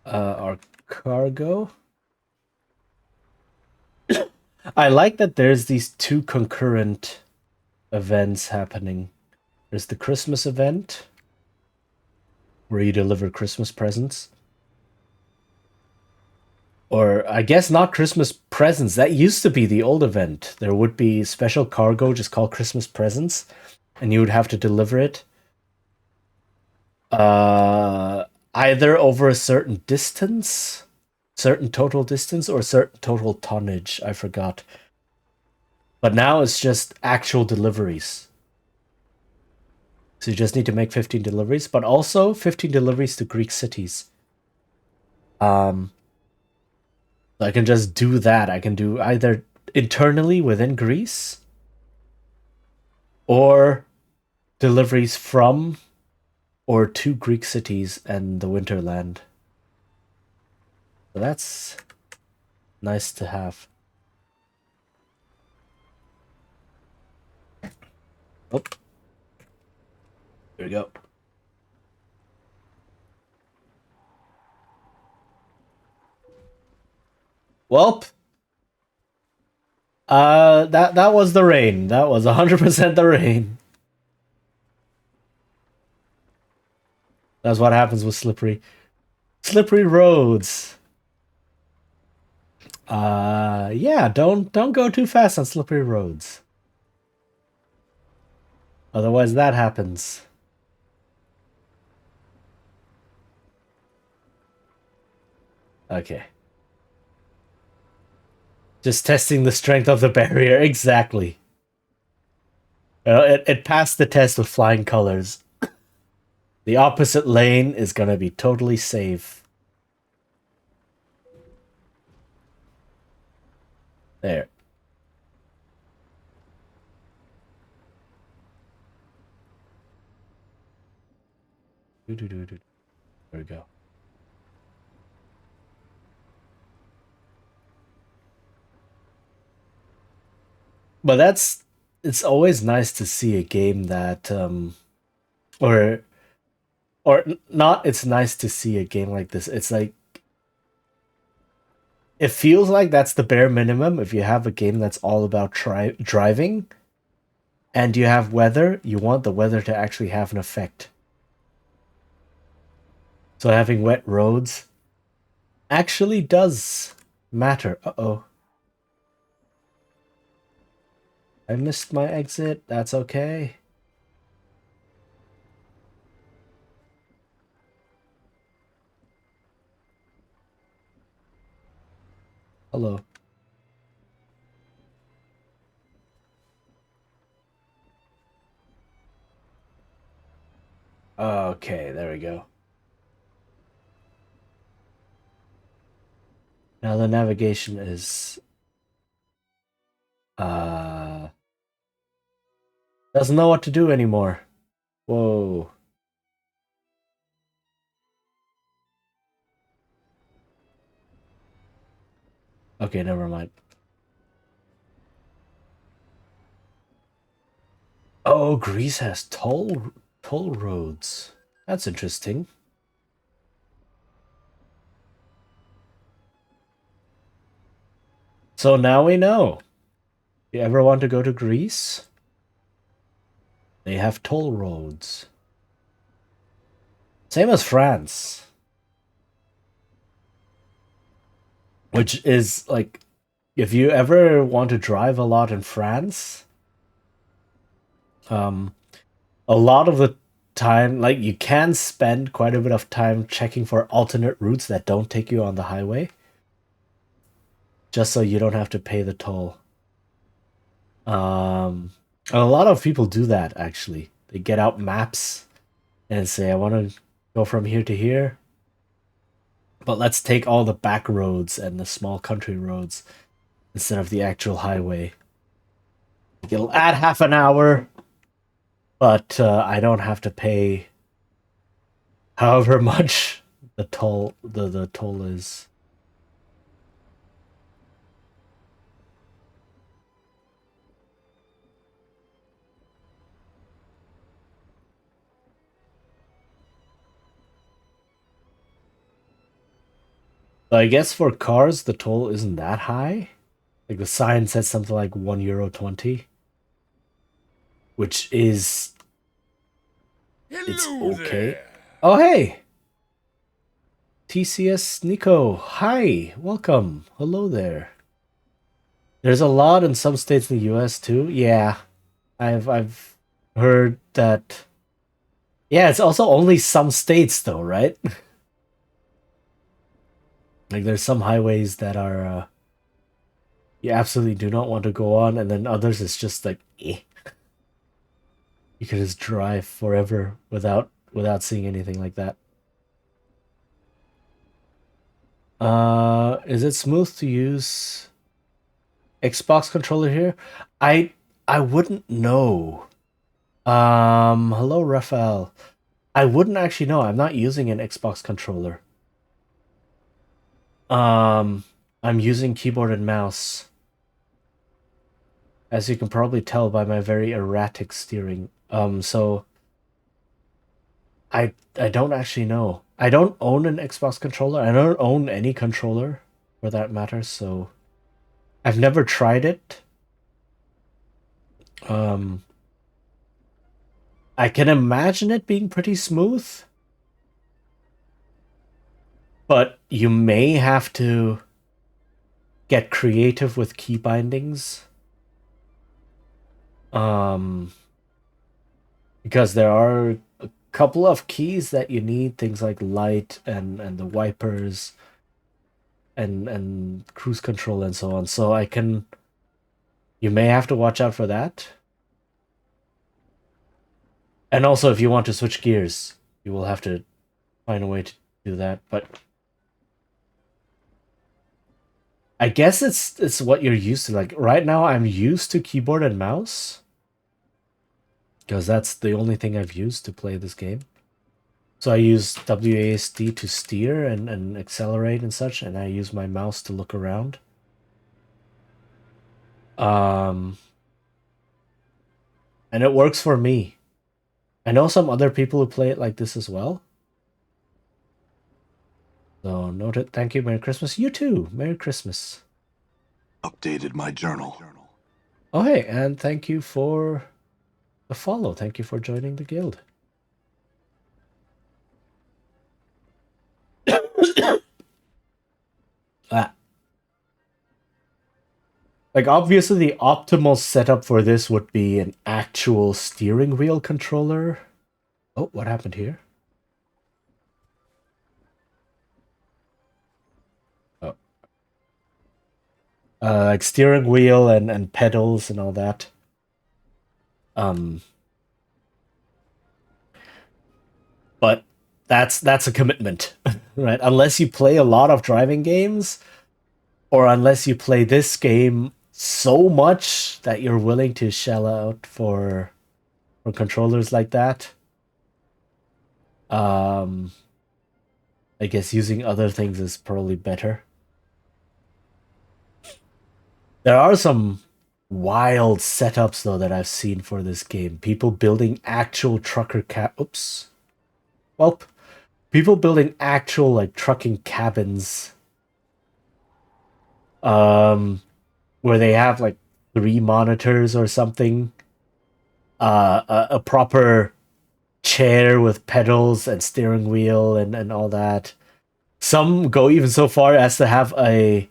our cargo. I like that there's these two concurrent events happening. There's the Christmas event where you deliver Christmas presents. Or I guess not Christmas presents. That used to be the old event. There would be special cargo just called Christmas presents, and you would have to deliver it. Either over a certain distance, certain total distance, or certain total tonnage. I forgot. But now it's just actual deliveries. So you just need to make 15 deliveries, but also 15 deliveries to Greek cities. I can just do that. I can do either internally within Greece or deliveries from or to Greek cities and the Winterland. So that's nice to have. Oh, here we go. Welp. That was the rain. That was 100% the rain. That's what happens with slippery roads. Yeah, don't go too fast on slippery roads. Otherwise, that happens. Okay. Just testing the strength of the barrier. Exactly. It passed the test with flying colors. The opposite lane is gonna be totally safe. There. There we go. But it's always nice to see a game that or not it's nice to see a game like this. It's like it feels like that's the bare minimum if you have a game that's all about driving and you have weather, you want the weather to actually have an effect. So having wet roads actually does matter. Uh-oh. I missed my exit. That's okay. Hello. Okay, there we go. Now the navigation is doesn't know what to do anymore. Whoa. Okay, never mind. Oh, Greece has toll roads. That's interesting. So now we know. If you ever want to go to Greece, they have toll roads. Same as France. Which is like if you ever want to drive a lot in France, a lot of the time, like you can spend quite a bit of time checking for alternate routes that don't take you on the highway, just so you don't have to pay the toll. A lot of people do that actually. They get out maps and say, I want to go from here to here, but let's take all the back roads and the small country roads instead of the actual highway. It'll add half an hour, but I don't have to pay however much the toll is. So I guess for cars the toll isn't that high. Like the sign says something like €1.20, which is it's okay. There. Oh hey, TCS Nico. Hi, welcome. Hello there. There's a lot in some states in the US too. Yeah. I've heard that. Yeah, it's also only some states though, right? Like there's some highways that are you absolutely do not want to go on, and then others it's just like you could just drive forever without seeing anything like that. Is it smooth to use Xbox controller here? I I wouldn't know. Hello, Raphael. I wouldn't actually know. I'm not using an Xbox controller. Um, I'm using keyboard and mouse. As you can probably tell by my very erratic steering. So I don't actually know. I don't own an Xbox controller. I don't own any controller for that matter, so I've never tried it. Um, I can imagine it being pretty smooth, but you may have to get creative with key bindings. Um, because there are a couple of keys that you need, things like light and the wipers and cruise control and so on. So you may have to watch out for that. And also, if you want to switch gears, you will have to find a way to do that. But I guess it's what you're used to. Like right now, I'm used to keyboard and mouse because that's the only thing I've used to play this game. So I use WASD to steer and accelerate and such, and I use my mouse to look around. And it works for me. I know some other people who play it like this as well. So noted. Thank you. Merry Christmas. You too. Merry Christmas. Updated my journal. Oh hey, and thank you for the follow. Thank you for joining the guild. Ah. Like obviously the optimal setup for this would be an actual steering wheel controller. Oh, what happened here? Oh. Like steering wheel and pedals and all that. But that's a commitment, right? Unless you play a lot of driving games, or unless you play this game so much that you're willing to shell out for controllers like that. Um, I guess using other things is probably better. There are some wild setups though that I've seen for this game. People building actual trucker oops. Well, people building actual like trucking cabins. Where they have like 3 monitors or something. A proper chair with pedals and steering wheel and all that. Some go even so far as to have a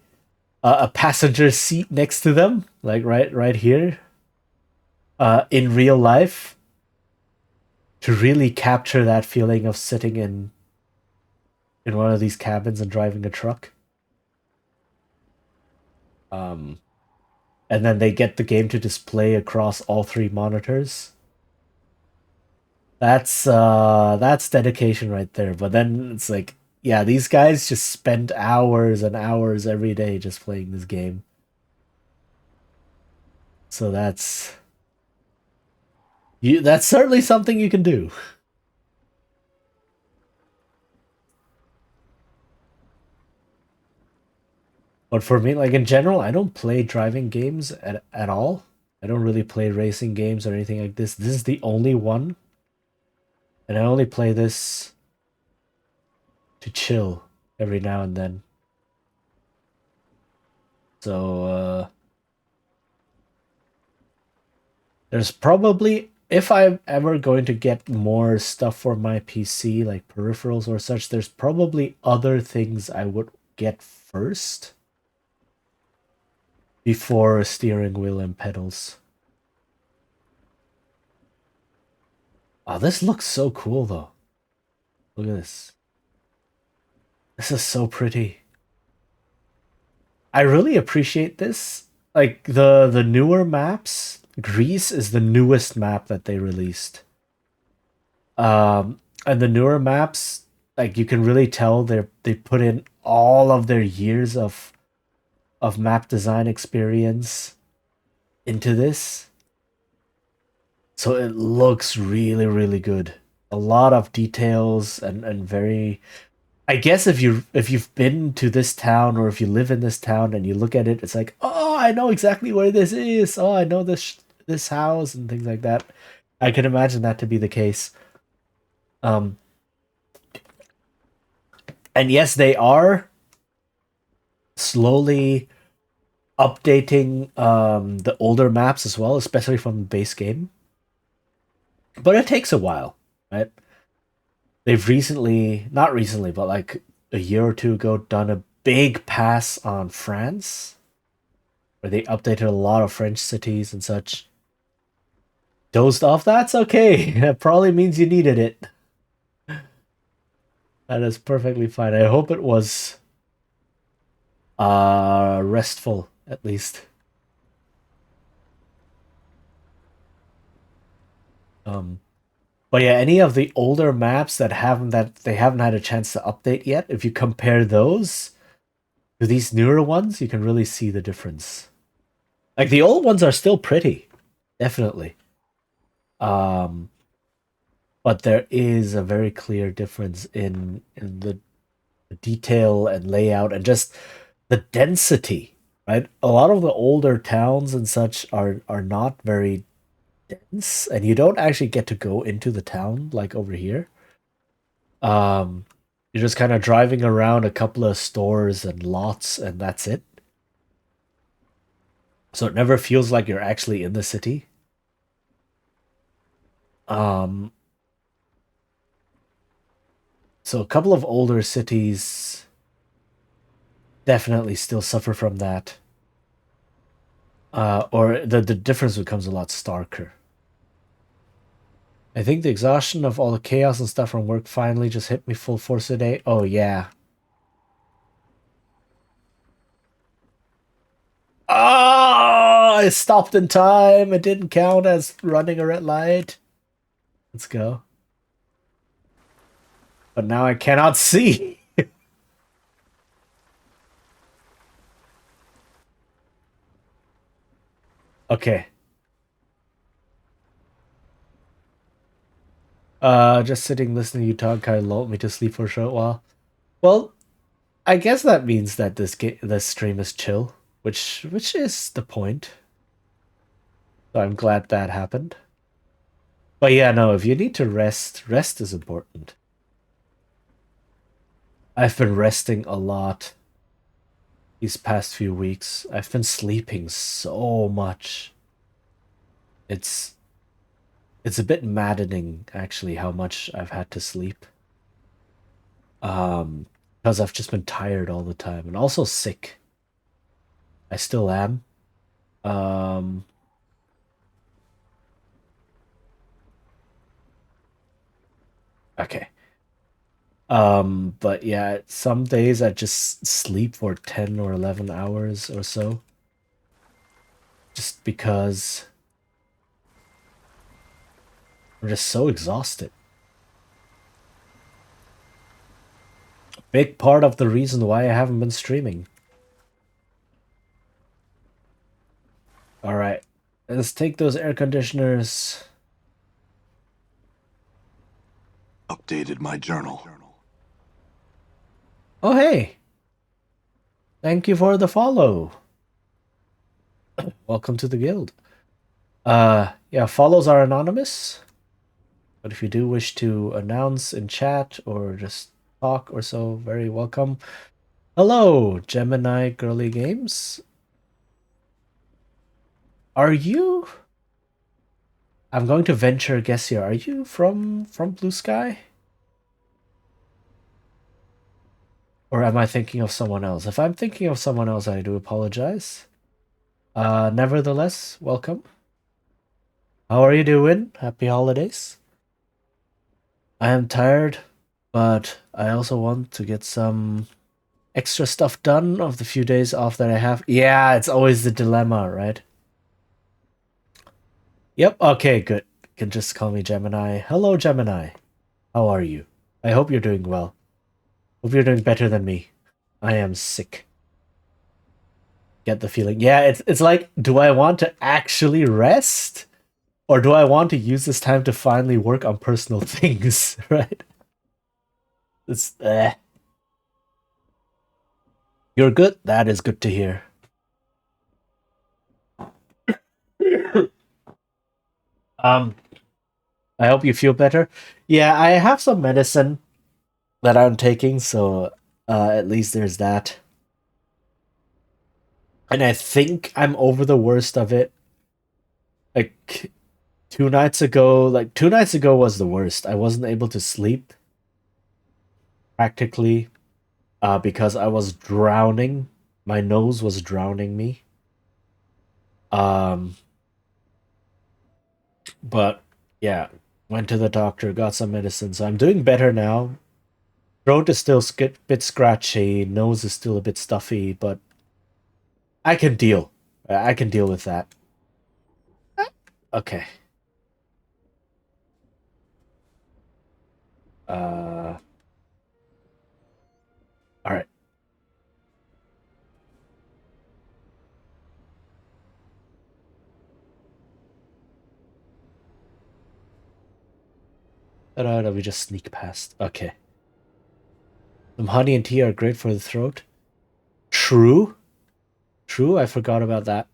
passenger seat next to them, like right here, in real life, to really capture that feeling of sitting in one of these cabins and driving a truck. And then they get the game to display across all 3 monitors. That's dedication right there. But then it's like, yeah, these guys just spend hours and hours every day just playing this game. So that's certainly something you can do. But for me, like in general, I don't play driving games at all. I don't really play racing games or anything like this. This is the only one. And I only play this to chill every now and then. So there's probably, if I'm ever going to get more stuff for my PC, like peripherals or such, there's probably other things I would get first before a steering wheel and pedals. Oh, this looks so cool though. Look at this. This is so pretty. I really appreciate this. Like the newer maps, Greece is the newest map that they released. And the newer maps, like you can really tell they put in all of their years of map design experience into this. So it looks really, really good. A lot of details and very, I guess if you've been to this town or if you live in this town and you look at it, it's like, oh, I know exactly where this is. Oh, I know this house and things like that. I can imagine that to be the case. Um, and yes, they are slowly updating the older maps as well, especially from the base game. But it takes a while, right? They've recently, not recently, but like a year or two ago, done a big pass on France, where they updated a lot of French cities and such. Dozed off? That's okay. That probably means you needed it. That is perfectly fine. I hope it was restful, at least. But yeah, any of the older maps that they haven't had a chance to update yet, if you compare those to these newer ones, you can really see the difference. Like the old ones are still pretty, definitely. Um, but there is a very clear difference in the detail and layout and just the density, right? A lot of the older towns and such are not very dense, and you don't actually get to go into the town like over here. Um, you're just kind of driving around a couple of stores and lots, and that's it. So it never feels like you're actually in the city. Um, so a couple of older cities definitely still suffer from that. Or the difference becomes a lot starker. I think the exhaustion of all the chaos and stuff from work finally just hit me full force today. Oh yeah. Oh, I stopped in time. It didn't count as running a red light. Let's go. But now I cannot see. Okay. Just sitting listening to you talk kind of lulled me to sleep for a short while. Well, I guess that means that this stream is chill, which is the point. So I'm glad that happened. But yeah, no, if you need to rest, rest is important. I've been resting a lot these past few weeks. I've been sleeping so much. It's it's a bit maddening actually how much I've had to sleep. Um, because I've just been tired all the time and also sick. I still am. Um, okay. But yeah, some days I just sleep for 10 or 11 hours or so. Just because I'm just so exhausted. Big part of the reason why I haven't been streaming. All right, let's take those air conditioners. Updated my journal. Oh, hey. Thank you for the follow. Welcome to the guild. Yeah, follows are anonymous. But if you do wish to announce in chat or just talk or so, very welcome. Hello, Gemini Girly Games. Are you? I'm going to venture a guess here. Are you from Blue Sky? Or am I thinking of someone else? If I'm thinking of someone else, I do apologize. Nevertheless, welcome. How are you doing? Happy holidays. I am tired, but I also want to get some extra stuff done of the few days off that I have. Yeah, it's always the dilemma, right? Yep, okay, good. You can just call me Gemini. Hello, Gemini. How are you? I hope you're doing well. Hope you're doing better than me. I am sick. Get the feeling. Yeah, it's like, do I want to actually rest? Or do I want to use this time to finally work on personal things, right? It's You're good? That is good to hear. Um, I hope you feel better. Yeah, I have some medicine that I'm taking, so at least there's that. And I think I'm over the worst of it. Like 2 nights ago was the worst. I wasn't able to sleep practically because I was drowning. My nose was drowning me. Um But yeah, went to the doctor, got some medicine, so I'm doing better now. Throat is still a bit scratchy, nose is still a bit stuffy, but I can deal. I can deal with that. Okay. All right. We just sneak past. Okay. Some honey and tea are great for the throat. True. True, I forgot about that.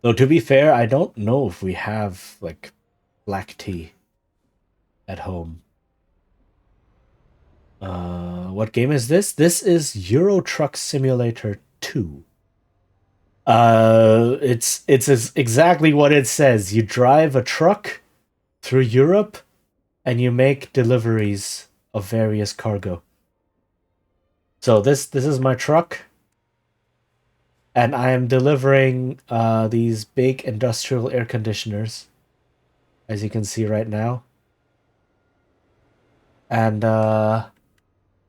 Though to be fair, I don't know if we have like black tea at home. What game is this? This is Euro Truck Simulator 2. It's exactly what it says. You drive a truck through Europe and you make deliveries of various cargo. So this is my truck, and I am delivering these big industrial air conditioners, as you can see right now. And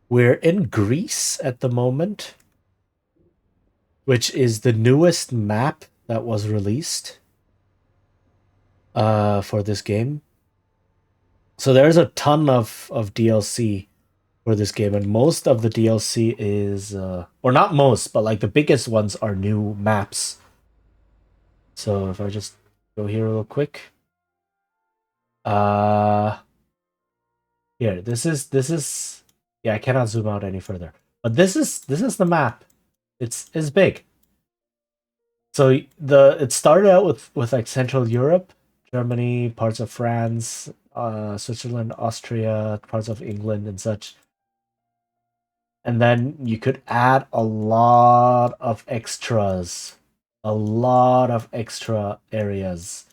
we're in Greece at the moment, which is the newest map that was released for this game. So there's a ton of DLC for this game, and most of the DLC is, or not most, but like the biggest ones are new maps. So if I just go here real quick, uh, here this is yeah, I cannot zoom out any further, but this is the map. It's big. So it started out with like Central Europe, Germany, parts of France, Switzerland, Austria, parts of England, and such. And then you could add a lot of extras, a lot of extra areas.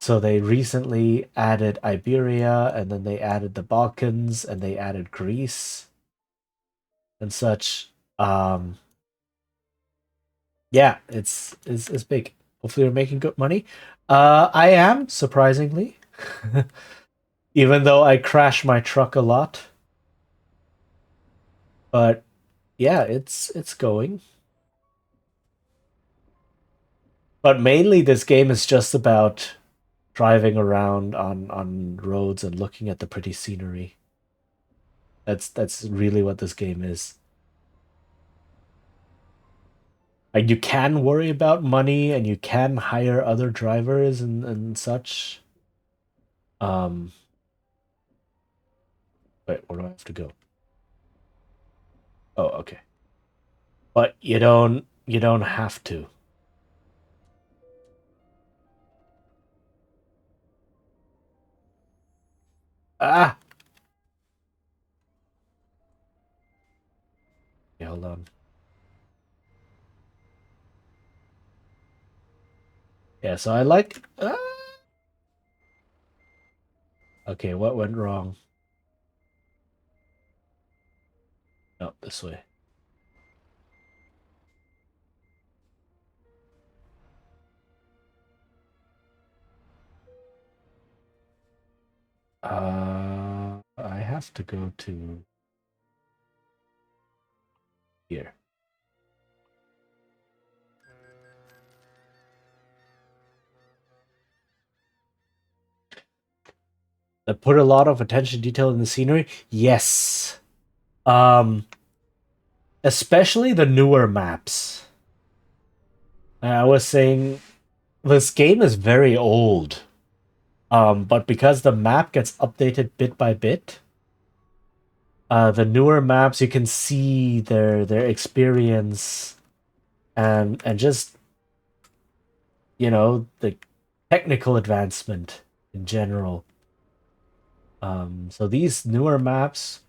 So they recently added Iberia, and then they added the Balkans, and they added Greece and such. Yeah, it's big. Hopefully, we're making good money. I am surprisingly, even though I crash my truck a lot. But yeah, it's going. But mainly, this game is just about driving around on roads and looking at the pretty scenery. That's really what this game is. Like you can worry about money and you can hire other drivers and such. Um, wait, where do I have to go? Oh, okay. But you don't have to. Ah, okay, hold on. Yeah, so I like. Okay, what went wrong? No, this way. I have to go to here. That put a lot of attention detail in the scenery. Yes. Um, especially the newer maps. I was saying this game is very old. But because the map gets updated bit by bit, the newer maps you can see their experience and just the technical advancement in general. So these newer maps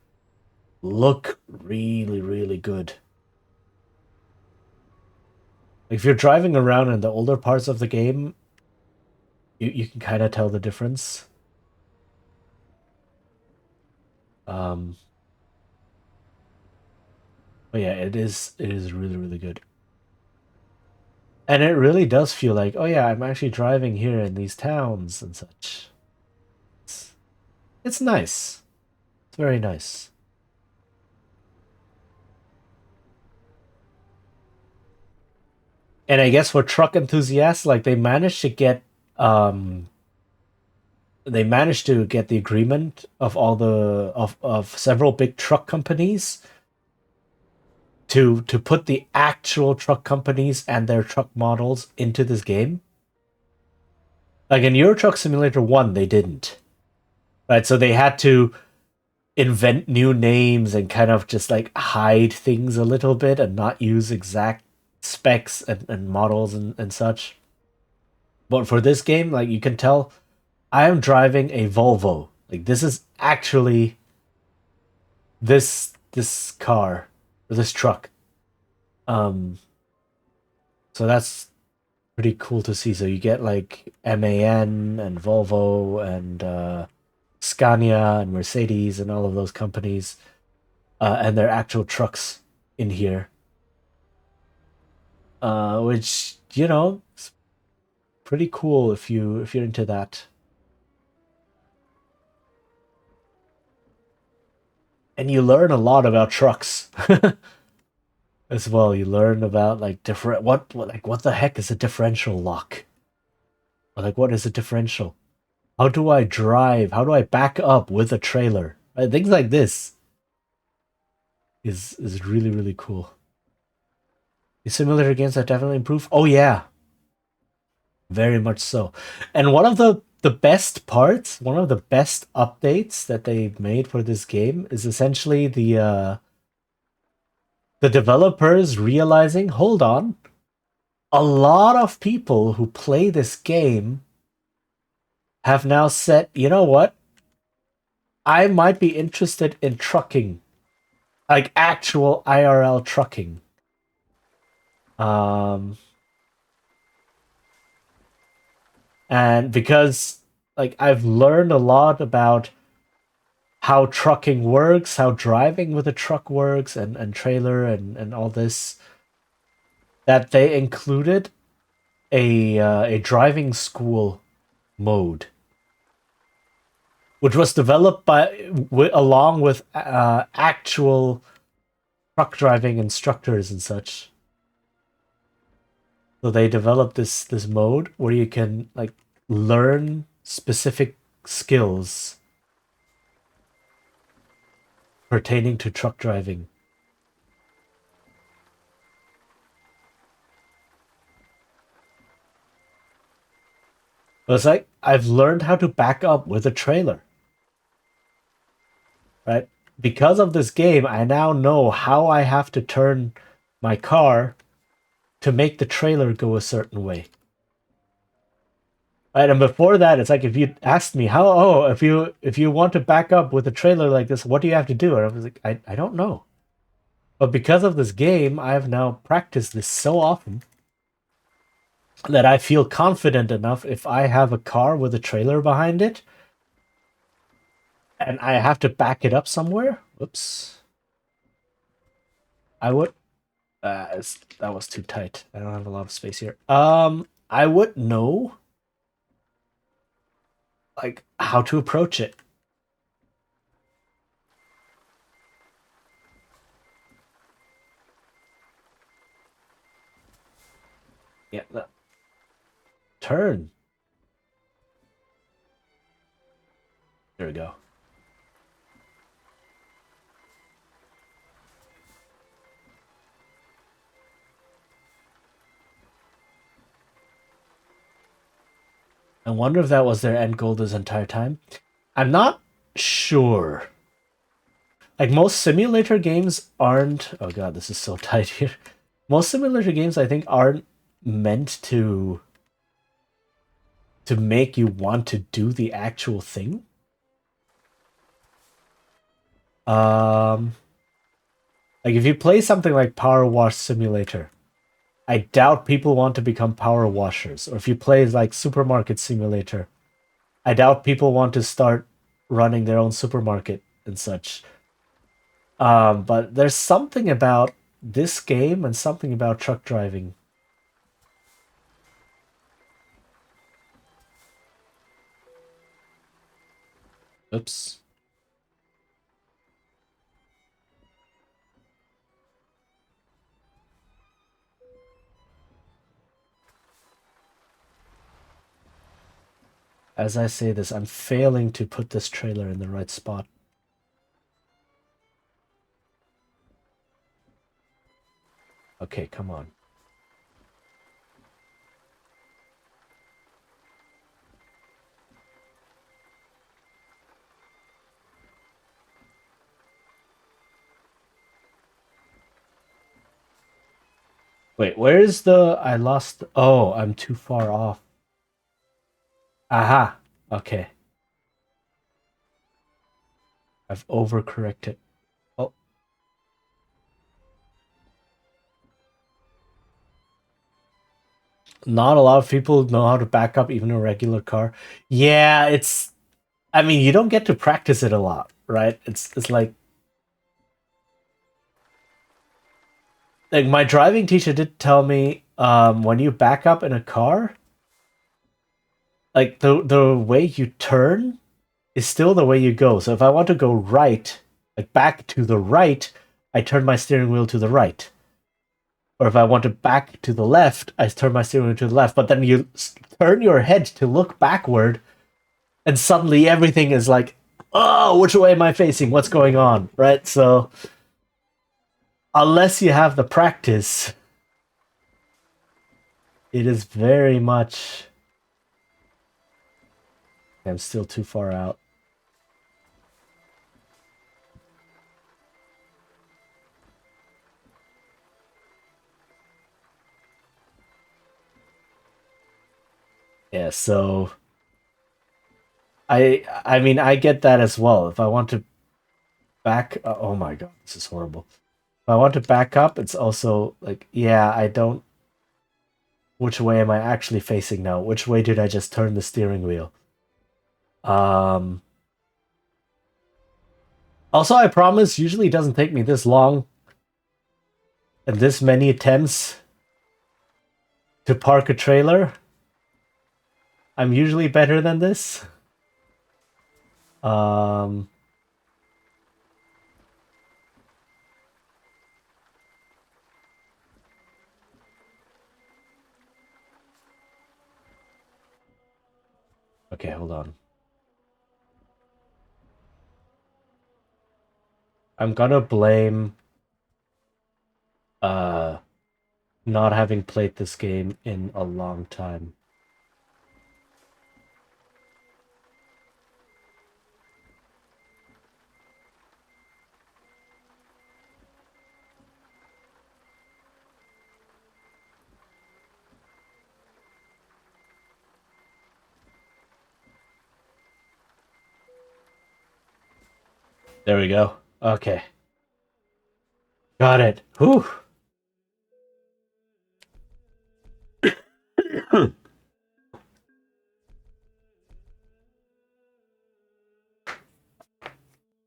look really, really good. If you're driving around in the older parts of the game, you can kind of tell the difference. Um, but yeah, it is really, really good. And it really does feel like, oh yeah, I'm actually driving here in these towns and such. It's, it's nice. It's very nice. And I guess for truck enthusiasts, like um they managed to get the agreement of all the of several big truck companies to put the actual truck companies and their truck models into this game. Like in Euro Truck Simulator 1, they didn't. Right? So they had to invent new names and kind of just like hide things a little bit and not use exact specs and models and such. But for this game, like you can tell, I am driving a Volvo. Like this is actually this car, this truck. Um, so that's pretty cool to see. So you get like MAN and Volvo and Scania and Mercedes and all of those companies and their actual trucks in here, which is pretty cool if you're into that. And you learn a lot about trucks as well. You learn about like different what the heck is a differential lock? Or like what is a differential? How do I drive? How do I back up with a trailer? Things like this is really really cool. The simulator games have definitely improved. Oh yeah, very much so. And one of the best parts, one of the best updates that they've made for this game is essentially the developers realizing, hold on, a lot of people who play this game have now said, you know what? I might be interested in trucking, like actual IRL trucking. Um, and because like I've learned a lot about how trucking works, how driving with a truck works, and trailer and all this, that they included a driving school mode, which was developed along with actual truck driving instructors and such. So they developed this mode where you can like learn specific skills pertaining to truck driving. But it's like I've learned how to back up with a trailer, right? Because of this game, I now know how I have to turn my car to make the trailer go a certain way. Right, and before that, it's like if you asked me how, oh, if you want to back up with a trailer like this, what do you have to do? And I was like, I don't know. But because of this game, I've now practiced this so often that I feel confident enough if I have a car with a trailer behind it and I have to back it up somewhere. Whoops. I would. That was too tight. I don't have a lot of space here. I would know like how to approach it. Yeah, turn. There we go. I wonder if that was their end goal this entire time. I'm not sure. Like most simulator games aren't. Oh god, this is so tight here. Most simulator games, I think, aren't meant to make you want to do the actual thing. Um, like if you play something like Power Wash Simulator, I doubt people want to become power washers. Or if you play like Supermarket Simulator, I doubt people want to start running their own supermarket and such. But there's something about this game and something about truck driving Oops. As I say this, I'm failing to put this trailer in the right spot. Okay, come on. Wait, where is the... I lost... Oh, I'm too far off. Aha! Okay. I've overcorrected. Oh. Not a lot of people know how to back up even a regular car. Yeah, it's... I mean, you don't get to practice it a lot, right? It's like my driving teacher did tell me when you back up in a car, like the way you turn is still the way you go. So if I want to go right, like back to the right, I turn my steering wheel to the right. Or if I want to back to the left, I turn my steering wheel to the left. But then you turn your head to look backward, and suddenly everything is like, oh, which way am I facing? What's going on? Right? So unless you have the practice, it is very much... I'm still too far out. Yeah, so I mean I get that as well. If I want to back oh my god, this is horrible. If I want to back up, it's also like, yeah, I don't... Which way am I actually facing now? Which way did I just turn the steering wheel? Also, I promise, usually it doesn't take me this long and this many attempts to park a trailer. I'm usually better than this. Okay, hold on. I'm gonna blame not having played this game in a long time. There we go. Okay. Got it. Whew.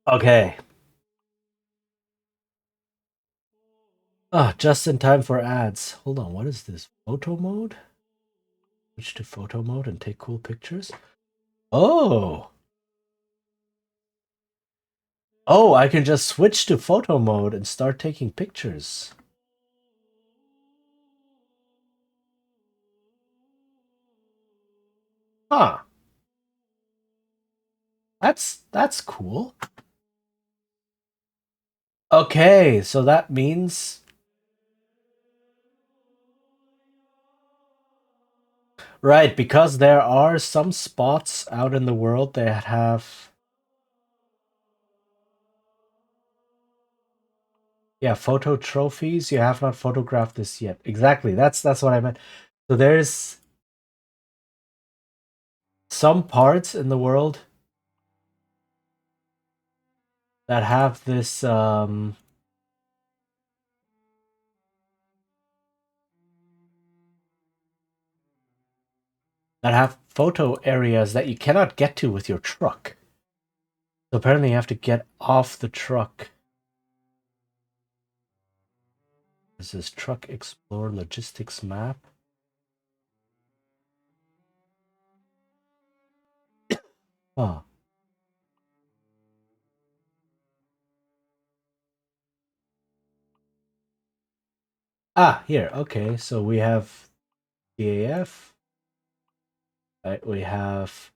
Okay. Ah, just in time for ads. Hold on, what is this? Photo mode? Switch to photo mode and take cool pictures? Oh! Oh, I can just switch to photo mode and start taking pictures. Huh. That's cool. Okay, so that means... Right, because there are some spots out in the world that have... Yeah, photo trophies. You have not photographed this yet. Exactly, that's what I meant. So there's some parts in the world that have this that have photo areas that you cannot get to with your truck. So apparently you have to get off the truck. This is Truck Explore Logistics Map. Huh. Here. Okay, so we have DAF. Right, we have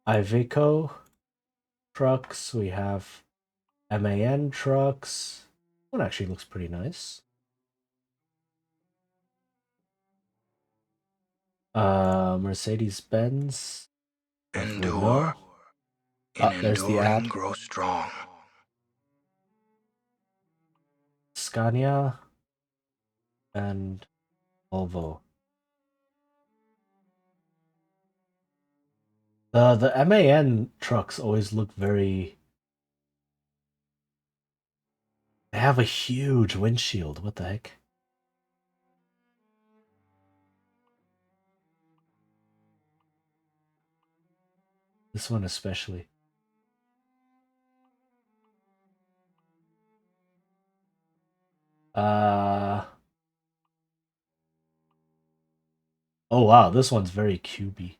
Iveco trucks. We have MAN trucks. One actually looks pretty nice. Mercedes Benz. Endure. In There's the enduring, ad. grow strong. Scania and Volvo. The MAN trucks always look very. They have a huge windshield. What the heck? This one especially. Oh wow, this one's very cubey.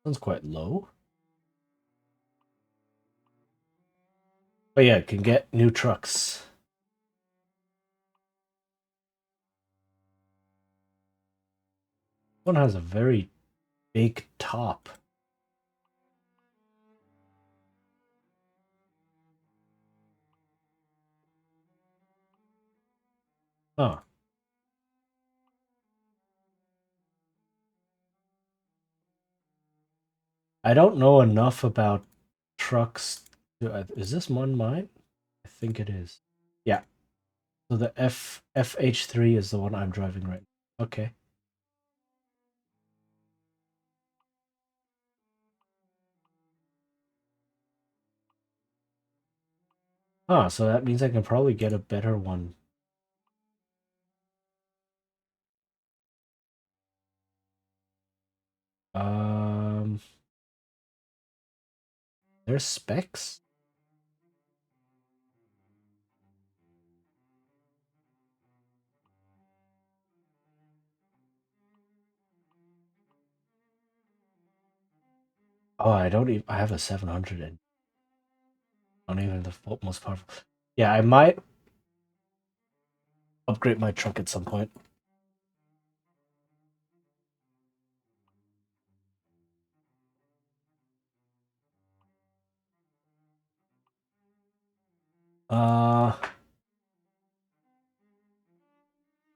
One's quite low. But yeah, can get new trucks. One has a very big top. Oh. I don't know enough about trucks. Is this one mine? I think it is. Yeah. So the FH3 is the one I'm driving right now. Okay. Ah, so that means I can probably get a better one. Um, there's specs. Oh, I don't even. I have a 700 and not even the most powerful. Yeah, I might upgrade my truck at some point.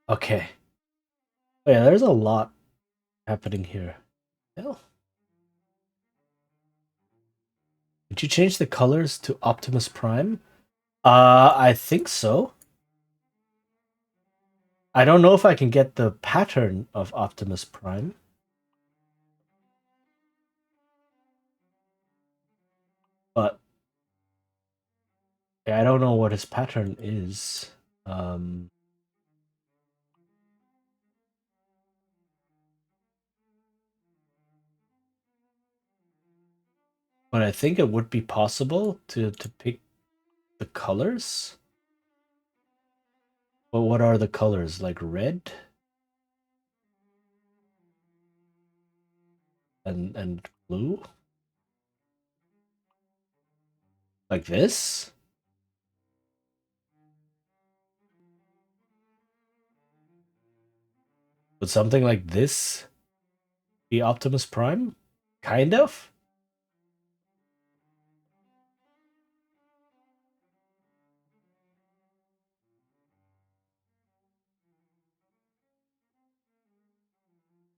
Okay. Oh, yeah, there's a lot happening here. Hell. Did you change the colors to Optimus Prime? I think so. I don't know if I can get the pattern of Optimus Prime. But yeah, I don't know what his pattern is. Um, but I think it would be possible to pick the colors. But what are the colors? Like red and blue? Like this? Would something like this be Optimus Prime? Kind of?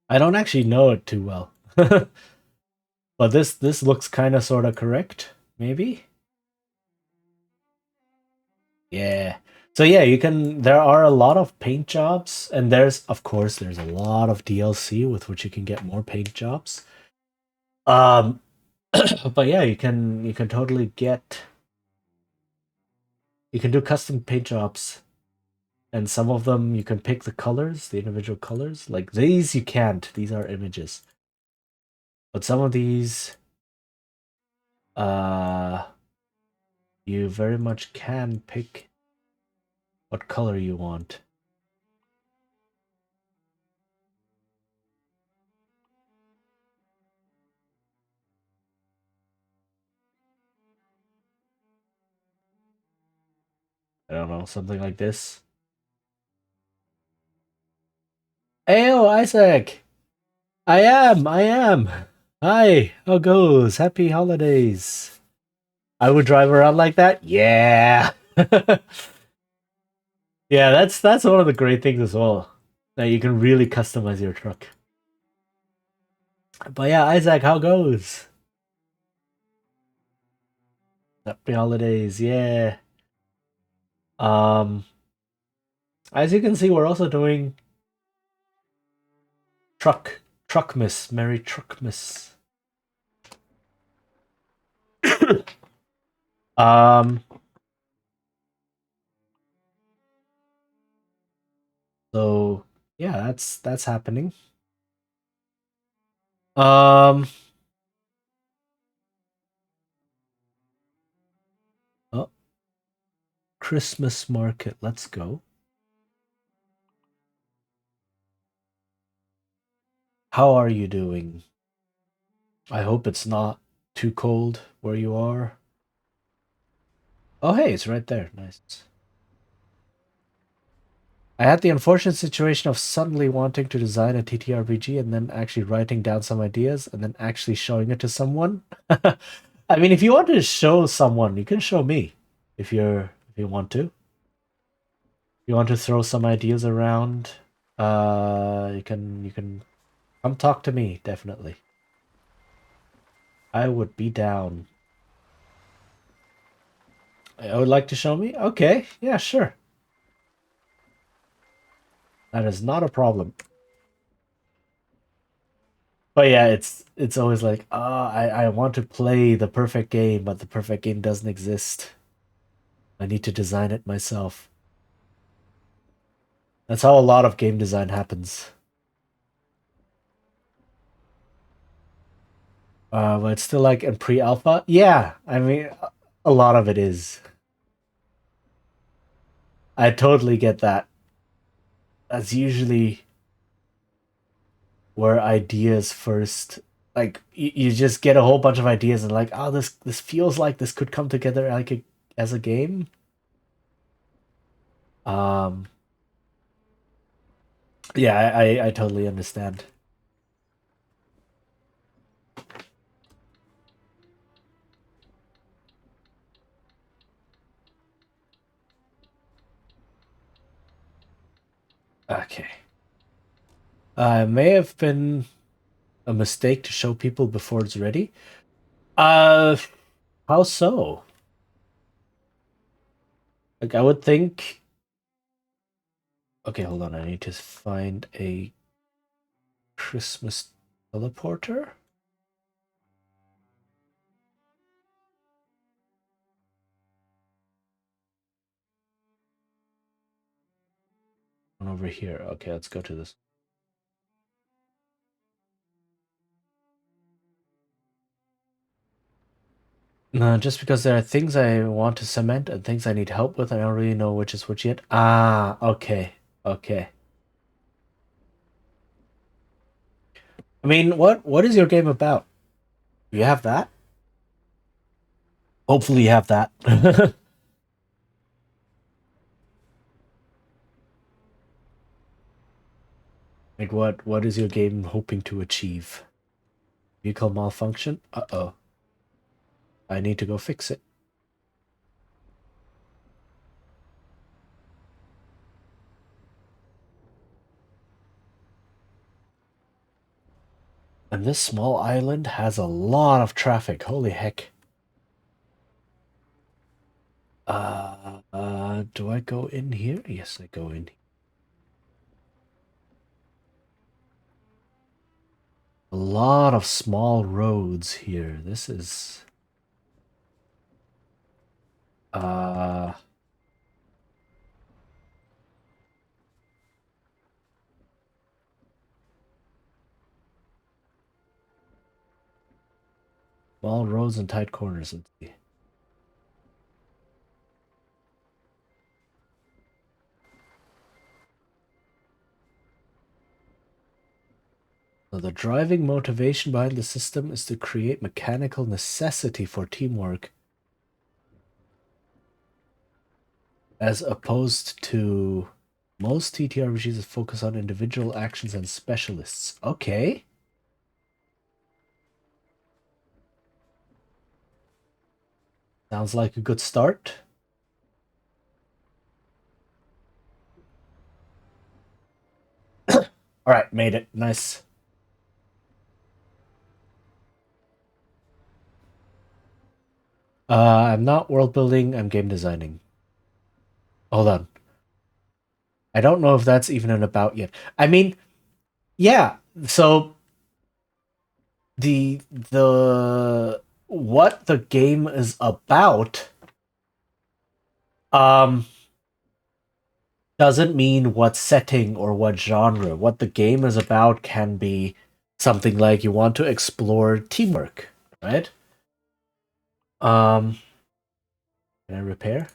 I don't actually know it too well. But this looks kind of sort of correct, maybe? Yeah. So yeah, you can there are a lot of paint jobs and there's of course there's a lot of DLC with which you can get more paint jobs. Um but yeah, you can totally get you can do custom paint jobs and some of them you can pick the colors, the individual colors. Like these you can't. These are images. But some of these uh you very much can pick what color you want. don't know, something like this. Ayo, Isaac! I am. Hi, how goes? Happy holidays. I would drive around like that? Yeah. Yeah, that's one of the great things as well. That you can really customize your truck. But yeah, Isaac, how goes? Happy holidays, yeah. Um, as you can see, we're also doing Truckmas, Merry Truckmas. um, so yeah, that's happening. Um, oh, Christmas market, let's go. How are you doing? I hope it's not too cold where you are. Oh, hey, it's right there. Nice. I had the unfortunate situation of suddenly wanting to design a TTRPG and then actually writing down some ideas and then actually showing it to someone. I mean, if you want to show someone, you can show me if you want to. If you want to throw some ideas around, you can come talk to me, definitely. I would be down. I would like to show me? Okay, yeah, sure. That is not a problem. But yeah, it's always like, I want to play the perfect game, but the perfect game doesn't exist. I need to design it myself. That's how a lot of game design happens. But it's still like in pre-alpha. Yeah, I mean, a lot of it is. I totally get that. That's usually where ideas first, like you just get a whole bunch of ideas and like, oh, this feels like this could come together like as a game. Um, yeah, I totally understand. Okay. May have been a mistake to show people before it's ready. Uh, how so? Like I would think. Okay, hold on. I need to find a Christmas teleporter. One over here. Okay, let's go to this. No, just because there are things I want to cement and things I need help with, I don't really know which is which yet. Ah, okay. Okay. I mean, what is your game about? Do you have that? Hopefully you have that. Like what is your game hoping to achieve? Vehicle malfunction? Uh-oh. I need to go fix it. And this small island has a lot of traffic. Holy heck. Do I go in here? Yes, I go in. A lot of small roads here. This is uh small roads and tight corners. Let's see. So the driving motivation behind the system is to create mechanical necessity for teamwork. as opposed to most TTRPGs that focus on individual actions and specialists. Okay. Sounds like a good start. All right, made it. Nice. I'm not world building, I'm game designing. Hold on. I don't know if that's even an about yet. I mean, yeah, so the what the game is about um doesn't mean what setting or what genre. What the game is about can be something like you want to explore teamwork, right? Um, can I repair?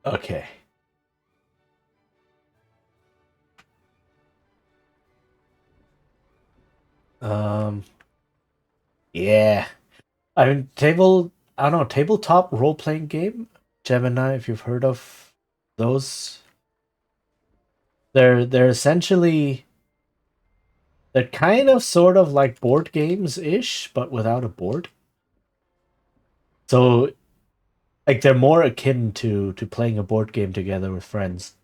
Okay. Um, yeah. I mean, I don't know, tabletop role playing game, Gemini. If you've heard of those, they're essentially they're kind of sort of like board games ish, but without a board. So like they're more akin to playing a board game together with friends.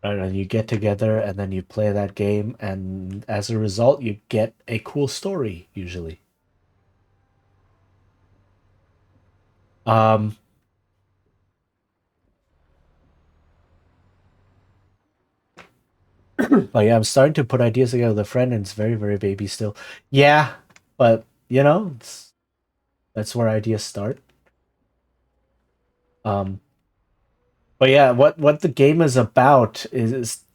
Right? And you get together and then you play that game, and as a result, you get a cool story usually. Um, but yeah, I'm starting to put ideas together with a friend, and it's very, very baby still. Yeah, but you know, that's where ideas start. Um, but yeah, what the game is about is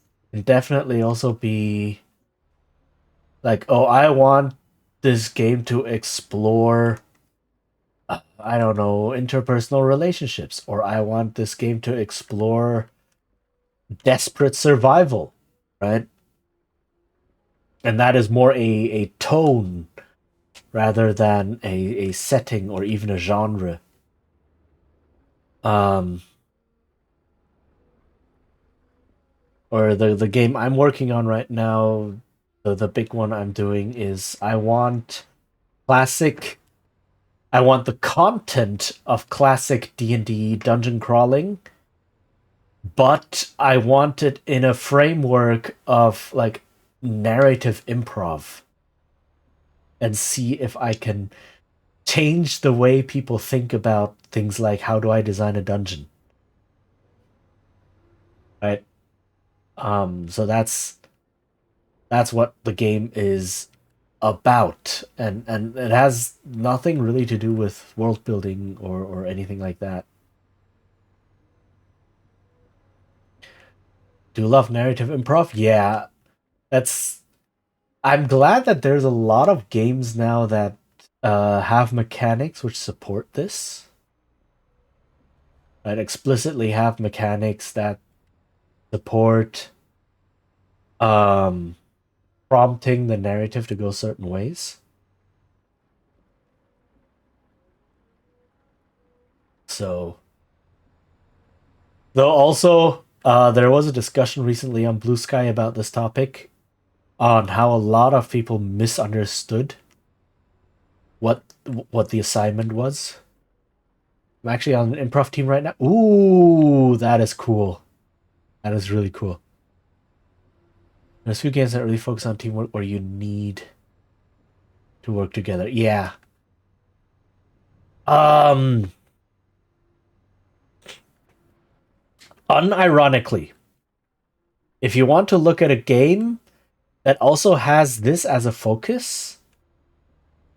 definitely also be like, oh, I want this game to explore, I don't know, interpersonal relationships, or I want this game to explore desperate survival, right? And that is more a tone rather than a setting or even a genre. Um, or the game I'm working on right now, the big one I'm doing is classic I want the content of classic D&D dungeon crawling, but I want it in a framework of like narrative improv and see if I can change the way people think about things like how do I design a dungeon, right? So that's what the game is about, and it has nothing really to do with world building or anything like that. Do you love narrative improv? Yeah, that's. I'm glad that there's a lot of games now that have mechanics which support this. That explicitly have mechanics that support um, prompting the narrative to go certain ways. So, though also there was a discussion recently on Blue Sky about this topic on how a lot of people misunderstood what what the assignment was. I'm actually on an improv team right now. Ooh, that is cool. That is really cool. There's a few games that really focus on teamwork where you need to work together. Yeah. Um, Unironically, if you want to look at a game that also has this as a focus,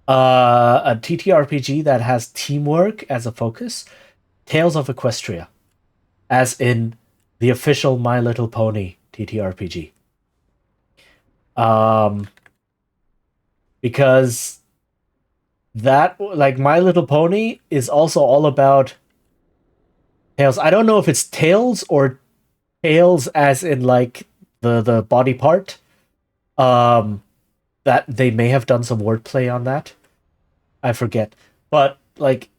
a TTRPG that has teamwork as a focus, Tales of Equestria, as in the official My Little Pony TTRPG. Um, because that, like, My Little Pony is also all about tails. I don't know if it's tails or tails as in like the body part. Um, that they may have done some wordplay on that. I forget, but like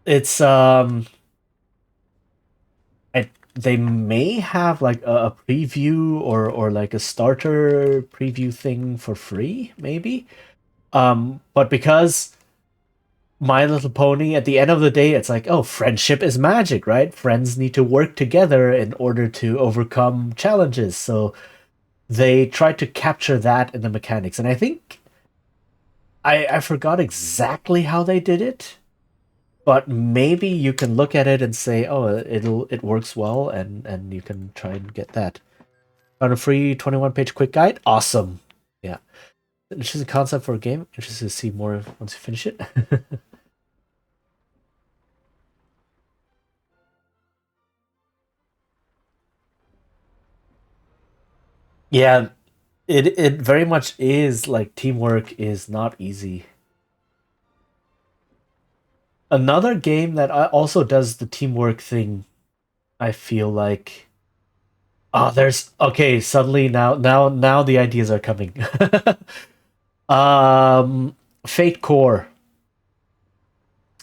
it's they may have like a preview or like a starter preview thing for free, maybe. But because My Little Pony, at the end of the day, it's like, oh, friendship is magic, right? Friends need to work together in order to overcome challenges. So they try to capture that in the mechanics. And I think I forgot exactly how they did it, but maybe you can look at it and say, oh, it works well, and you can try and get that. On a free 21-page quick guide? Awesome. Yeah. Interesting concept for a game. Interested to see more once you finish it. Yeah, it very much is like teamwork is not easy. Another game that also does the teamwork thing, I feel like. Oh, there's okay. Suddenly now the ideas are coming. um, Fate Core.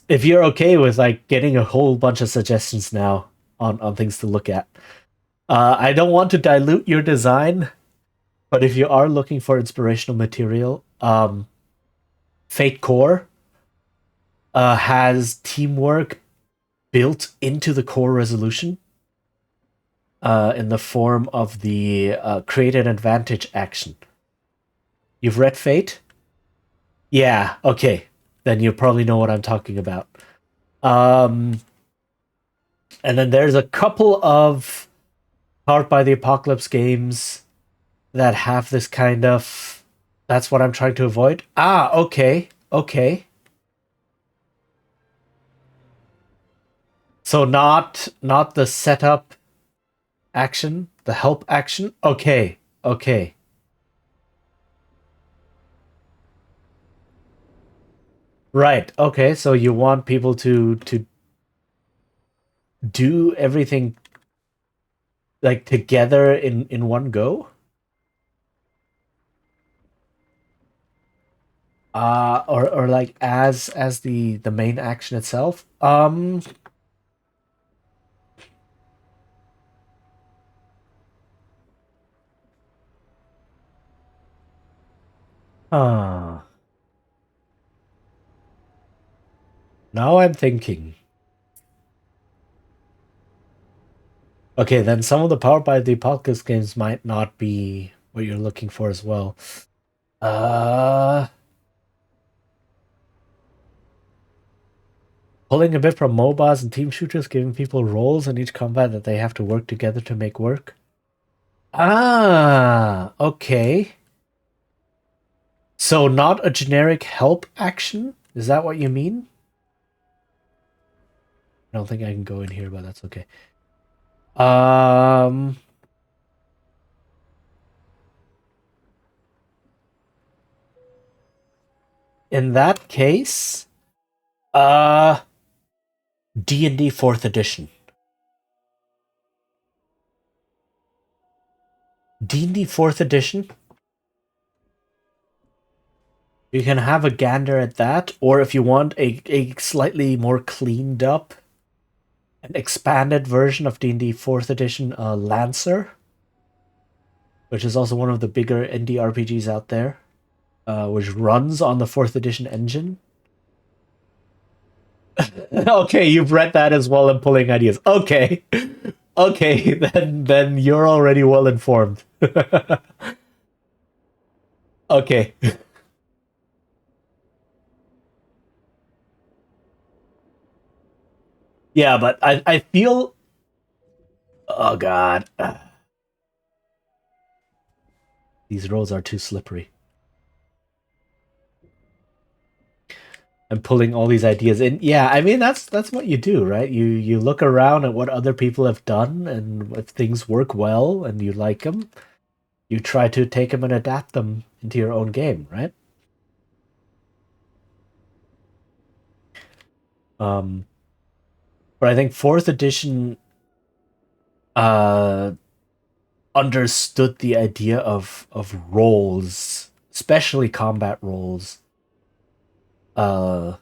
If you're okay with like getting a whole bunch of suggestions now on things to look at, I don't want to dilute your design, but if you are looking for inspirational material, Fate Core has teamwork built into the core resolution in the form of the create an advantage action. You've read Fate? Yeah, okay. Then you probably know what I'm talking about. Um, and then there's a couple of Powered by the Apocalypse games that have this kind of. That's what I'm trying to avoid. Ah, okay. Okay. So not the setup action, the help action. Okay. Okay. Right. Okay. So you want people to do everything like together in one go? Or like as the main action itself? Uh, Now I'm thinking. Okay, then some of the Powered by the Apocalypse games might not be what you're looking for as well. Uh Pulling a bit from MOBAs and team shooters, giving people roles in each combat that they have to work together to make work. Ah, okay. So not a generic help action? Is that what you mean? I don't think I can go in here, but that's okay. Um in that case, uh D&D 4th edition. D&D 4th edition. You can have a gander at that, or if you want a slightly more cleaned up and expanded version of D&D 4th edition, Lancer, which is also one of the bigger indie RPGs out there, which runs on the 4th edition engine. Okay, you've read that as well and pulling ideas. Okay. Okay, then you're already well informed. Okay. Yeah, but I feel oh god. These roads are too slippery. I'm pulling all these ideas in. Yeah, I mean that's what you do, right? You look around at what other people have done, and if things work well and you like them, you try to take them and adapt them into your own game, right? Um, but I think 4th edition, uh, understood the idea of roles, especially combat roles, uh,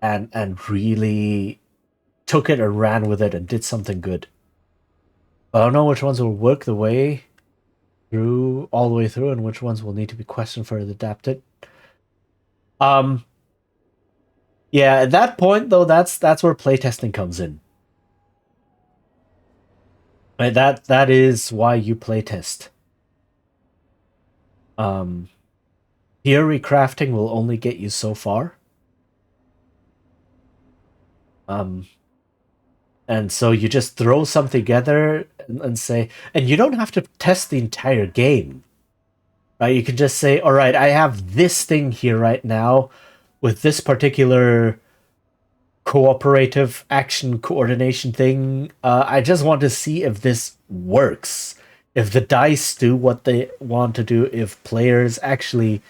and really took it and ran with it and did something good. I don't know which ones will work the way through all the way through, and which ones will need to be questioned for adapted. Yeah, at that point though, that's where playtesting comes in. Right, that is why you playtest. Theory crafting will only get you so far. And so you just throw something together and say, and you don't have to test the entire game, right? You can just say, all right, I have this thing here right now with this particular cooperative action coordination thing. I just want to see if this works. If the dice do what they want to do, if players actually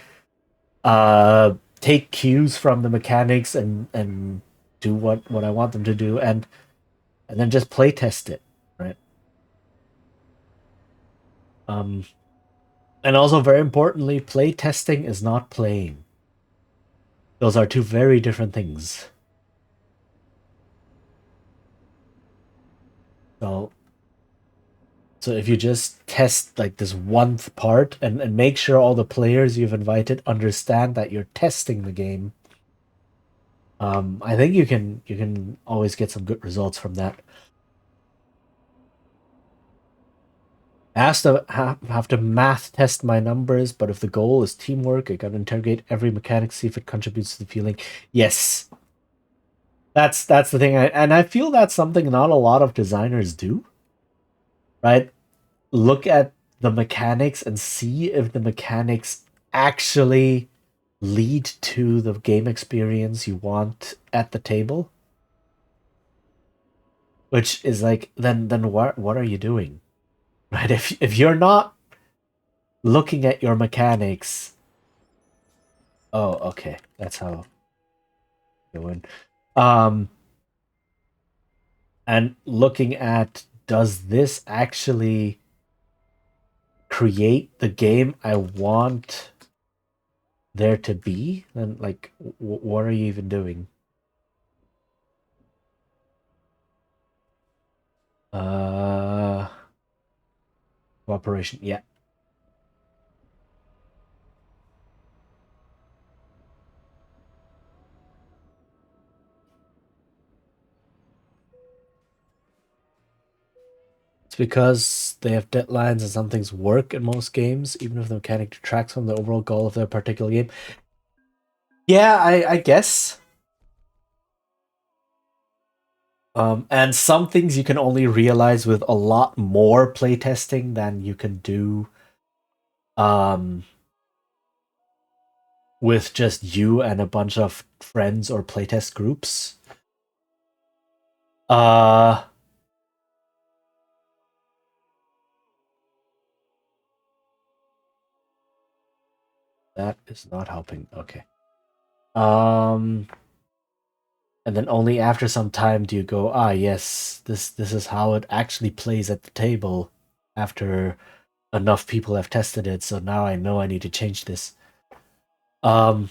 take cues from the mechanics and do what I want them to do, and then just play test it, right? Um, and also very importantly, play testing is not playing. Those are two very different things. So if you just test like this one part and make sure all the players you've invited understand that you're testing the game, I think you can always get some good results from that. I have to math test my numbers, but if the goal is teamwork, I gotta interrogate every mechanic, see if it contributes to the feeling. Yes, that's the thing, and I feel that's something not a lot of designers do. Right? Look at the mechanics and see if the mechanics actually lead to the game experience you want at the table. Which is like, then what are you doing? Right? If you're not looking at your mechanics, oh, okay, that's how you win. And looking at, does this actually create the game I want there to be? Then like, what are you even doing? Cooperation, yeah. It's because they have deadlines and some things work in most games, even if the mechanic detracts from the overall goal of their particular game. Yeah, I guess. And some things you can only realize with a lot more playtesting than you can do with just you and a bunch of friends or playtest groups. That is not helping. Okay. And then only after some time do you go, yes, this is how it actually plays at the table after enough people have tested it, so now I know I need to change this. There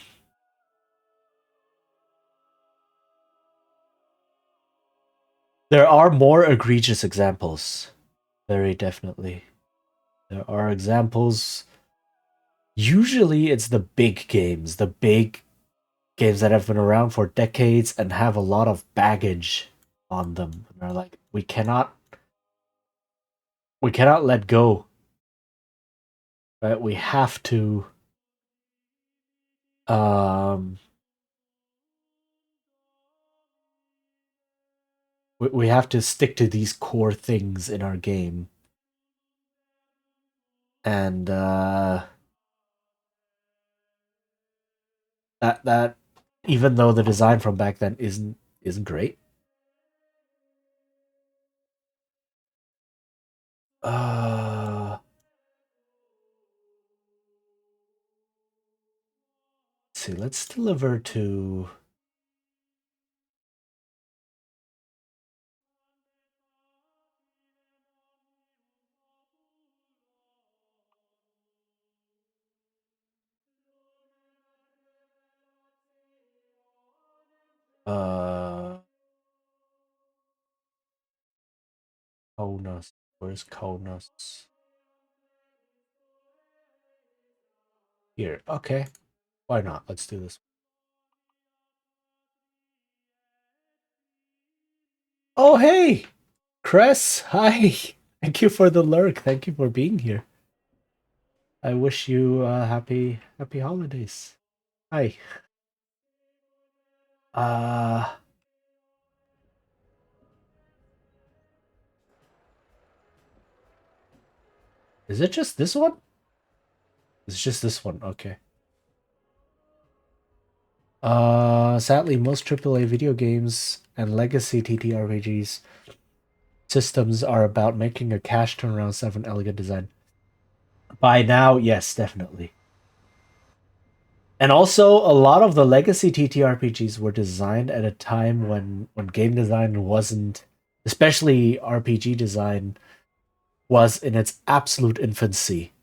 are more egregious examples. Very definitely. There are examples. Usually it's the big games that have been around for decades and have a lot of baggage on them. And they're like, we cannot let go. Right? We have to we have to stick to these core things in our game. And that even though the design from back then isn't great. Let's see, let's deliver to Konos. Where's Konos? Here. Okay. Why not? Let's do this. Oh, hey! Cress, hi! Thank you for the lurk. Thank you for being here. I wish you happy holidays. Hi. Is it just this one? It's just this one. Okay. Sadly, most AAA video games and legacy TTRPGs systems are about making a cash turnaround 7 elegant design. By now, yes, definitely. And also, a lot of the legacy TTRPGs were designed at a time when game design wasn't, especially RPG design, was in its absolute infancy.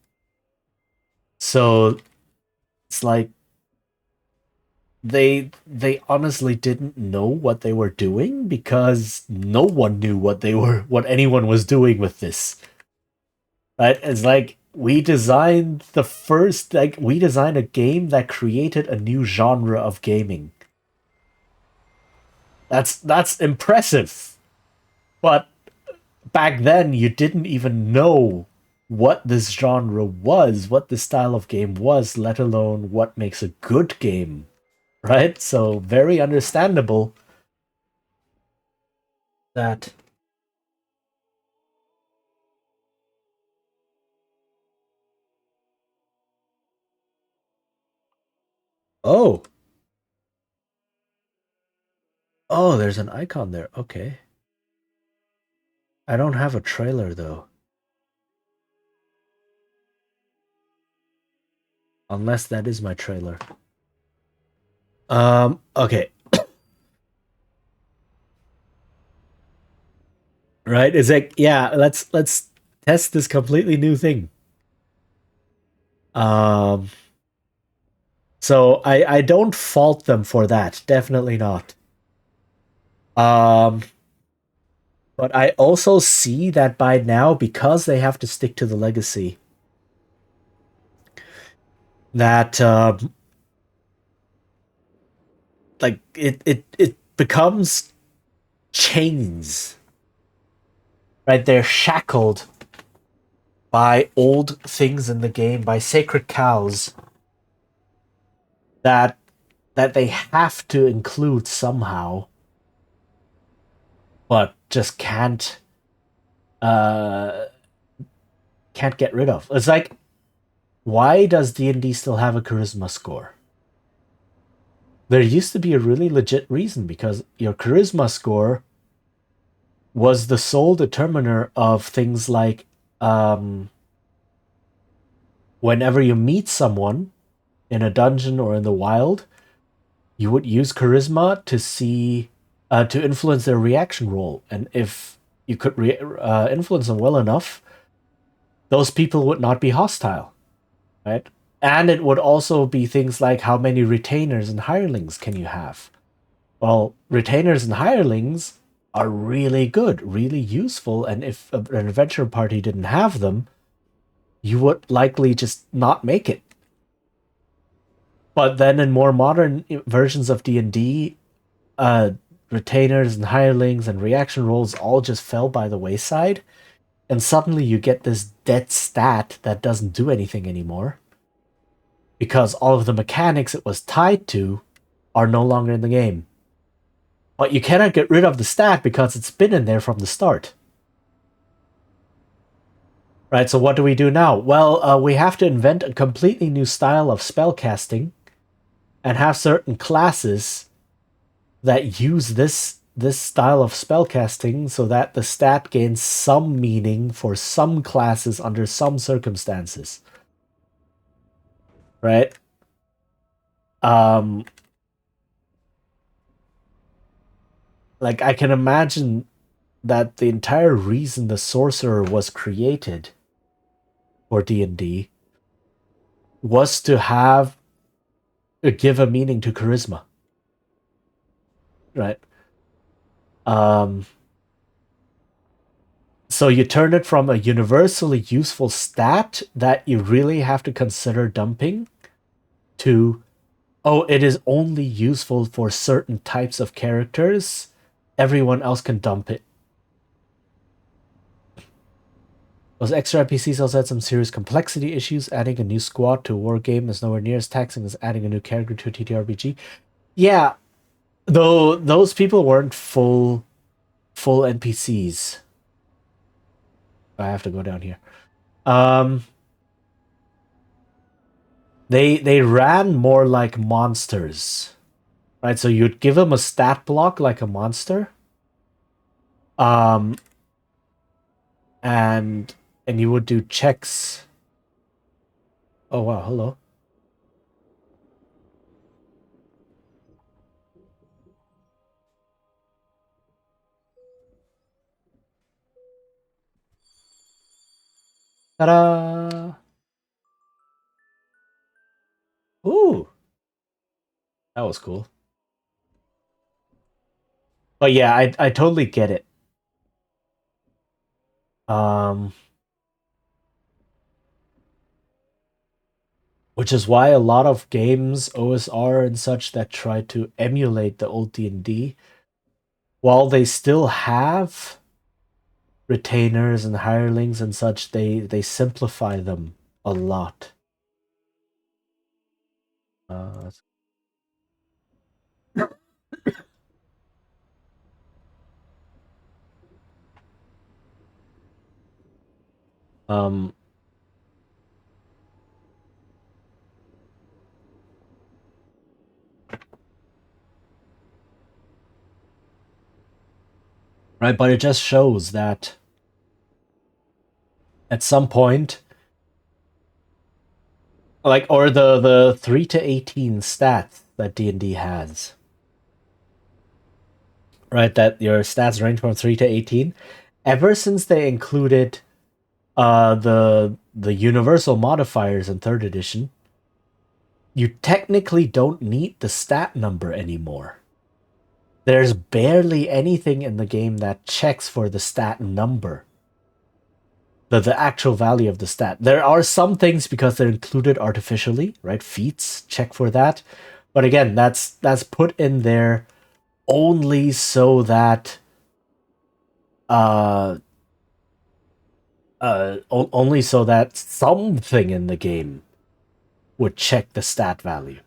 So it's like they honestly didn't know what they were doing because no one knew what anyone was doing with this. Right? It's like we designed a game that created a new genre of gaming. That's impressive. But back then you didn't even know what this genre was, what this style of game was, let alone what makes a good game. Right? So very understandable that oh. Oh, there's an icon there. Okay. I don't have a trailer though. Unless that is my trailer. Okay. Right? It's like, yeah, let's test this completely new thing. Um so I don't fault them for that. Definitely not. Um but I also see that by now, because they have to stick to the legacy, that like it becomes chains. Right? They're shackled by old things in the game, by sacred cows that they have to include somehow, but just uh can't get rid of. It's like, why does D&D still have a charisma score? There used to be a really legit reason, because your charisma score was the sole determiner of things like whenever you meet someone in a dungeon or in the wild, you would use charisma to see to influence their reaction roll, and if you could influence them well enough, those people would not be hostile, right? And it would also be things like, how many retainers and hirelings can you have? Well, retainers and hirelings are really good, really useful, and if an adventure party didn't have them, you would likely just not make it. But then in more modern versions of D&D, retainers and hirelings and reaction rolls all just fell by the wayside, and suddenly you get this dead stat that doesn't do anything anymore because all of the mechanics it was tied to are no longer in the game. But you cannot get rid of the stat because it's been in there from the start. Right, so what do we do now? Well, we have to invent a completely new style of spellcasting and have certain classes that use this style of spellcasting so that the stat gains some meaning for some classes under some circumstances. Right? Um like, I can imagine that the entire reason the sorcerer was created for D&D was to give a meaning to charisma. right? Um, so you turn it from a universally useful stat that you really have to consider dumping to, oh, it is only useful for certain types of characters. Everyone else can dump it. Those extra NPCs also had some serious complexity issues. Adding a new squad to a war game is nowhere near as taxing as adding a new character to a TTRPG. Yeah, though those people weren't full NPCs. I have to go down here. They ran more like monsters, right? So you'd give them a stat block like a monster, um, and you would do checks. Oh wow, hello. Ta-da! Ooh, that was cool. But yeah, I totally get it. Um, which is why a lot of games, OSR and such, that try to emulate the old D&D, while they still have retainers and hirelings and such, they simplify them a lot. Uh, um, right, but it just shows that at some point, like, or the 3 to 18 stats that D&D has, right, that your stats range from 3 to 18, ever since they included the universal modifiers in 3rd edition, you technically don't need the stat number anymore. There's barely anything in the game that checks for the stat number. The actual value of the stat. There are some things because they're included artificially, right? Feats check for that. But again, that's put in there only so that only so that something in the game would check the stat value.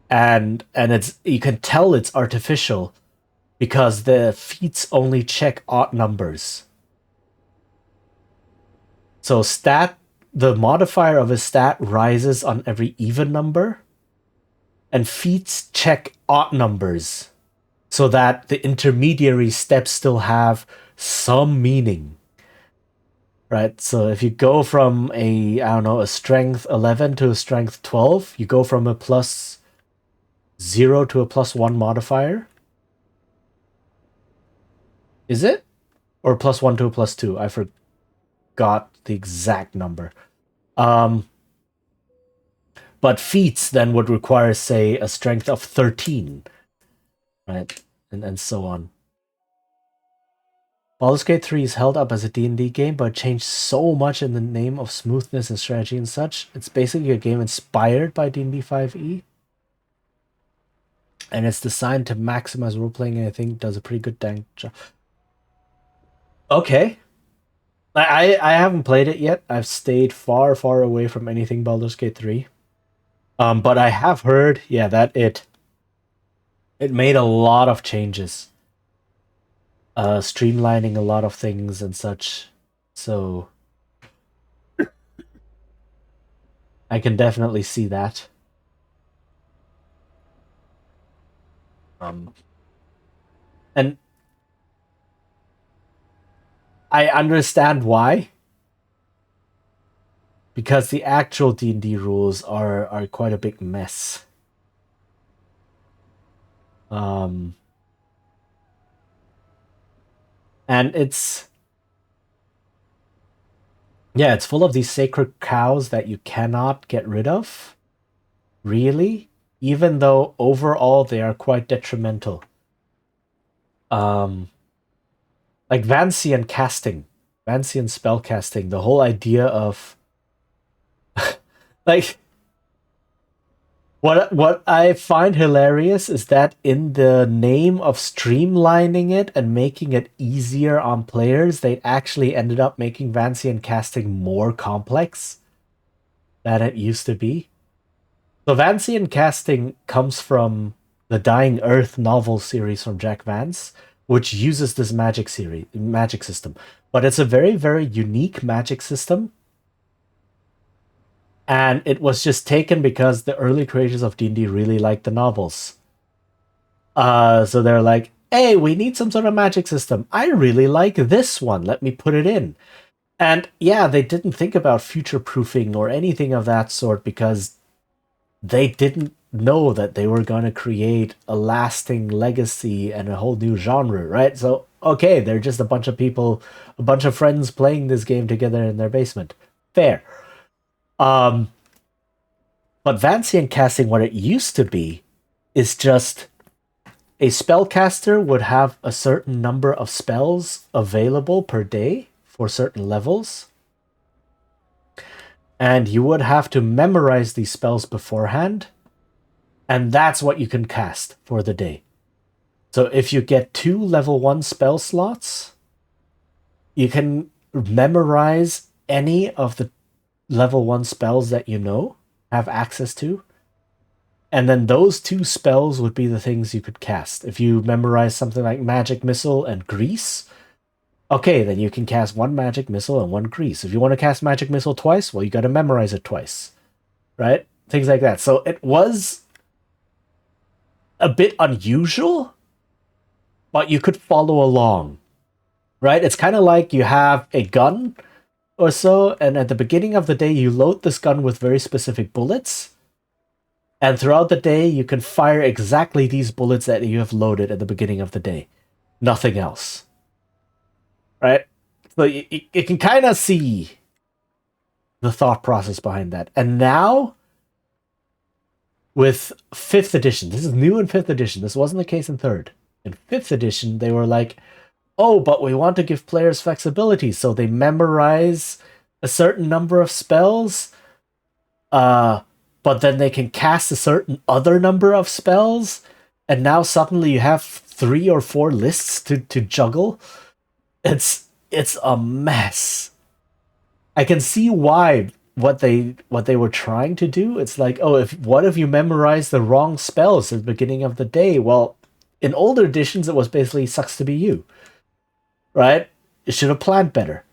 And it's, you can tell it's artificial because the feats only check odd numbers. So the modifier of a stat rises on every even number, and feats check odd numbers so that the intermediary steps still have some meaning. Right? So if you go from a strength 11 to a strength 12, you go from a +0 to a +1 modifier. Is it? Or +1 to a +2? I forgot the exact number. But feats then would require, say, a strength of 13, right? And so on. Baldur's Gate 3 is held up as a D&D game, but changed so much in the name of smoothness and strategy and such. It's basically a game inspired by D&D 5e. And it's designed to maximize role-playing, and I think does a pretty good dang job. Okay. I haven't played it yet. I've stayed far, far away from anything Baldur's Gate 3. But I have heard, yeah, that it made a lot of changes. Streamlining a lot of things and such. So I can definitely see that. And I understand why. Because the actual D&D rules are quite a big mess. And it's full of these sacred cows that you cannot get rid of. Really? even though overall they are quite detrimental. Um, like Vancian casting, Vancian spell casting, the whole idea of like what I find hilarious is that in the name of streamlining it and making it easier on players, they actually ended up making Vancian casting more complex than it used to be. So Vancian casting comes from the Dying Earth novel series from Jack Vance, which uses this magic system. But it's a very, very unique magic system. And it was just taken because the early creators of D&D really liked the novels. So they're like, hey, we need some sort of magic system. I really like this one. Let me put it in. And yeah, they didn't think about future proofing or anything of that sort because they didn't know that they were going to create a lasting legacy and a whole new genre, right? So, okay, they're just a bunch of people, a bunch of friends playing this game together in their basement. Fair. But Vancian casting, what it used to be, is just a spellcaster would have a certain number of spells available per day for certain levels. And you would have to memorize these spells beforehand. And that's what you can cast for the day. So if you get 2 level 1 spell slots, you can memorize any of the level 1 spells that you know, have access to. And then those 2 spells would be the things you could cast. If you memorize something like Magic Missile and Grease, okay, then you can cast 1 Magic Missile and 1 Grease. If you want to cast Magic Missile twice, well, you got to memorize it twice. Right? Things like that. So it was a bit unusual, but you could follow along. Right? It's kind of like you have a gun or so, and at the beginning of the day, you load this gun with very specific bullets. And throughout the day, you can fire exactly these bullets that you have loaded at the beginning of the day. Nothing else. Right? So you can kind of see the thought process behind that. And now, with 5th edition, this is new in 5th edition. This wasn't the case in 3rd. In 5th edition, they were like, oh, but we want to give players flexibility. So they memorize a certain number of spells. But then they can cast a certain other number of spells, and now suddenly you have 3 or 4 lists to juggle. It's a mess. I can see why what they were trying to do. It's like, oh, what if you memorize the wrong spells at the beginning of the day? Well, in older editions, it was basically sucks to be you, right? You should have planned better.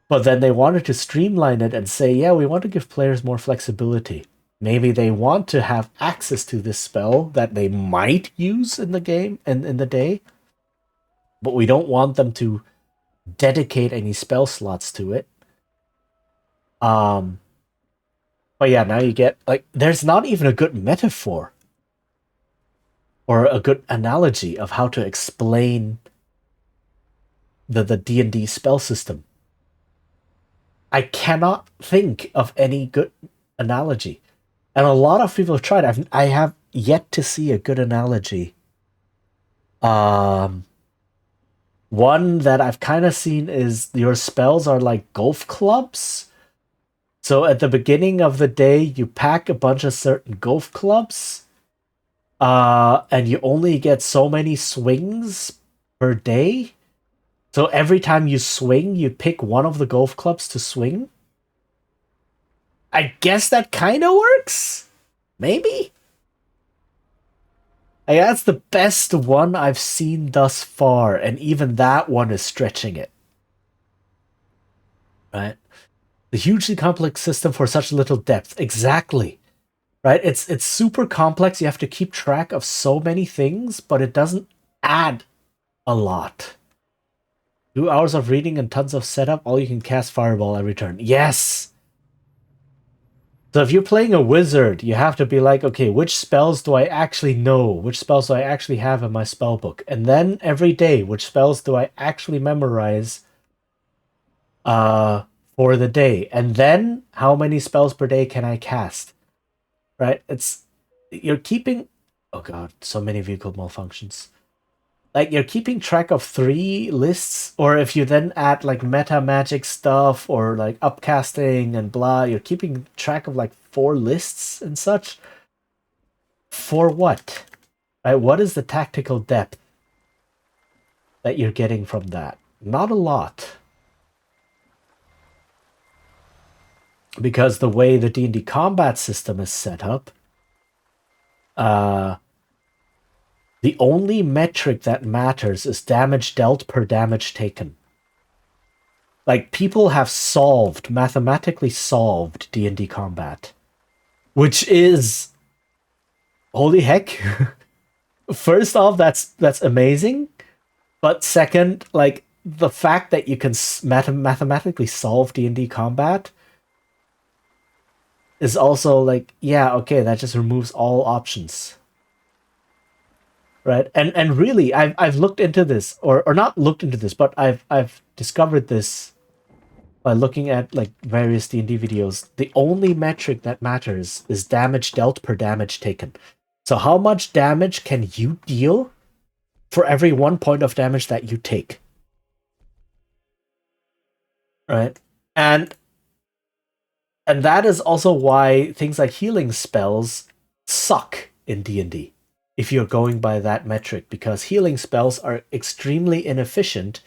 But then they wanted to streamline it and say, yeah, we want to give players more flexibility. Maybe they want to have access to this spell that they might use in the game and in the day, but we don't want them to dedicate any spell slots to it. But yeah, now you get like there's not even a good metaphor or a good analogy of how to explain the D&D spell system. I cannot think of any good analogy. And a lot of people have tried. I have yet to see a good analogy. One that I've kind of seen is your spells are like golf clubs. So at the beginning of the day, you pack a bunch of certain golf clubs, and you only get so many swings per day. So every time you swing, you pick one of the golf clubs to swing. I guess that kind of works? Maybe? That's the best one I've seen thus far, and even that one is stretching it. Right? The hugely complex system for such little depth. Exactly. Right? It's super complex. You have to keep track of so many things, but it doesn't add a lot. 2 hours of reading and tons of setup, all you can cast Fireball every turn. Yes! So if you're playing a wizard, you have to be like, okay, which spells do I actually know? Which spells do I actually have in my spell book? And then every day, which spells do I actually memorize for the day? And then how many spells per day can I cast? Right? It's you're keeping, oh god, so many vehicle malfunctions. Like you're keeping track of 3 lists, or if you then add like meta magic stuff or like upcasting and blah, you're keeping track of like 4 lists and such. For what? Right? What is the tactical depth that you're getting from that? Not a lot. Because the way the D&D combat system is set up, the only metric that matters is damage dealt per damage taken. Like, people have mathematically solved D&D combat. Which is... Holy heck. First off, that's amazing. But second, like, the fact that you can mathematically solve D&D combat is also like, yeah, okay, that just removes all options. Right? And really, I've looked into this, or not looked into this, but I've discovered this by looking at like various D&D videos. The only metric that matters is damage dealt per damage taken. So how much damage can you deal for every 1 point of damage that you take? Right? And that is also why things like healing spells suck in D&D. If you're going by that metric, because healing spells are extremely inefficient.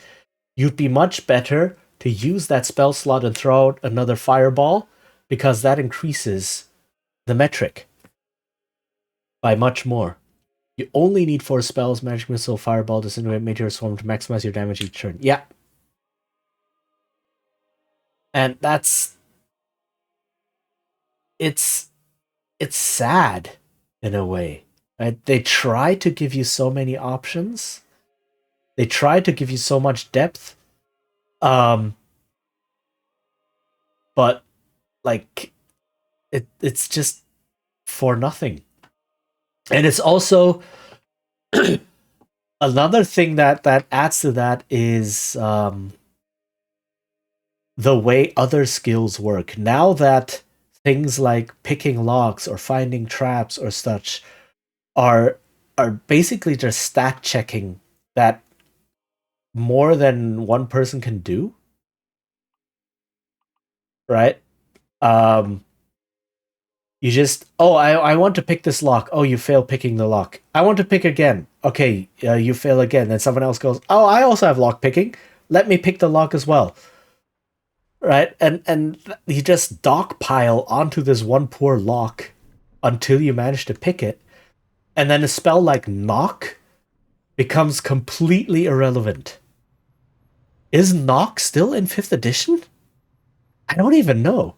You'd be much better to use that spell slot and throw out another fireball, because that increases the metric by much more. You only need 4 spells: magic missile, fireball, disintegrate, meteor swarm, to maximize your damage each turn. Yeah. And that's... It's sad in a way. Right? They try to give you so many options. They try to give you so much depth. But like it's just for nothing. And it's also another thing that adds to that is the way other skills work. Now that things like picking locks or finding traps or such are basically just stat checking that more than one person can do, right? You just, oh, I want to pick this lock. Oh, you fail picking the lock. I want to pick again. Okay, you fail again. Then someone else goes, oh, I also have lock picking. Let me pick the lock as well. Right? And you just dogpile onto this one poor lock until you manage to pick it. And then a spell like Knock becomes completely irrelevant. Is Knock still in 5th edition? I don't even know.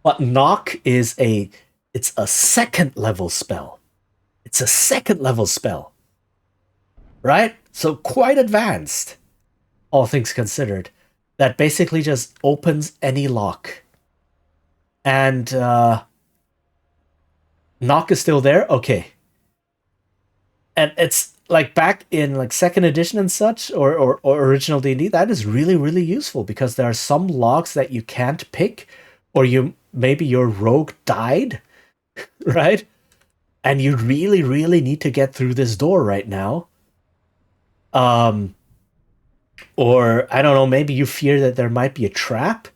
But Knock is it's a 2nd level spell. It's a 2nd level spell. Right? So quite advanced, all things considered. That basically just opens any lock. And Knock is still there? Okay. And it's like back in like 2nd edition and such, or original D&D, that is really, really useful, because there are some locks that you can't pick, or maybe your rogue died, right? And you really, really need to get through this door right now. Or I don't know, maybe you fear that there might be a trap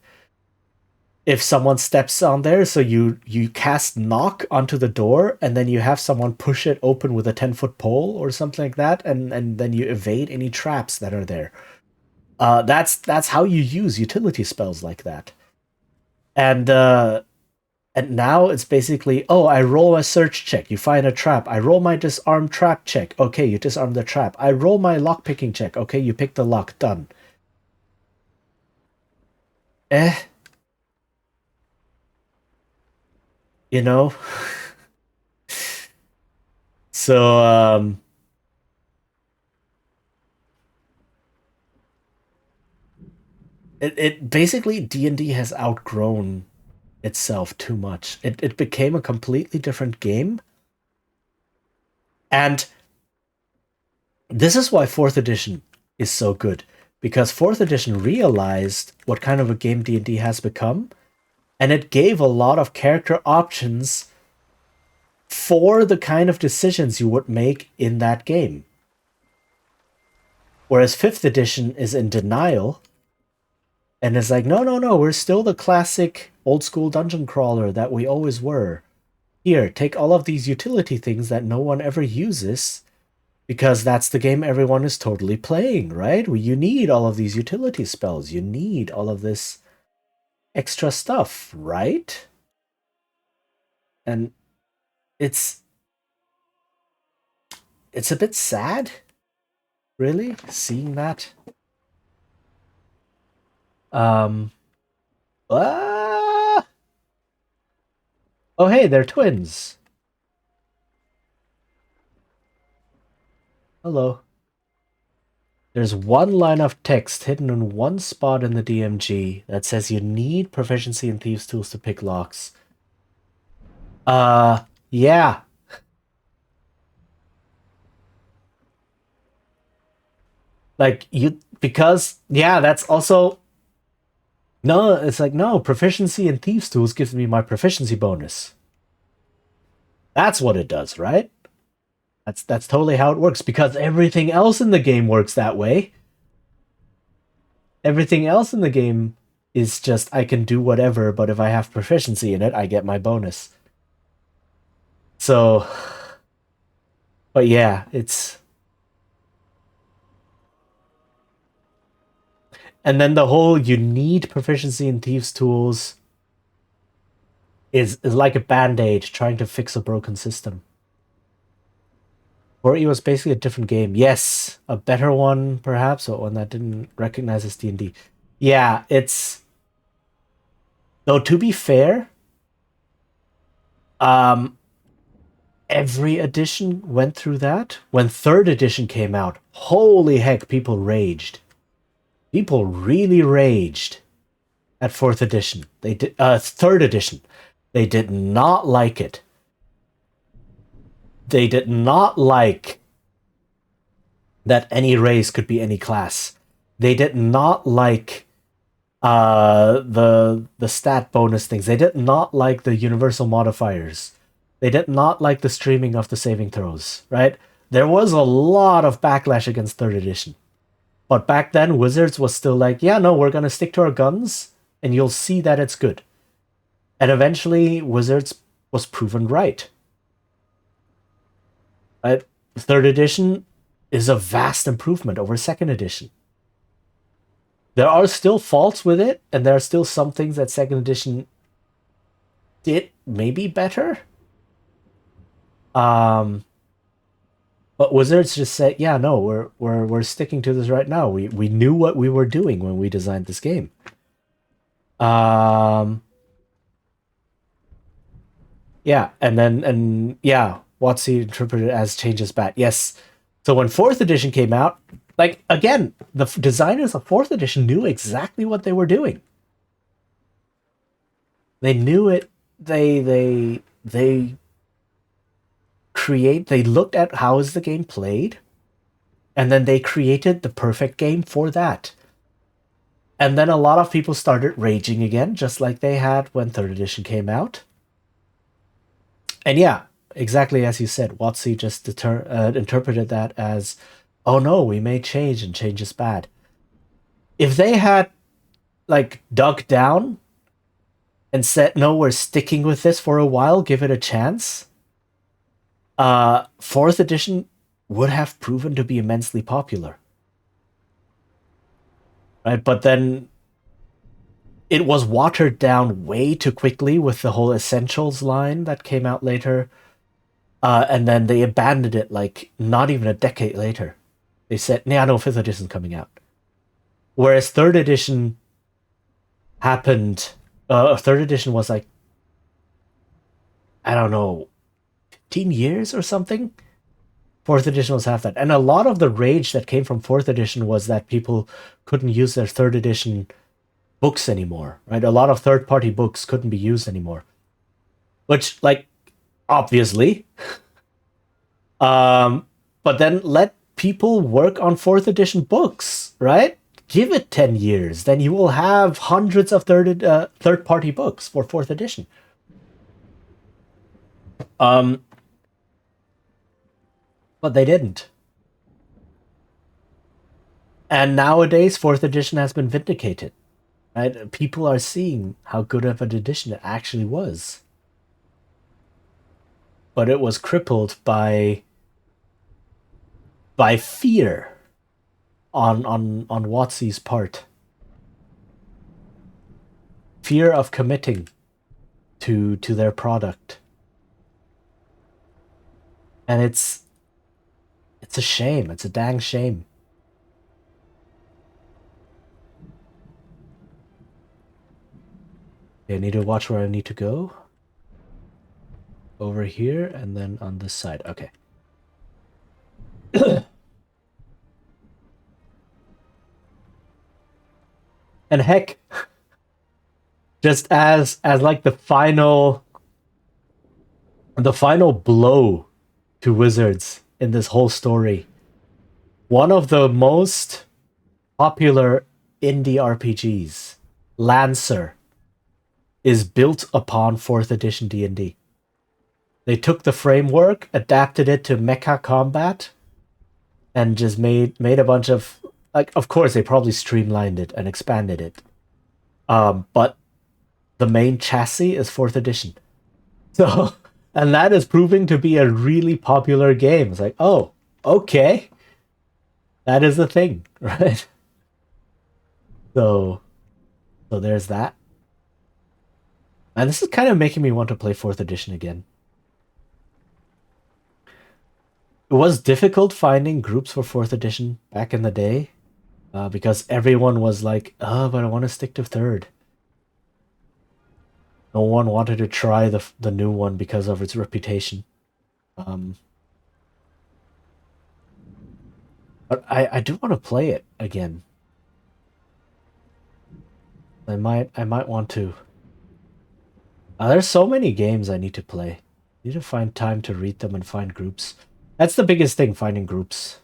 if someone steps on there, so you cast Knock onto the door, and then you have someone push it open with a 10-foot pole or something like that, and then you evade any traps that are there. That's how you use utility spells like that. And now it's basically, oh, I roll a search check, you find a trap. I roll my disarm trap check. Okay, you disarm the trap. I roll my lock picking check. Okay, you pick the lock. Done. You know? So, it basically, D&D has outgrown itself too much. It became a completely different game. And this is why 4th edition is so good, because 4th edition realized what kind of a game D&D has become, and it gave a lot of character options for the kind of decisions you would make in that game. Whereas 5th edition is in denial and is like, no, we're still the classic old school dungeon crawler that we always were. Here, take all of these utility things that no one ever uses because that's the game everyone is totally playing, right? You need all of these utility spells. You need all of this extra stuff, right? And it's a bit sad, really, seeing that. Ah! Oh, hey, they're twins. Hello. There's one line of text hidden in one spot in the DMG that says you need proficiency in Thieves' Tools to pick locks. Yeah. Like, because, yeah, that's also... No, it's like, no, proficiency in Thieves' Tools gives me my proficiency bonus. That's what it does, right? That's totally how it works, because everything else in the game works that way. Everything else in the game is just, I can do whatever, but if I have proficiency in it, I get my bonus. So... But yeah, it's... And then the whole you need proficiency in Thieves' Tools is like a band-aid trying to fix a broken system. Or it was basically a different game. Yes, a better one, perhaps, or one that didn't recognize as D&D. Yeah, it's... Though, to be fair, every edition went through that. When 3rd edition came out, holy heck, people raged. People really raged at 4th edition. They did 3rd edition. They did not like it. They did not like that any race could be any class. They did not like the stat bonus things. They did not like the universal modifiers. They did not like the streaming of the saving throws, right? There was a lot of backlash against 3rd edition. But back then, Wizards was still like, yeah, no, we're going to stick to our guns, and you'll see that it's good. And eventually, Wizards was proven right. 3rd edition is a vast improvement over 2nd edition. There are still faults with it, and there are still some things that 2nd edition did maybe better. But Wizards just said, yeah, no, we're sticking to this right now. We knew what we were doing when we designed this game. Yeah, and WotC interpreted it as changes bad. Yes. So when 4th edition came out, like, again, the designers of 4th edition knew exactly what they were doing. They knew it. They looked at how is the game played, and then they created the perfect game for that. And then a lot of people started raging again, just like they had when 3rd edition came out. And yeah, exactly as you said, WotC just interpreted that as, oh no, we made change and change is bad. If they had, like, dug down and said, no, we're sticking with this for a while, give it a chance, 4th edition would have proven to be immensely popular. Right? But then it was watered down way too quickly with the whole Essentials line that came out later. And then they abandoned it, like, not even a decade later. They said, yeah, no, 5th edition's coming out. Whereas 3rd edition happened... 3rd edition was, like, I don't know, 15 years or something? 4th edition was half that. And a lot of the rage that came from 4th edition was that people couldn't use their 3rd edition books anymore, right? A lot of third-party books couldn't be used anymore. Which, like, obviously. But then let people work on 4th edition books, right? Give it 10 years. Then you will have hundreds of third-party books for 4th edition. But they didn't. And nowadays, 4th edition has been vindicated. Right? People are seeing how good of an edition it actually was. But it was crippled by fear on WotC's part. Fear of committing to their product. And it's a shame. It's a dang shame. I need to watch where I need to go. Over here and then on this side. Okay. And heck, just as like the final blow to Wizards in this whole story, one of the most popular indie RPGs, Lancer, is built upon 4th edition D&D. They took the framework, adapted it to mecha combat, and just made a bunch of, like, of course they probably streamlined it and expanded it. But the main chassis is 4th edition. So, and that is proving to be a really popular game. It's like, oh, okay. That is the thing, right? So there's that. And this is kind of making me want to play 4th edition again. It was difficult finding groups for 4th edition back in the day, because everyone was like, oh, but I want to stick to 3rd. No one wanted to try the new one because of its reputation. But I do want to play it again. I might want to. There's so many games I need to play. I need to find time to read them and find groups. That's the biggest thing, finding groups.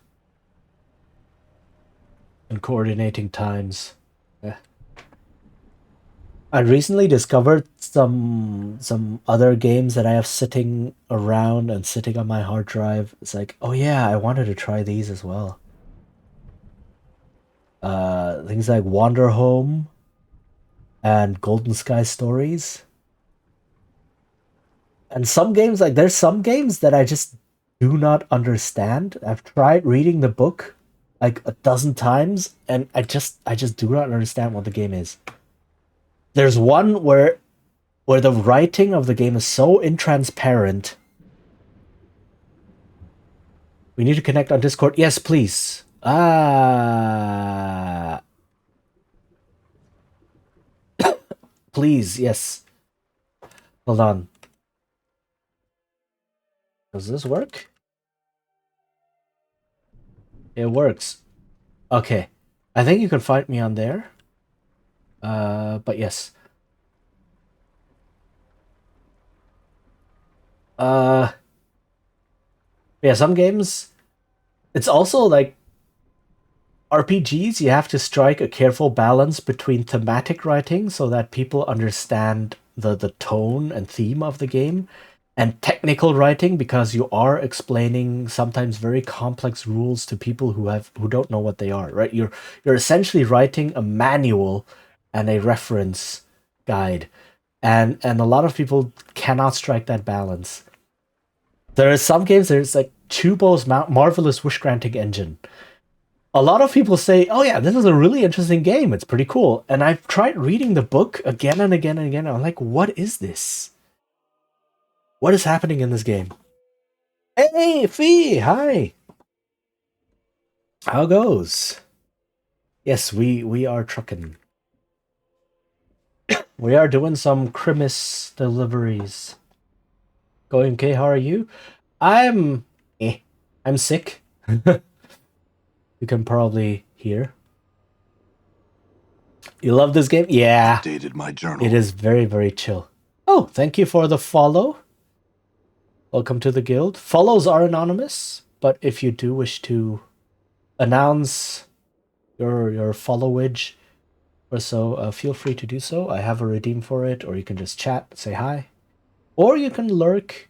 And coordinating times. Yeah. I recently discovered some other games that I have sitting around and sitting on my hard drive. It's like, oh yeah, I wanted to try these as well. Things like Wander Home and Golden Sky Stories. And some games, like, there's some games that I just do not understand. I've tried reading the book like a dozen times, and I just do not understand what the game is. There's one where the writing of the game is so intransparent. We need to connect on Discord. Yes, please. Please, yes. Hold on. Does this work? It works. Okay. I think you can find me on there. But yes. Yeah, some games, it's also like RPGs, you have to strike a careful balance between thematic writing so that people understand the tone and theme of the game, and technical writing because you are explaining sometimes very complex rules to people who don't know what they are, right? You're essentially writing a manual and a reference guide, and a lot of people cannot strike that balance. There are some games, there's like Chubo's Marvelous Wish Granting Engine. A lot of people say, oh yeah, this is a really interesting game. It's pretty cool. And I've tried reading the book again and again and again. I'm like, what is this? What is happening in this game? Hey, Fee, hi. How goes? Yes, we are trucking. We are doing some Christmas deliveries. Going okay, how are you? I'm sick. You can probably hear. You love this game? Yeah. Updated my journal. It is very, very chill. Oh, thank you for the follow. Welcome to the guild. Follows are anonymous, but if you do wish to announce your followage or so, feel free to do so. I have a redeem for it, or you can just chat, say hi. Or you can lurk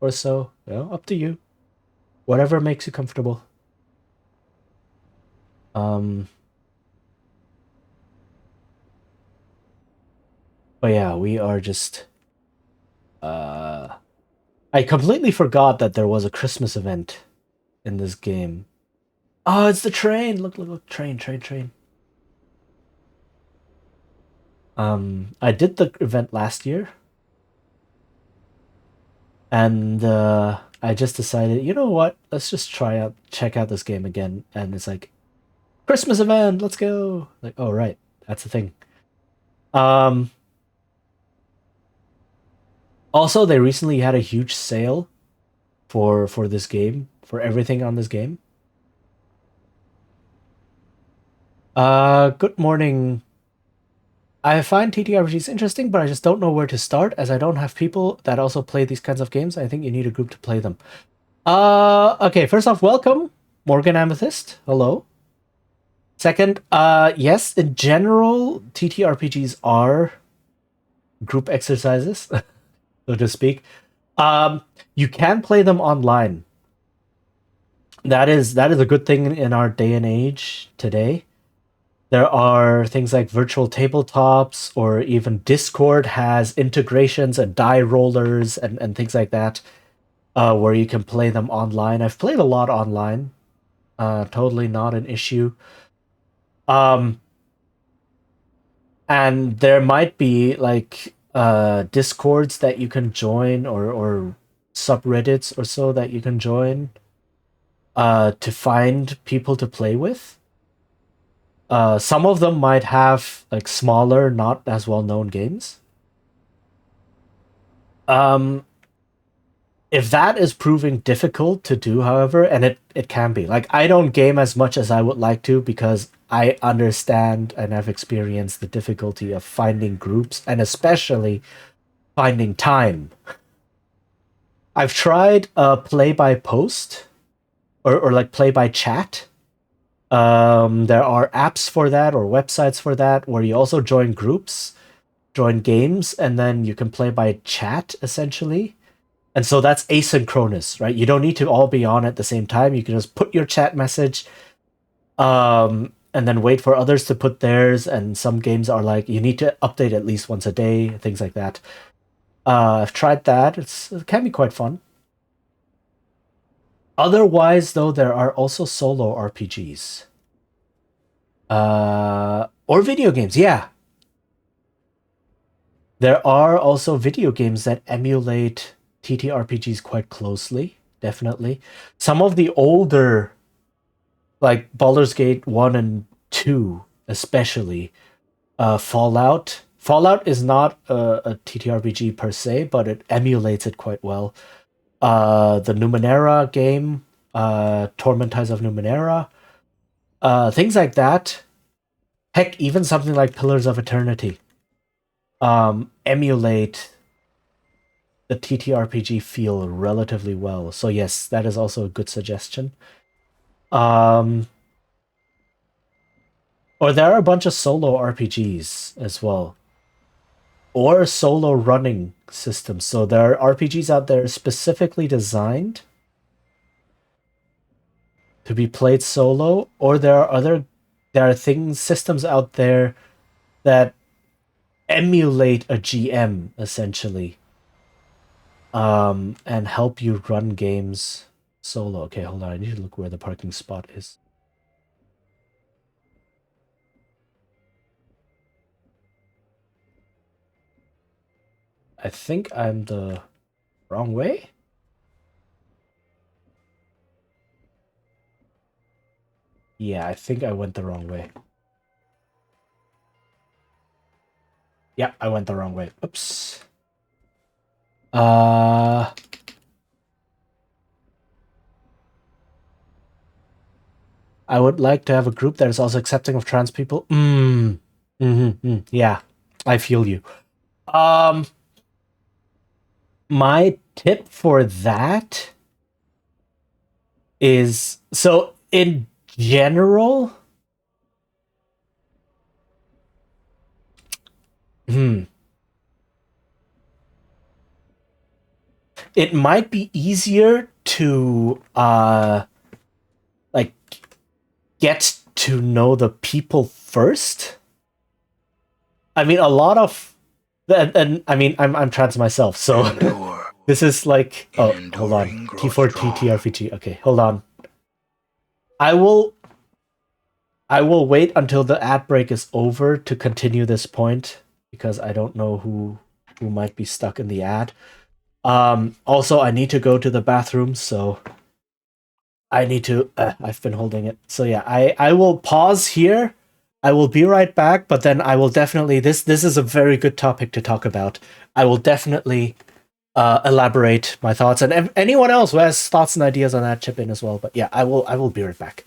or so. You know, up to you. Whatever makes you comfortable. But yeah, we are just I completely forgot that there was a Christmas event in this game. Oh, it's the train. Look, train. I did the event last year, and I just decided, you know what? Let's just check out this game again. And it's like Christmas event. Let's go. Like, oh right, that's the thing. Um, Also, they recently had a huge sale for this game, for everything on this game. Good morning. I find TTRPGs interesting, but I just don't know where to start as I don't have people that also play these kinds of games. I think you need a group to play them. Okay, first off, welcome, Morgan Amethyst. Hello. Second, yes, in general, TTRPGs are group exercises, so to speak. You can play them online. That is a good thing in our day and age today. There are things like virtual tabletops, or even Discord has integrations and die rollers and things like that, where you can play them online. I've played a lot online. Totally not an issue. Um, and there might be like Discords that you can join, or subreddits or so that you can join to find people to play with. Some of them might have like smaller, not as well known games. Um, if that is proving difficult to do, however, and it can be, like, I don't game as much as I would like to because I understand and have experienced the difficulty of finding groups and especially finding time. I've tried play by post, or like play by chat. There are apps for that or websites for that where you also join groups, join games, and then you can play by chat essentially. And so that's asynchronous, right? You don't need to all be on at the same time. You can just put your chat message, and then wait for others to put theirs. And some games are like you need to update at least once a day, things like that. I've tried that. It can be quite fun. Otherwise, though, there are also solo RPGs. Or video games, yeah. There are also video games that emulate TTRPGs quite closely, definitely. Some of the older, like Baldur's Gate 1 and 2, especially, Fallout. Fallout is not a TTRPG per se, but it emulates it quite well. The Numenera game, Torment of Numenera, things like that. Heck, even something like Pillars of Eternity emulate the TTRPG feel relatively well. So yes, that is also a good suggestion. Or there are a bunch of solo RPGs as well, or solo running systems. So there are RPGs out there specifically designed to be played solo, or there are systems out there that emulate a GM essentially, and help you run games solo. Okay, hold on. I need to look where the parking spot is. I think I'm the wrong way. Yeah, I think I went the wrong way. Yeah, I went the wrong way. Oops. I would like to have a group that is also accepting of trans people. Yeah, I feel you. My tip for that is, so in general, it might be easier to like get to know the people first. I mean, a lot of, and I mean, I'm trans myself, so Endure. this is like, oh, In hold on, enduring, grow T4 strong. TTRPG. Okay, hold on. I will wait until the ad break is over to continue this point because I don't know who might be stuck in the ad. Also, I need to go to the bathroom, so I need to. I've been holding it, so yeah. I will pause here. I will be right back, but then I will definitely. This is a very good topic to talk about. I will definitely elaborate my thoughts, and anyone else who has thoughts and ideas on that, chip in as well. But yeah, I will be right back.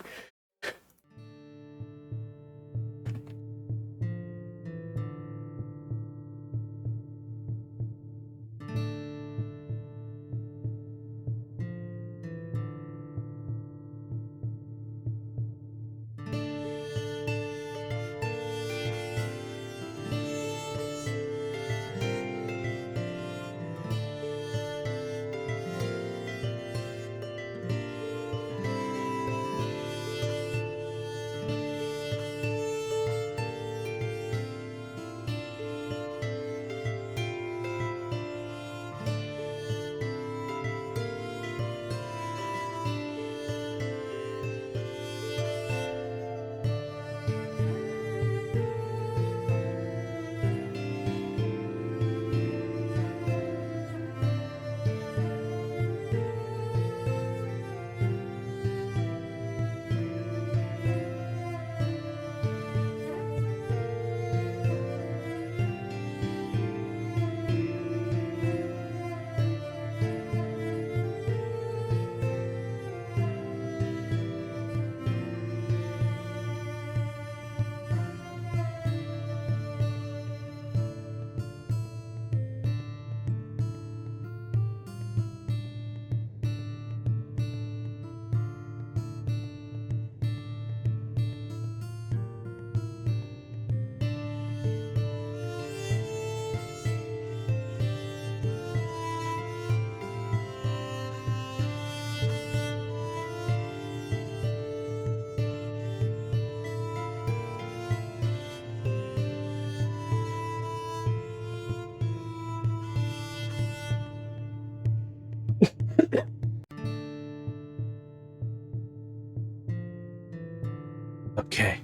Okay.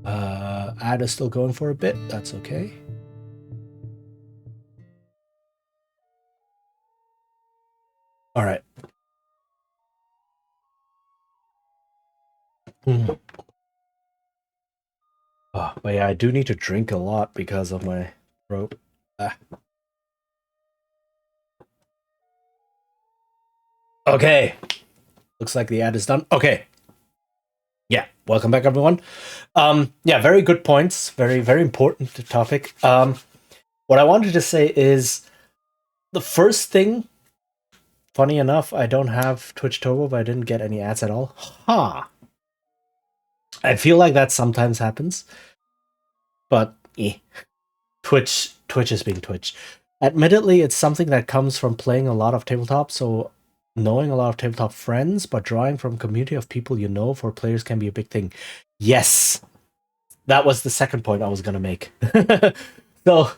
Ad is still going for a bit. That's okay. All right. Oh, but yeah, I do need to drink a lot because of my throat. Okay. Looks like the ad is done. Okay. Yeah. Welcome back, everyone. Yeah, very good points. Very, very important topic. What I wanted to say is the first thing, funny enough, I don't have Twitch Turbo, but I didn't get any ads at all. I feel like that sometimes happens. But Twitch is being Twitch. Admittedly, it's something that comes from playing a lot of tabletop, so knowing a lot of tabletop friends, but drawing from community of people you know for players can be a big thing. Yes, that was the second point I was gonna make. So,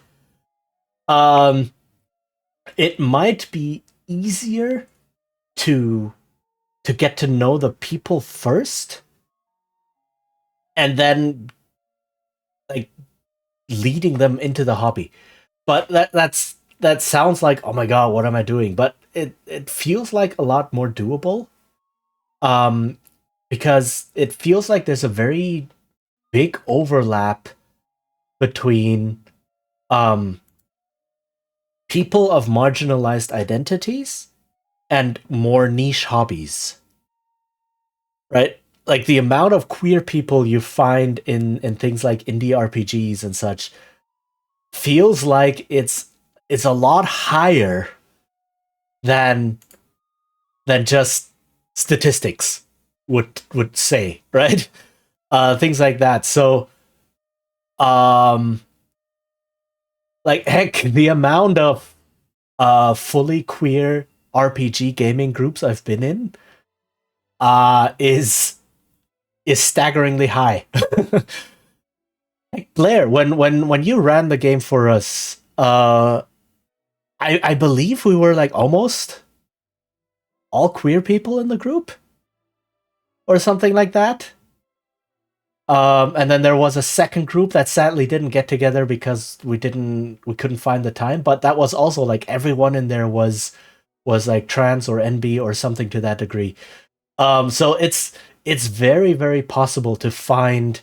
it might be easier to get to know the people first, and then like leading them into the hobby. But that sounds like, oh my god, what am I doing? But it feels like a lot more doable. Because it feels like there's a very big overlap between people of marginalized identities and more niche hobbies. Right? Like the amount of queer people you find in things like indie RPGs and such feels like it's a lot higher than just statistics would say, right? Things like that. So, like heck, the amount of fully queer RPG gaming groups I've been in is staggeringly high. Like Blair, when you ran the game for us, I believe we were like almost all queer people in the group or something like that. And then there was a second group that sadly didn't get together because we couldn't find the time. But that was also like everyone in there was like trans or NB or something to that degree. So it's very, very possible to find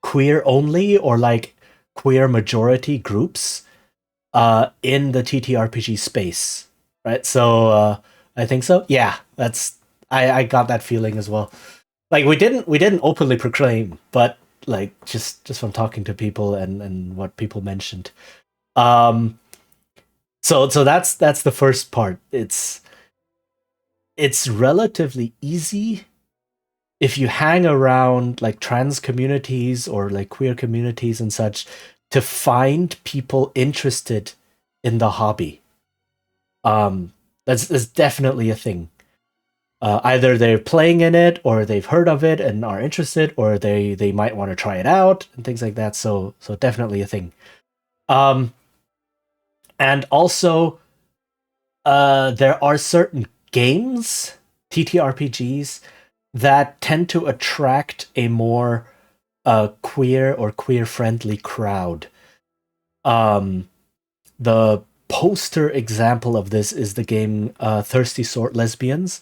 queer only or like queer majority groups in the TTRPG space, right? So I think so. Yeah, I got that feeling as well. Like we didn't openly proclaim, but like just from talking to people and what people mentioned. So that's the first part. It's relatively easy if you hang around like trans communities or like queer communities and such to find people interested in the hobby. That's definitely a thing. Either they're playing in it or they've heard of it and are interested, or they might want to try it out and things like that. So definitely a thing. And also there are certain games, TTRPGs, that tend to attract a more queer or queer friendly crowd. The poster example of this is the game Thirsty Sword Lesbians.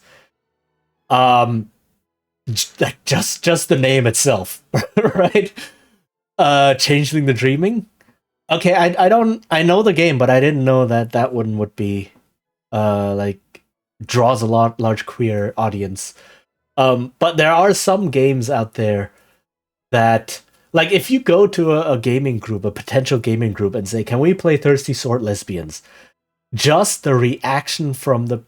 Just the name itself, right? Changeling the Dreaming. Okay, I know the game, but I didn't know that one would be like draws a large queer audience. But there are some games out there that, like, if you go to a gaming group, a potential gaming group, and say, "Can we play Thirsty Sword Lesbians?" Just the reaction from the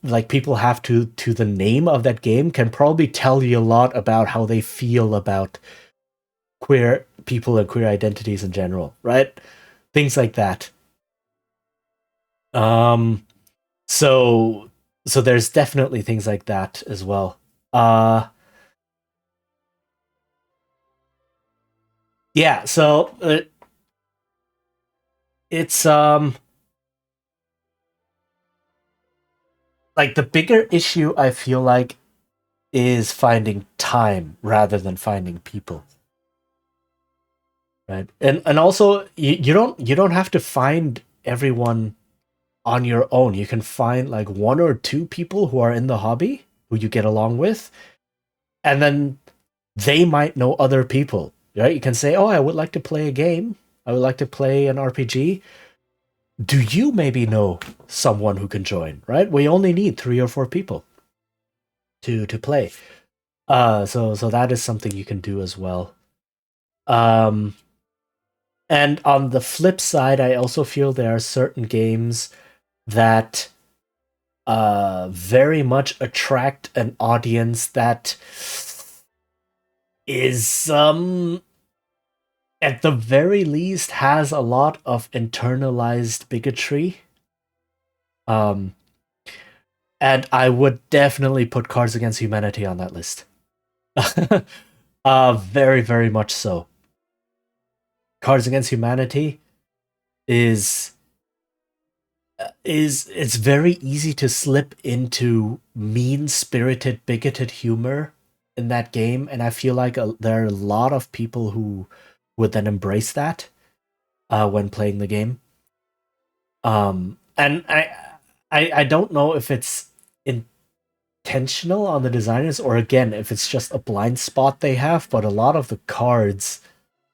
like people have to the name of that game can probably tell you a lot about how they feel about queer people and queer identities in general, right? Things like that. So there's definitely things like that as well. Yeah, so it's like the bigger issue I feel like is finding time rather than finding people. Right. And also you don't have to find everyone on your own. You can find like one or two people who are in the hobby who you get along with, and then they might know other people, right? You can say, "Oh, I would like to play a game. I would like to play an RPG. Do you maybe know someone who can join?" Right? We only need 3 or 4 people to play. So that is something you can do as well. And on the flip side, I also feel there are certain games that very much attract an audience that is at the very least has a lot of internalized bigotry. And I would definitely put Cards Against Humanity on that list. Very, very much so. Cards Against Humanity is it's very easy to slip into mean-spirited, bigoted humor in that game, and I feel like there are a lot of people who would then embrace that when playing the game. And I don't know if it's intentional on the designers or again if it's just a blind spot they have, but a lot of the cards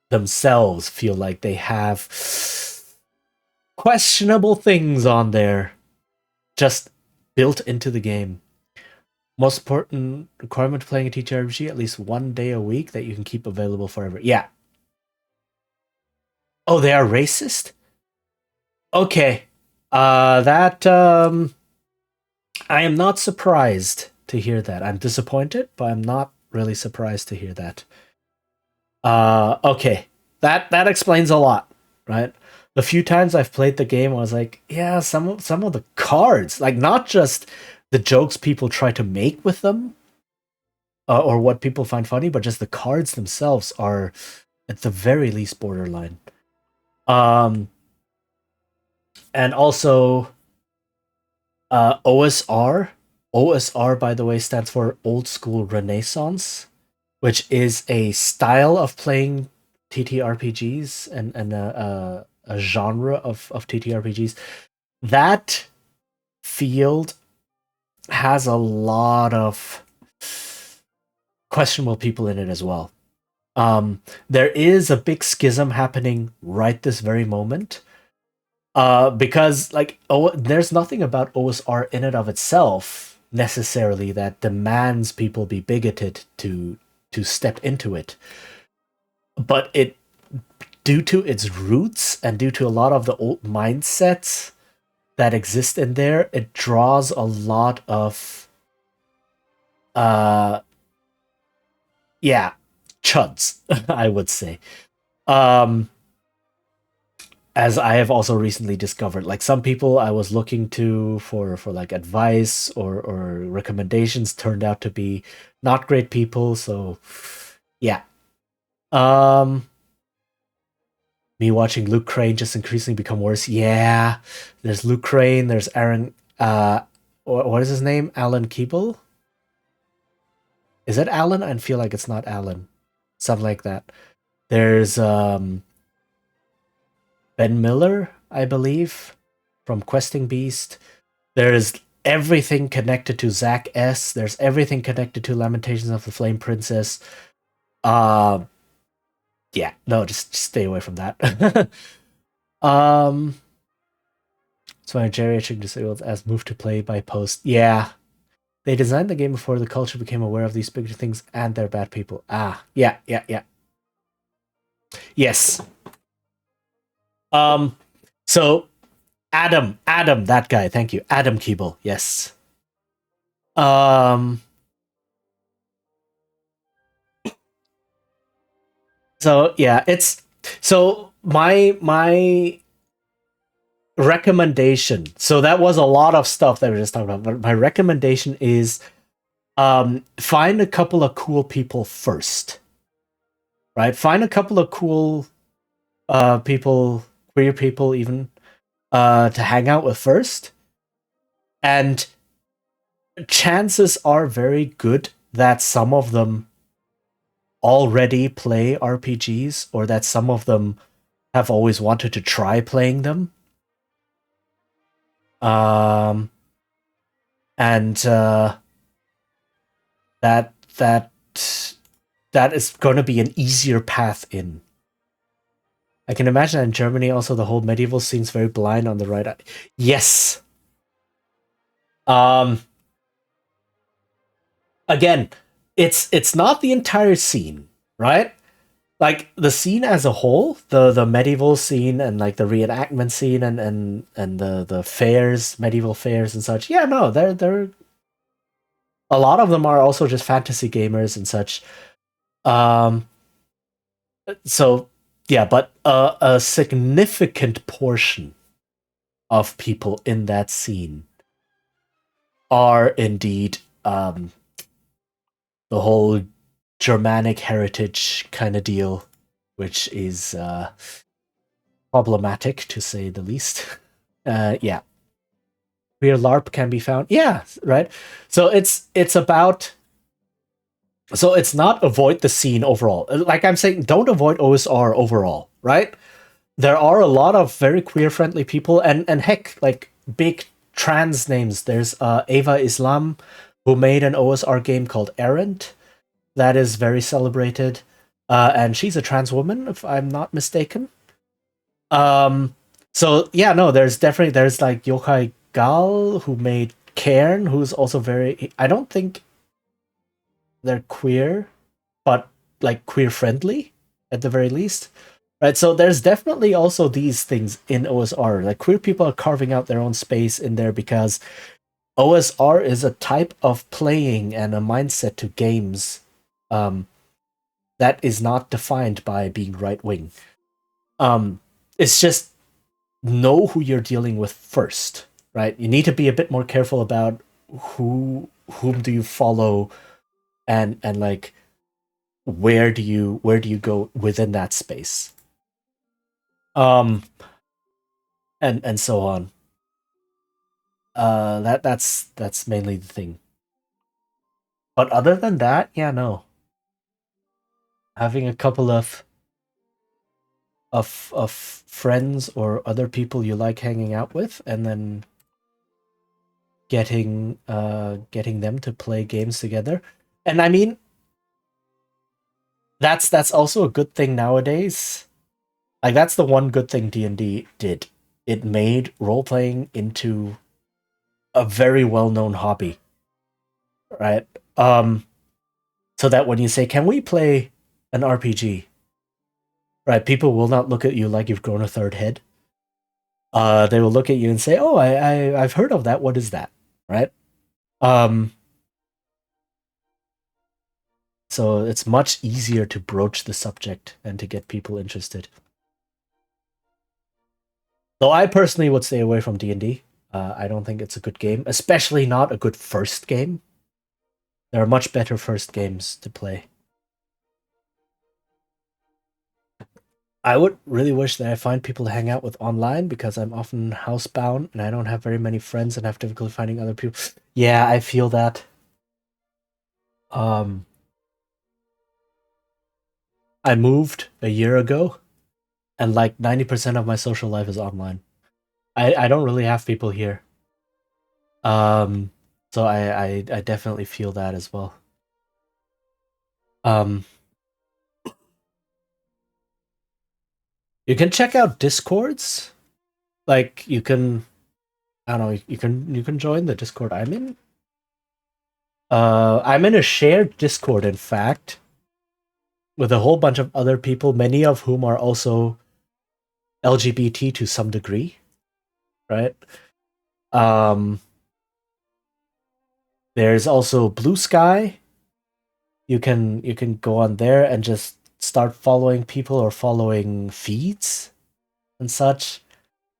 themselves feel like they have questionable things on there just built into the game. Most important requirement to playing a TTRPG, at least 1 day a week that you can keep available forever. Yeah. Oh, they are racist? Okay. That I am not surprised to hear that. I'm disappointed, but I'm not really surprised to hear that. Okay. That explains a lot, right? the few times I've played the game, I was like, yeah, some of the cards, like not just the jokes people try to make with them, or what people find funny, but just the cards themselves are at the very least borderline. And also OSR. OSR, by the way, stands for Old School Renaissance, which is a style of playing TTRPGs and a genre of TTRPGs. That field has a lot of questionable people in it as well. There is a big schism happening right this very moment. Because there's nothing about OSR in and of itself necessarily that demands people be bigoted to step into it. But it, due to its roots and due to a lot of the old mindsets that exist in there, it draws a lot of chuds, I would say. As I have also recently discovered, like some people I was looking to for like advice or recommendations turned out to be not great people. So yeah. Me watching Luke Crane just increasingly become worse. Yeah. There's Luke Crane, there's Aaron what is his name? Alan Keeble? Is it Alan? I feel like it's not Alan. Something like that. There's Ben Miller, I believe, from Questing Beast. There's everything connected to Zach S. There's everything connected to Lamentations of the Flame Princess. Yeah, no, just stay away from that. So my geriatric disabled as moved to play by post. Yeah. They designed the game before the culture became aware of these bigger things and they're bad people. Yeah. Yes. So Adam, that guy, thank you. Adam Keeble, yes. So yeah, it's so my recommendation. So that was a lot of stuff that we were just talking about, but my recommendation is find a couple of cool people first. Right? Find a couple of cool people, queer people even, to hang out with first. And chances are very good that some of them already play RPGs or that some of them have always wanted to try playing them. And that is going to be an easier path in. I can imagine in Germany also the whole medieval scene's very blind on the right. Yes. Again, it's not the entire scene, right? Like the scene as a whole, the medieval scene and like the reenactment scene and the fairs, medieval fairs and such. Yeah, no, they're a lot of them are also just fantasy gamers and such. So yeah, but a significant portion of people in that scene are indeed the whole Germanic heritage kind of deal, which is problematic to say the least. Yeah. Queer LARP can be found. Yeah, right. So it's about. So it's not avoid the scene overall. Like I'm saying, don't avoid OSR overall, right? There are a lot of very queer friendly people and heck, like big trans names. There's Ava Islam, who made an OSR game called Errant that is very celebrated. And she's a trans woman, if I'm not mistaken. So yeah, no, there's like Yokai Gal, who made Cairn, who's also very. I don't think they're queer, but like queer friendly at the very least. Right, so there's definitely also these things in OSR. Like queer people are carving out their own space in there because OSR is a type of playing and a mindset to games that is not defined by being right wing. It's just know who you're dealing with first, right? You need to be a bit more careful about whom do you follow, and like where do you go within that space, and so on. That's mainly the thing. But other than that, yeah, no. Having a couple of friends or other people you like hanging out with, and then getting them to play games together. And I mean, that's also a good thing nowadays. Like, that's the one good thing D&D did. It made role playing into a very well-known hobby, right? So that when you say, "Can we play an RPG?" right, people will not look at you like you've grown a third head. They will look at you and say, "Oh, I've heard of that. What is that?" Right? Um, so it's much easier to broach the subject and to get people interested. Though I personally would stay away from D&D. I don't think it's a good game, especially not a good first game. There are much better first games to play. I would really wish that I find people to hang out with online, because I'm often housebound and I don't have very many friends and have difficulty finding other people. Yeah, I feel that. I moved a year ago, and like 90% of my social life is online. I don't really have people here. So I definitely feel that as well. You can check out Discords. Like, you can, I don't know, you can join the Discord I'm in. I'm in a shared Discord, in fact, with a whole bunch of other people, many of whom are also LGBT to some degree, right? There's also Blue Sky. You can go on there and just start following people or following feeds and such.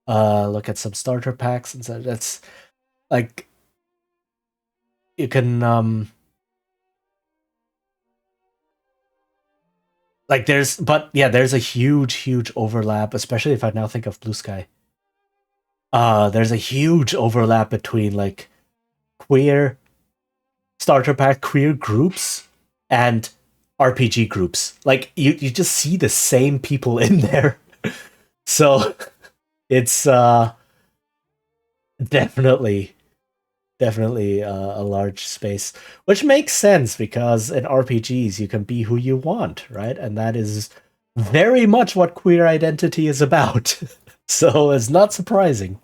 Look at some starter packs and such. That's like, you can like, there's a huge overlap, especially if I now think of Blue Sky. There's a huge overlap between like queer starter pack queer groups and RPG groups. Like, you just see the same people in there. So it's definitely a large space, which makes sense because in RPGs you can be who you want, right? And that is very much what queer identity is about. So it's not surprising.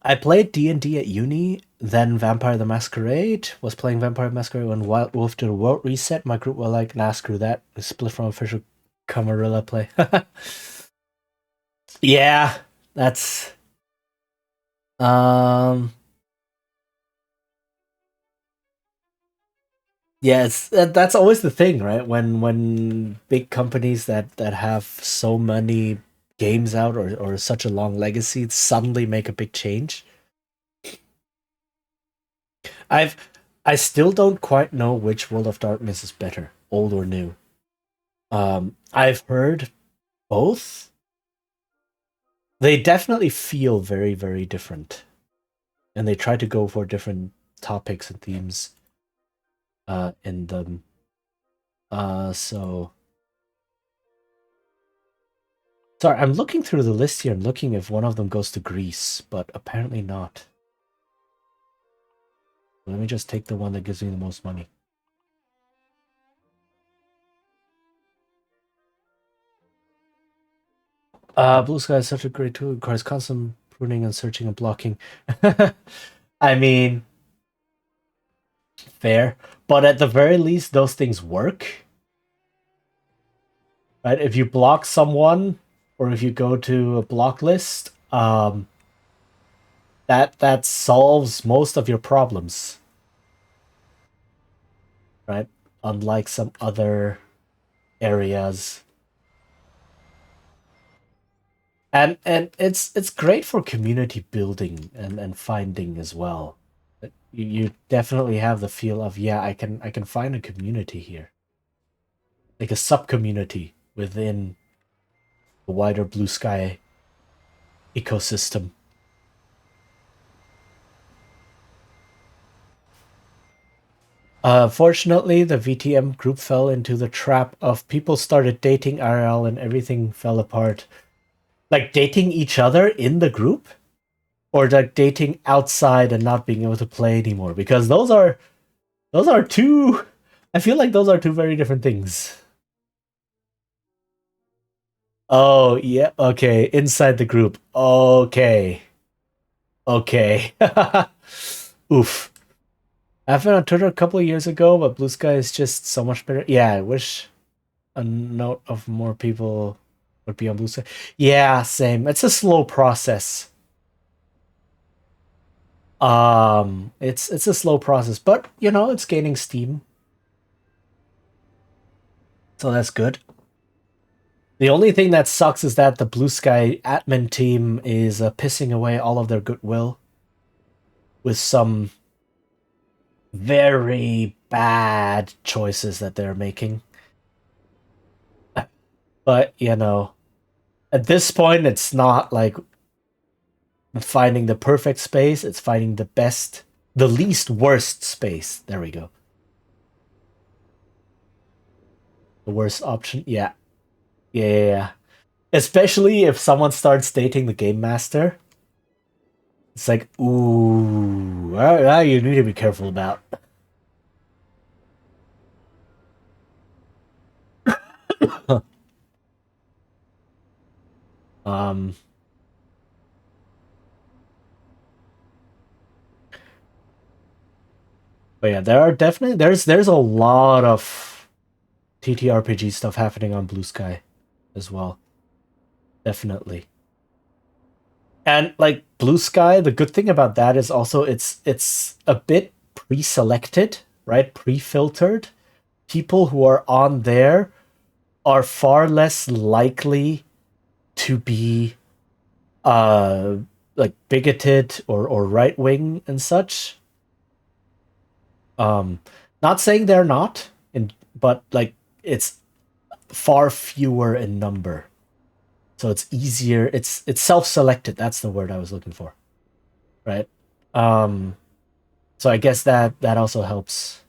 I played D&D at uni, then Vampire the Masquerade. Was playing Vampire the Masquerade when Wild Wolf did a world reset. My group were like, "Nah, screw that. We split from official Camarilla play." Yeah, that's um yeah, that's always the thing, right? When big companies that have so many games out, or such a long legacy, suddenly make a big change. I've I still don't quite know which World of Darkness is better, old or new. I've heard both. They definitely feel very, very different, and they try to go for different topics and themes in them. So sorry, I'm looking through the list here and looking if one of them goes to Greece, but apparently not. Let me just take the one that gives me the most money. Blue Sky is such a great tool. It requires constant pruning and searching and blocking. I mean, fair, but at the very least, those things work. Right? If you block someone, or if you go to a block list, that solves most of your problems, right? Unlike some other areas And it's great for community building and finding as well. You definitely have the feel of, yeah, I can find a community here, like a sub community within the wider Blue Sky ecosystem. Fortunately, the VTM group fell into the trap of people started dating IRL and everything fell apart. Like dating each other in the group, or like dating outside and not being able to play anymore. Because those are two. I feel like those are two very different things. Oh yeah, okay. Inside the group. Okay, okay. Oof. I've been on Twitter a couple of years ago, but Blue Sky is just so much better. Yeah, I wish a note of more people would be on Blue Sky. Yeah, same. It's a slow process. It's a slow process, but it's gaining steam, so that's good. The only thing that sucks is that the Blue Sky admin team is pissing away all of their goodwill with some very bad choices that they're making. But at this point, it's not like finding the perfect space, it's finding the least worst space. There we go. The worst option. Yeah. Yeah, yeah, yeah. Especially if someone starts dating the game master. It's like, ooh, you need to be careful about. um, but yeah, there's a lot of TTRPG stuff happening on Blue Sky as well. Definitely. And like Blue Sky, the good thing about that is also it's a bit pre-selected, right? Pre-filtered. People who are on there are far less likely to be like bigoted or right wing and such. Um Not saying they're not, but like it's far fewer in number. So it's easier, it's self-selected, that's the word I was looking for. Right? Um so I guess that also helps.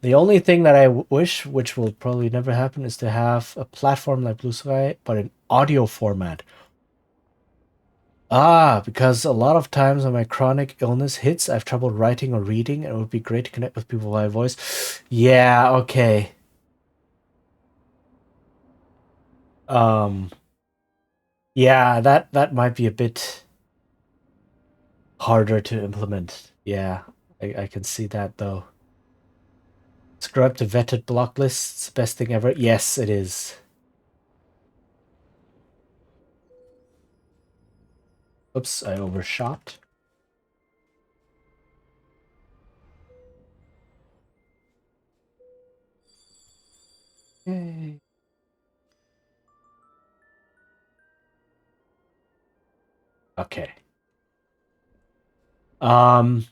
The only thing that I wish, which will probably never happen, is to have a platform like Blue Sky, but in audio format. Because a lot of times when my chronic illness hits, I have trouble writing or reading, and it would be great to connect with people via voice. Yeah, okay. Um, yeah, that might be a bit harder to implement. Yeah, I can see that though. Subscribe to vetted block lists, best thing ever. Yes, it is. Oops, I overshot. Yay. Okay. Um,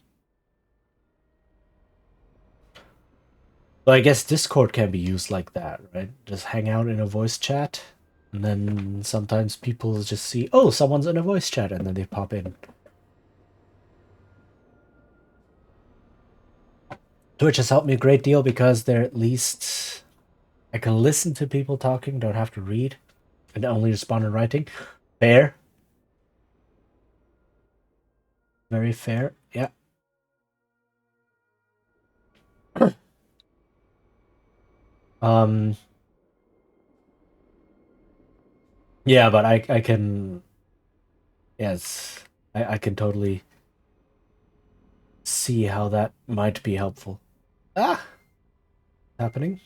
well, I guess Discord can be used like that, right? Just hang out in a voice chat, and then sometimes people just see, oh, someone's in a voice chat, and then they pop in. Twitch has helped me a great deal because they're at least I can listen to people talking, don't have to read, and only respond in writing. Fair. Very fair. Yeah. Um yeah, but I can yes. I can totally see how that might be helpful. Ah, happening.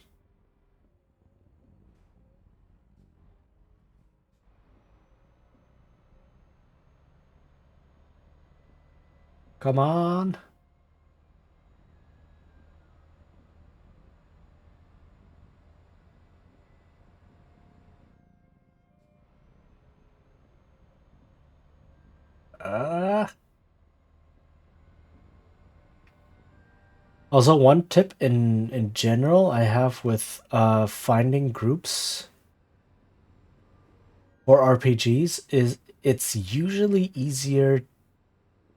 Come on. Also, one tip in general I have with finding groups for RPGs is it's usually easier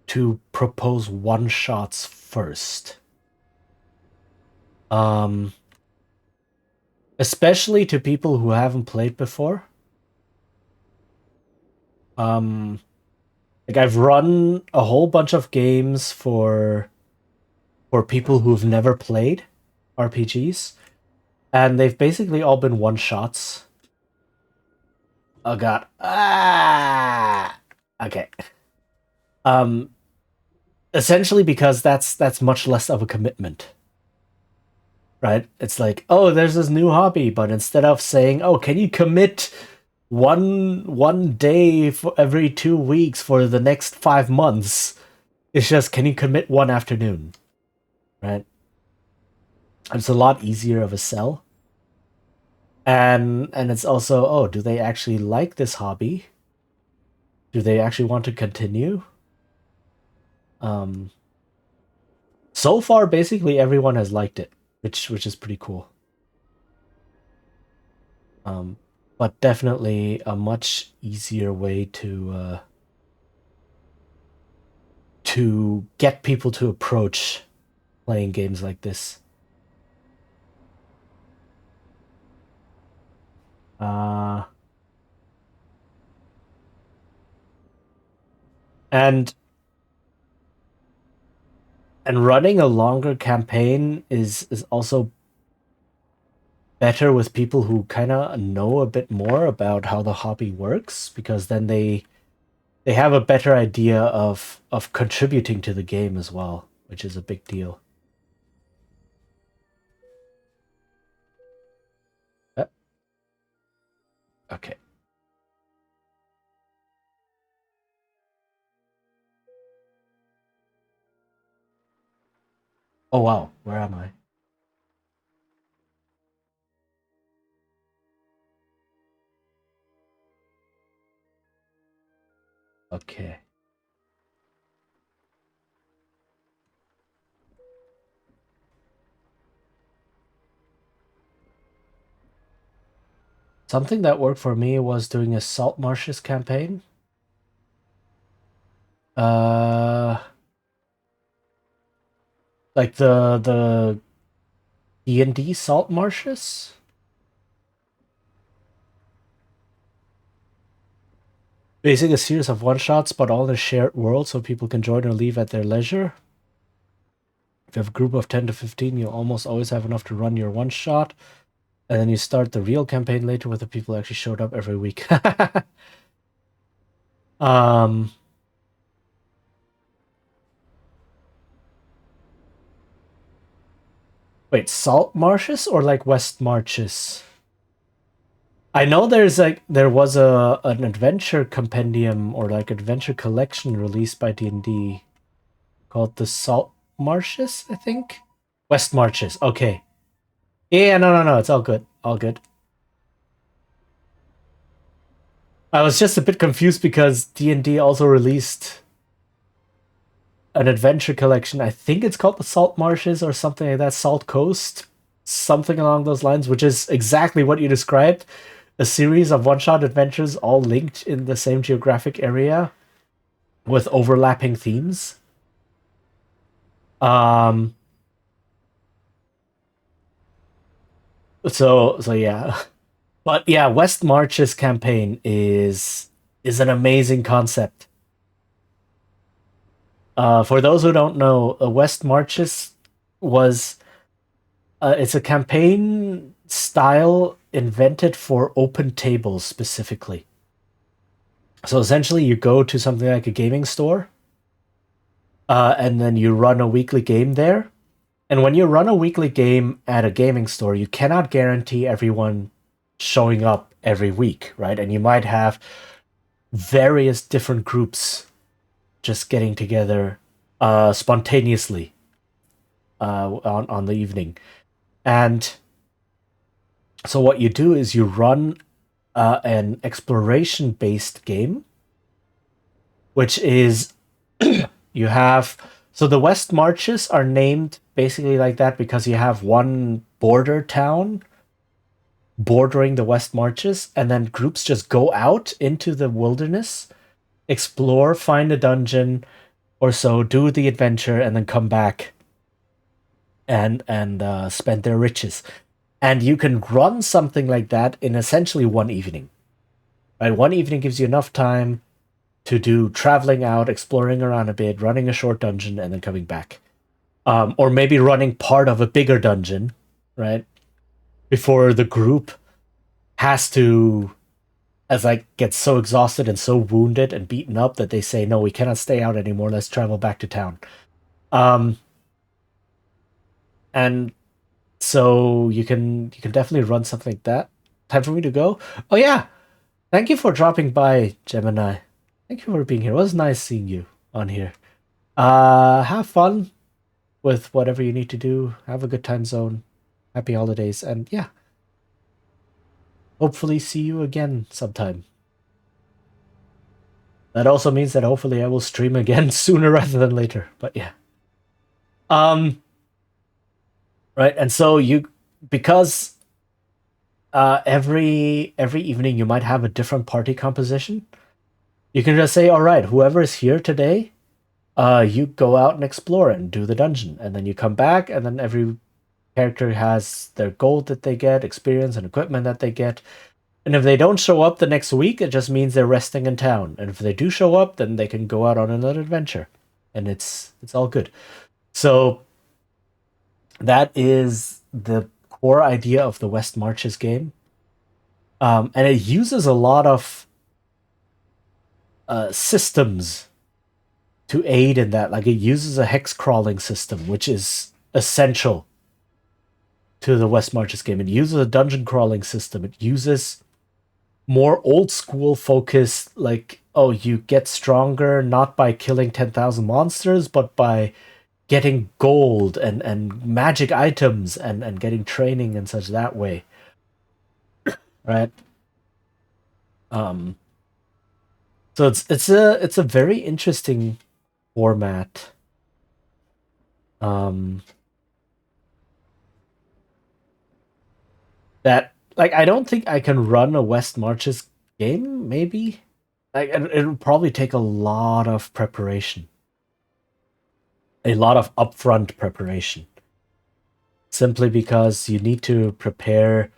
to propose one shots first. Especially to people who haven't played before. Like I've run a whole bunch of games for people who've never played RPGs, and they've basically all been one shots. Oh god. Okay. Essentially because that's much less of a commitment. Right? It's like, oh, there's this new hobby, but instead of saying, oh, can you commit one day for every 2 weeks for the next 5 months, it's just, can you commit one afternoon? Right? It's a lot easier of a sell. And it's also, oh, do they actually like this hobby? Do they actually want to continue? So far, basically everyone has liked it, which is pretty cool. But definitely a much easier way to get people to approach playing games like this. And running a longer campaign is also better with people who kind of know a bit more about how the hobby works, because then they have a better idea of contributing to the game as well, which is a big deal. Okay. Oh wow, where am I? Okay. Something that worked for me was doing a salt marshes campaign. Like the D&D salt marshes. Basically a series of one-shots, but all in a shared world so people can join or leave at their leisure. If you have a group of 10 to 15, you'll almost always have enough to run your one-shot. And then you start the real campaign later with the people who actually showed up every week. Wait, salt marshes or like west marches? I know there was an adventure compendium or like adventure collection released by D&D called the Salt Marshes, I think. West Marches. Okay. Yeah, no, it's all good. All good. I was just a bit confused because D&D also released an adventure collection. I think it's called the Salt Marshes or something like that, Salt Coast, something along those lines, which is exactly what you described. A series of one-shot adventures all linked in the same geographic area with overlapping themes. So yeah. But yeah, West March's campaign is an amazing concept. For those who don't know, West Marches was it's a campaign style invented for open tables specifically. So essentially, you go to something like a gaming store, and then you run a weekly game there. And when you run a weekly game at a gaming store, you cannot guarantee everyone showing up every week, right? And you might have various different groups just getting together spontaneously on the evening. And so what you do is you run an exploration-based game which is you have. So the West Marches are named basically like that because you have one border town bordering the West Marches, and then groups just go out into the wilderness, explore, find a dungeon or so, do the adventure, and then come back and spend their riches. And you can run something like that in essentially one evening. Right, one evening gives you enough time to do traveling out, exploring around a bit, running a short dungeon, and then coming back. Or maybe running part of a bigger dungeon, right? Before the group has to, as like gets so exhausted and so wounded and beaten up that they say, no, we cannot stay out anymore. Let's travel back to town. And so you can definitely run something like that. Time for me to go. Oh yeah, thank you for dropping by, Gemini. Thank you for being here. It was nice seeing you on here. Have fun with whatever you need to do. Have a good time zone. Happy holidays, and yeah, hopefully see you again sometime. That also means that hopefully I will stream again sooner rather than later. But yeah. Right, and so you, because every evening you might have a different party composition. You can just say, all right, whoever is here today, you go out and explore and do the dungeon, and then you come back, and then every character has their gold that they get, experience and equipment that they get. And if they don't show up the next week, it just means they're resting in town. And if they do show up, then they can go out on another adventure, and it's all good. So that is the core idea of the West Marches game, and it uses a lot of systems to aid in that. Like it uses a hex crawling system, which is essential to the West Marches game. It uses a dungeon crawling system. It uses more old school focus, like, oh, you get stronger not by killing 10,000 monsters, but by getting gold and magic items and getting training and such that way. Right? So it's a very interesting format. That, like, I don't think I can run a West Marches game, maybe. Like, it'll probably take a lot of preparation. A lot of upfront preparation. Simply because you need to prepare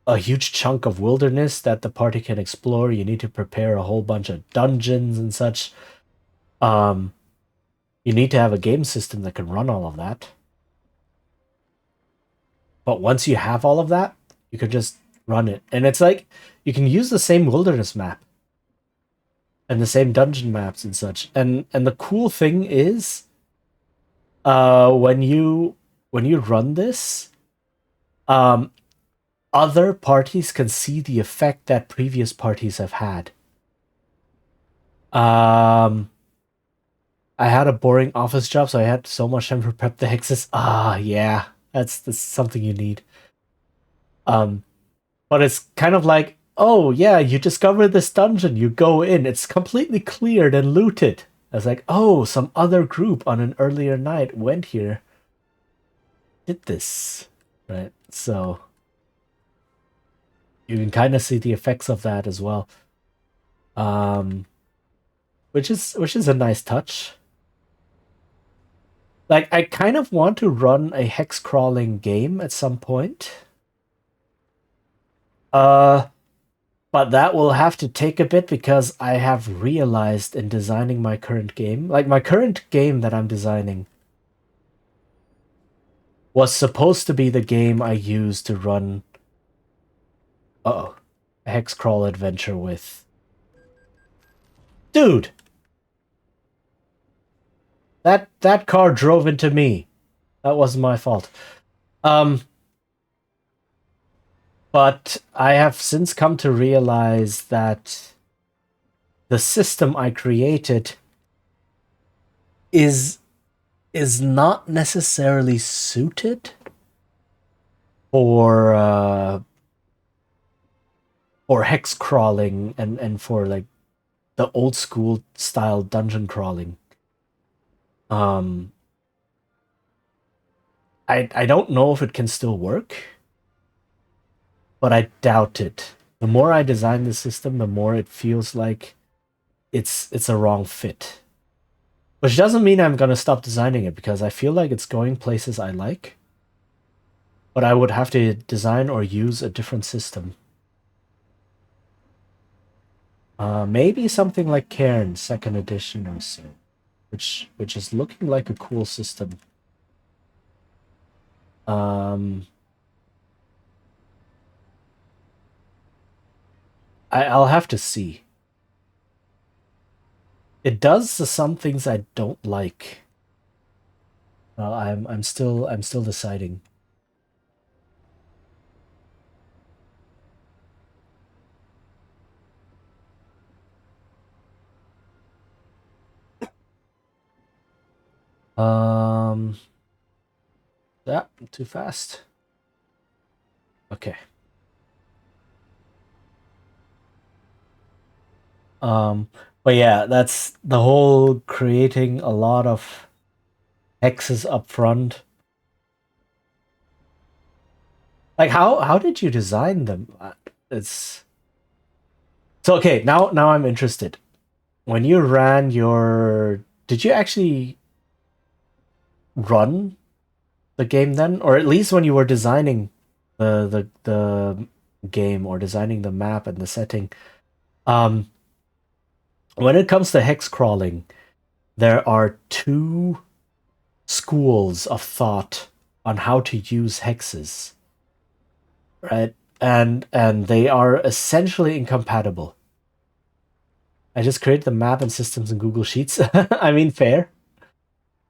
a huge chunk of wilderness that the party can explore. You need to prepare a whole bunch of dungeons and such. You need to have a game system that can run all of that. But once you have all of that, you can just run it. And it's like, you can use the same wilderness map and the same dungeon maps and such. And the cool thing is, when you run this, other parties can see the effect that previous parties have had. I had a boring office job, so I had so much time to prep the hexes. Yeah, that's something you need. But it's kind of like, oh yeah, you discover this dungeon, you go in, it's completely cleared and looted. I was like, oh, some other group on an earlier night went here, did this, right? So you can kind of see the effects of that as well, which is a nice touch. Like, I kind of want to run a hex crawling game at some point. But that will have to take a bit because I have realized in designing my current game, like my current game that I'm designing was supposed to be the game I use to run a hex crawl adventure with. Dude! That car drove into me. That wasn't my fault. But I have since come to realize that the system I created is not necessarily suited for hex crawling and for like the old school style dungeon crawling. I don't know if it can still work, but I doubt it. The more I design the system, the more it feels like it's a wrong fit. Which doesn't mean I'm gonna stop designing it, because I feel like it's going places I like. But I would have to design or use a different system. Maybe something like Cairn 2nd edition or so, which is looking like a cool system. I'll have to see. It does some things I don't like. I'm still deciding. Yeah, too fast. Okay. But yeah, that's the whole creating a lot of hexes up front. Like how did you design them? It's so okay, now I'm interested. When you ran your did you actually run the game then? Or at least when you were designing the game or designing the map and the setting. Um when it comes to hex crawling, there are two schools of thought on how to use hexes, right? And they are essentially incompatible. I just created the map and systems in Google Sheets. I mean, fair.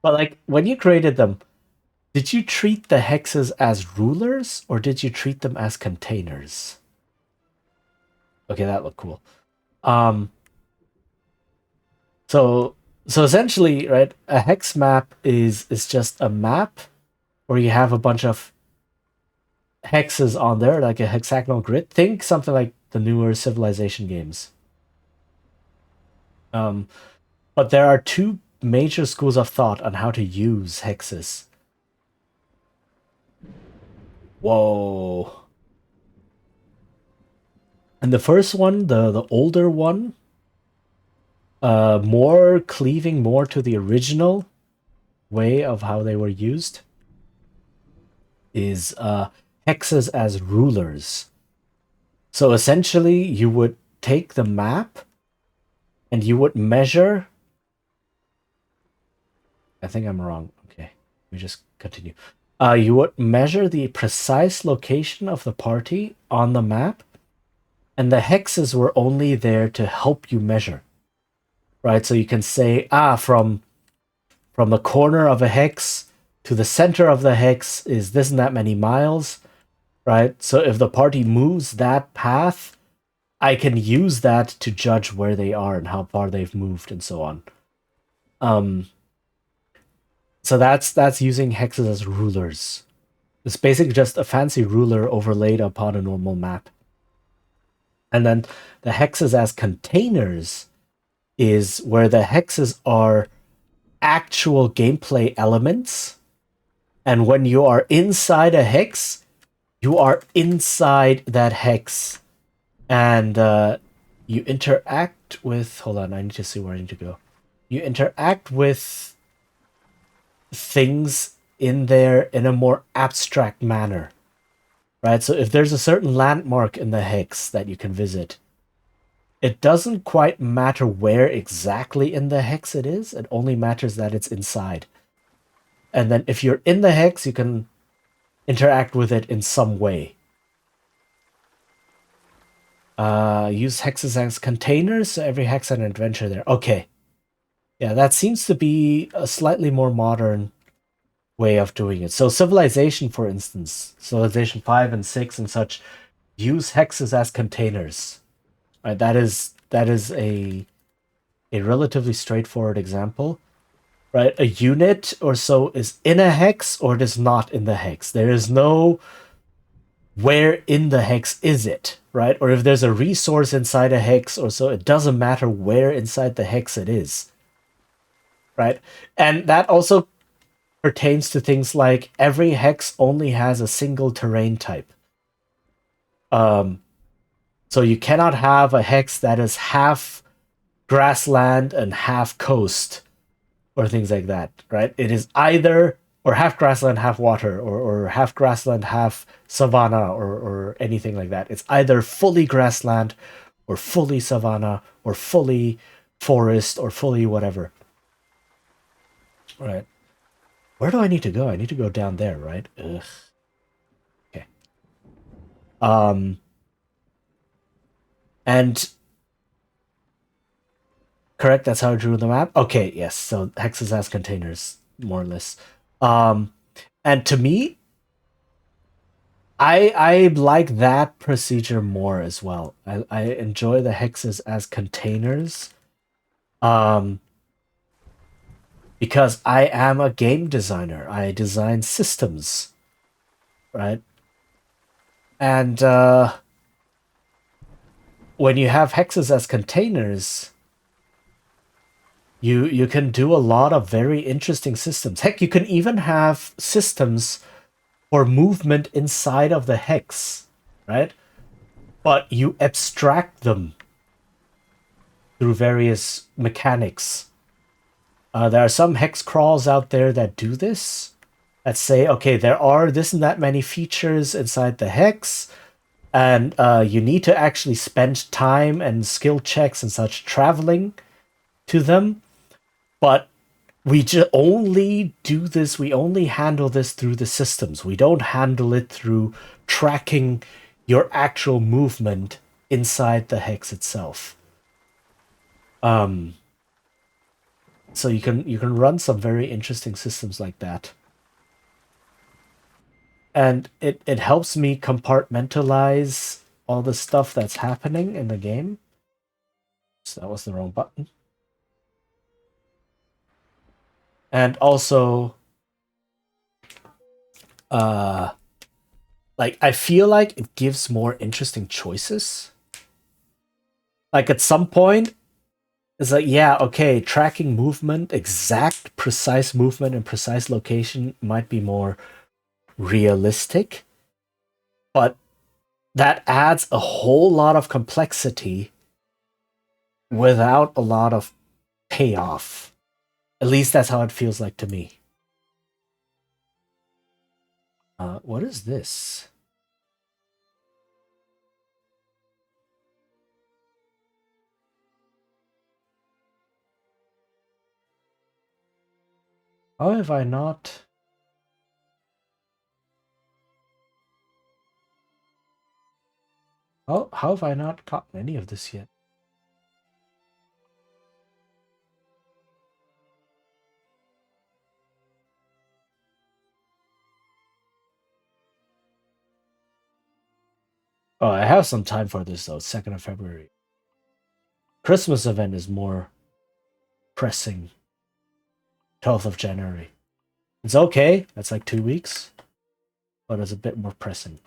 But like when you created them, did you treat the hexes as rulers or did you treat them as containers? Okay, that looked cool. So essentially, right, a hex map is just a map where you have a bunch of hexes on there, like a hexagonal grid. Think something like the newer Civilization games. But there are two major schools of thought on how to use hexes. Whoa. And the first one, the older one, more cleaving more to the original way of how they were used, is hexes as rulers. So essentially, you would take the map and you would measure. I think I'm wrong. Okay, let me just continue. You would measure the precise location of the party on the map, and the hexes were only there to help you measure. Right, so you can say, from the corner of a hex to the center of the hex is this and that many miles, right? So if the party moves that path, I can use that to judge where they are and how far they've moved and so on. So that's using hexes as rulers. It's basically just a fancy ruler overlaid upon a normal map. And then the hexes as containers is where the hexes are actual gameplay elements. And when you are inside a hex, you are inside that hex. And you interact with... Hold on, I need to see where I need to go. You interact with things in there in a more abstract manner. Right? So if there's a certain landmark in the hex that you can visit, it doesn't quite matter where exactly in the hex it is. It only matters that it's inside. And then if you're in the hex, you can interact with it in some way. Use hexes as containers, so every hex has an adventure there. Okay. Yeah, that seems to be a slightly more modern way of doing it. So Civilization, for instance, Civilization 5 and 6 and such, use hexes as containers. Right, that is a relatively straightforward example. Right, a unit or so is in a hex or it is not in the hex. There is no where in the hex is it, right? Or if there's a resource inside a hex or so, it doesn't matter where inside the hex it is, right? And that also pertains to things like every hex only has a single terrain type. So you cannot have a hex that is half grassland and half coast or things like that, right? It is either or half grassland, half water, or half grassland, half savanna, or anything like that. It's either fully grassland or fully savanna or fully forest or fully whatever. Right. Where do I need to go? I need to go down there, right? Ugh. Okay. And correct, that's how I drew the map. Okay, yes. So hexes as containers, more or less. And to me, I like that procedure more as well. I enjoy the hexes as containers. Because I am a game designer. I design systems. Right? And when you have hexes as containers, you can do a lot of very interesting systems. Heck, you can even have systems for movement inside of the hex, right? But you abstract them through various mechanics. There are some hex crawls out there that do this, that say, okay, there are this and that many features inside the hex, and you need to actually spend time and skill checks and such traveling to them. But we only do this, we only handle this through the systems. We don't handle it through tracking your actual movement inside the hex itself. So you can run some very interesting systems like that. And it helps me compartmentalize all the stuff that's happening in the game. So that was the wrong button. And also, like, I feel like it gives more interesting choices. Like, at some point, it's like, yeah, okay, tracking movement, exact, precise movement and precise location might be more realistic, but that adds a whole lot of complexity without a lot of payoff. At least that's how it feels like to me. What is this? How have I not... Oh, how have I not gotten any of this yet? Oh, I have some time for this though. 2nd of February. Christmas event is more pressing. 12th of January. It's okay. That's like 2 weeks. But it's a bit more pressing.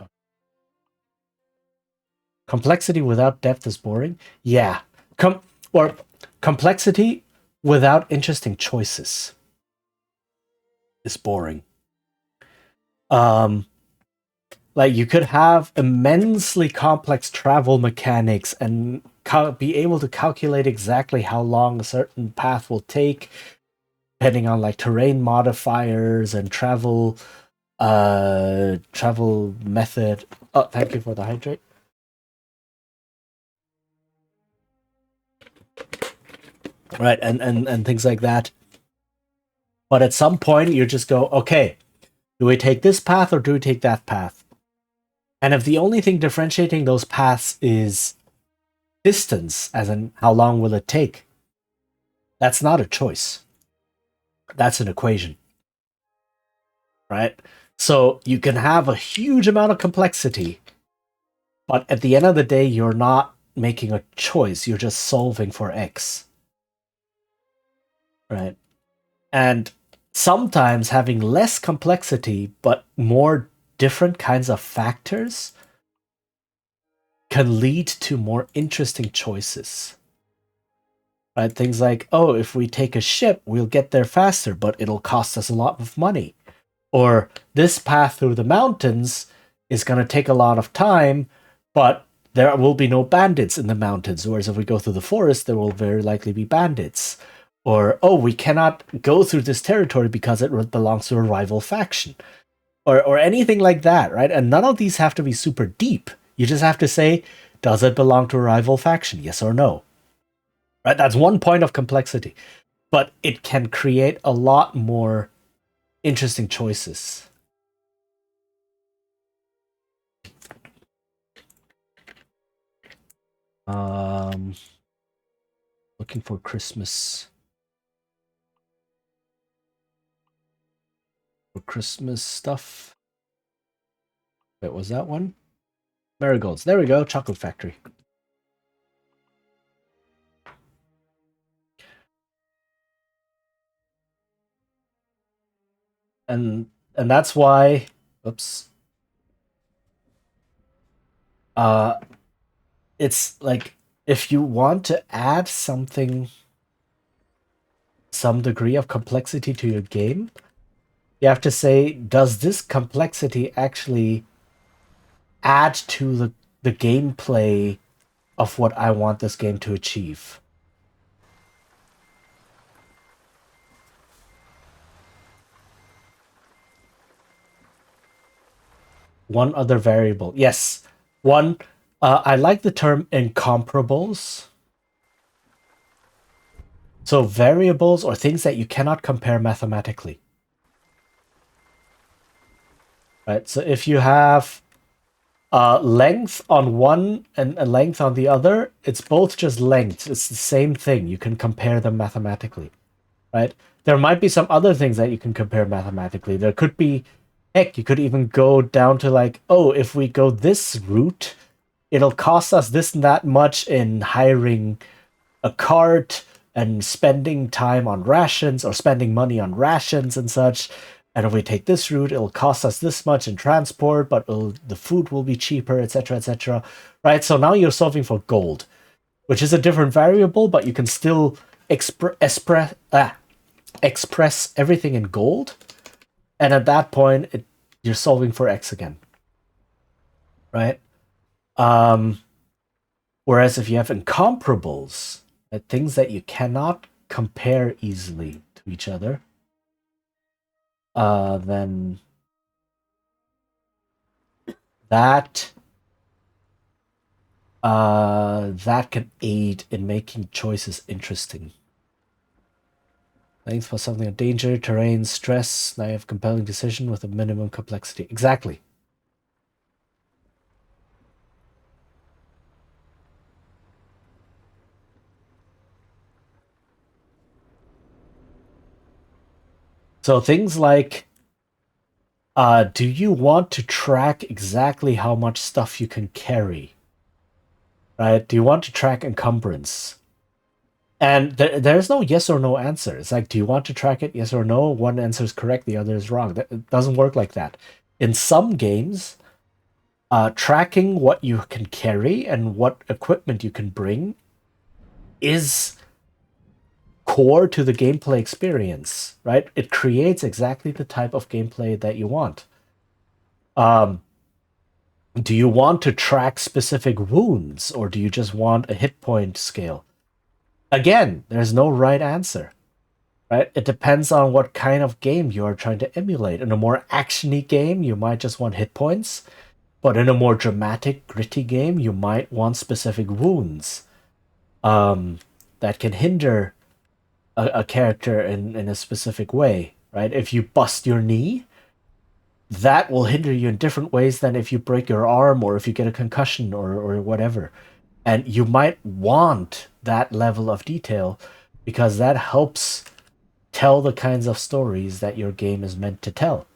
Complexity without depth is boring. Yeah. Or complexity without interesting choices is boring. Like, you could have immensely complex travel mechanics and be able to calculate exactly how long a certain path will take, depending on like terrain modifiers and travel method. Oh, thank you for the hydrate. Right, and things like that. But at some point, you just go, okay, do we take this path or do we take that path? And if the only thing differentiating those paths is distance, as in how long will it take, that's not a choice. That's an equation. Right? So you can have a huge amount of complexity, but at the end of the day, you're not making a choice. You're just solving for X. Right? And sometimes having less complexity, but more different kinds of factors can lead to more interesting choices. Right? Things like, oh, if we take a ship, we'll get there faster, but it'll cost us a lot of money. Or this path through the mountains is going to take a lot of time, but there will be no bandits in the mountains. Whereas if we go through the forest, there will very likely be bandits. Or, oh, we cannot go through this territory because it belongs to a rival faction. Or anything like that, right? And none of these have to be super deep. You just have to say, does it belong to a rival faction? Yes or no. Right? That's one point of complexity. But it can create a lot more interesting choices. Looking for Christmas. For Christmas stuff. Wait, was that one? Marigolds. There we go. Chocolate Factory. And that's why. Oops. It's like if you want to add something, some degree of complexity to your game, you have to say, does this complexity actually add to the gameplay of what I want this game to achieve? One other variable. Yes. One, I like the term incomparables. So variables or things that you cannot compare mathematically. Right? So if you have length on one and a length on the other, it's both just lengths. It's the same thing. You can compare them mathematically. Right? There might be some other things that you can compare mathematically. There could be, heck, you could even go down to like, oh, if we go this route, it'll cost us this and that much in hiring a cart and spending time on rations or spending money on rations and such. And if we take this route, it'll cost us this much in transport, but the food will be cheaper, etc., etc. Right? So now you're solving for gold, which is a different variable, but you can still express everything in gold. And at that point, you're solving for X again. Right? Whereas if you have incomparables, things that you cannot compare easily to each other, then that can aid in making choices interesting. Length for something of danger, terrain, stress. Now you have compelling decision with a minimum complexity. Exactly. So things like, do you want to track exactly how much stuff you can carry? Right? Do you want to track encumbrance? And there's no yes or no answer. It's like, do you want to track it? Yes or no? One answer is correct, the other is wrong. It doesn't work like that. In some games, tracking what you can carry and what equipment you can bring is core to the gameplay experience, right? It creates exactly the type of gameplay that you want. Do you want to track specific wounds, or do you just want a hit point scale? Again, there's no right answer, right? It depends on what kind of game you are trying to emulate. In a more actiony game, you might just want hit points, but in a more dramatic, gritty game, you might want specific wounds that can hinder a character in a specific way, right? If you bust your knee, that will hinder you in different ways than if you break your arm or if you get a concussion or whatever. And you might want that level of detail because that helps tell the kinds of stories that your game is meant to tell.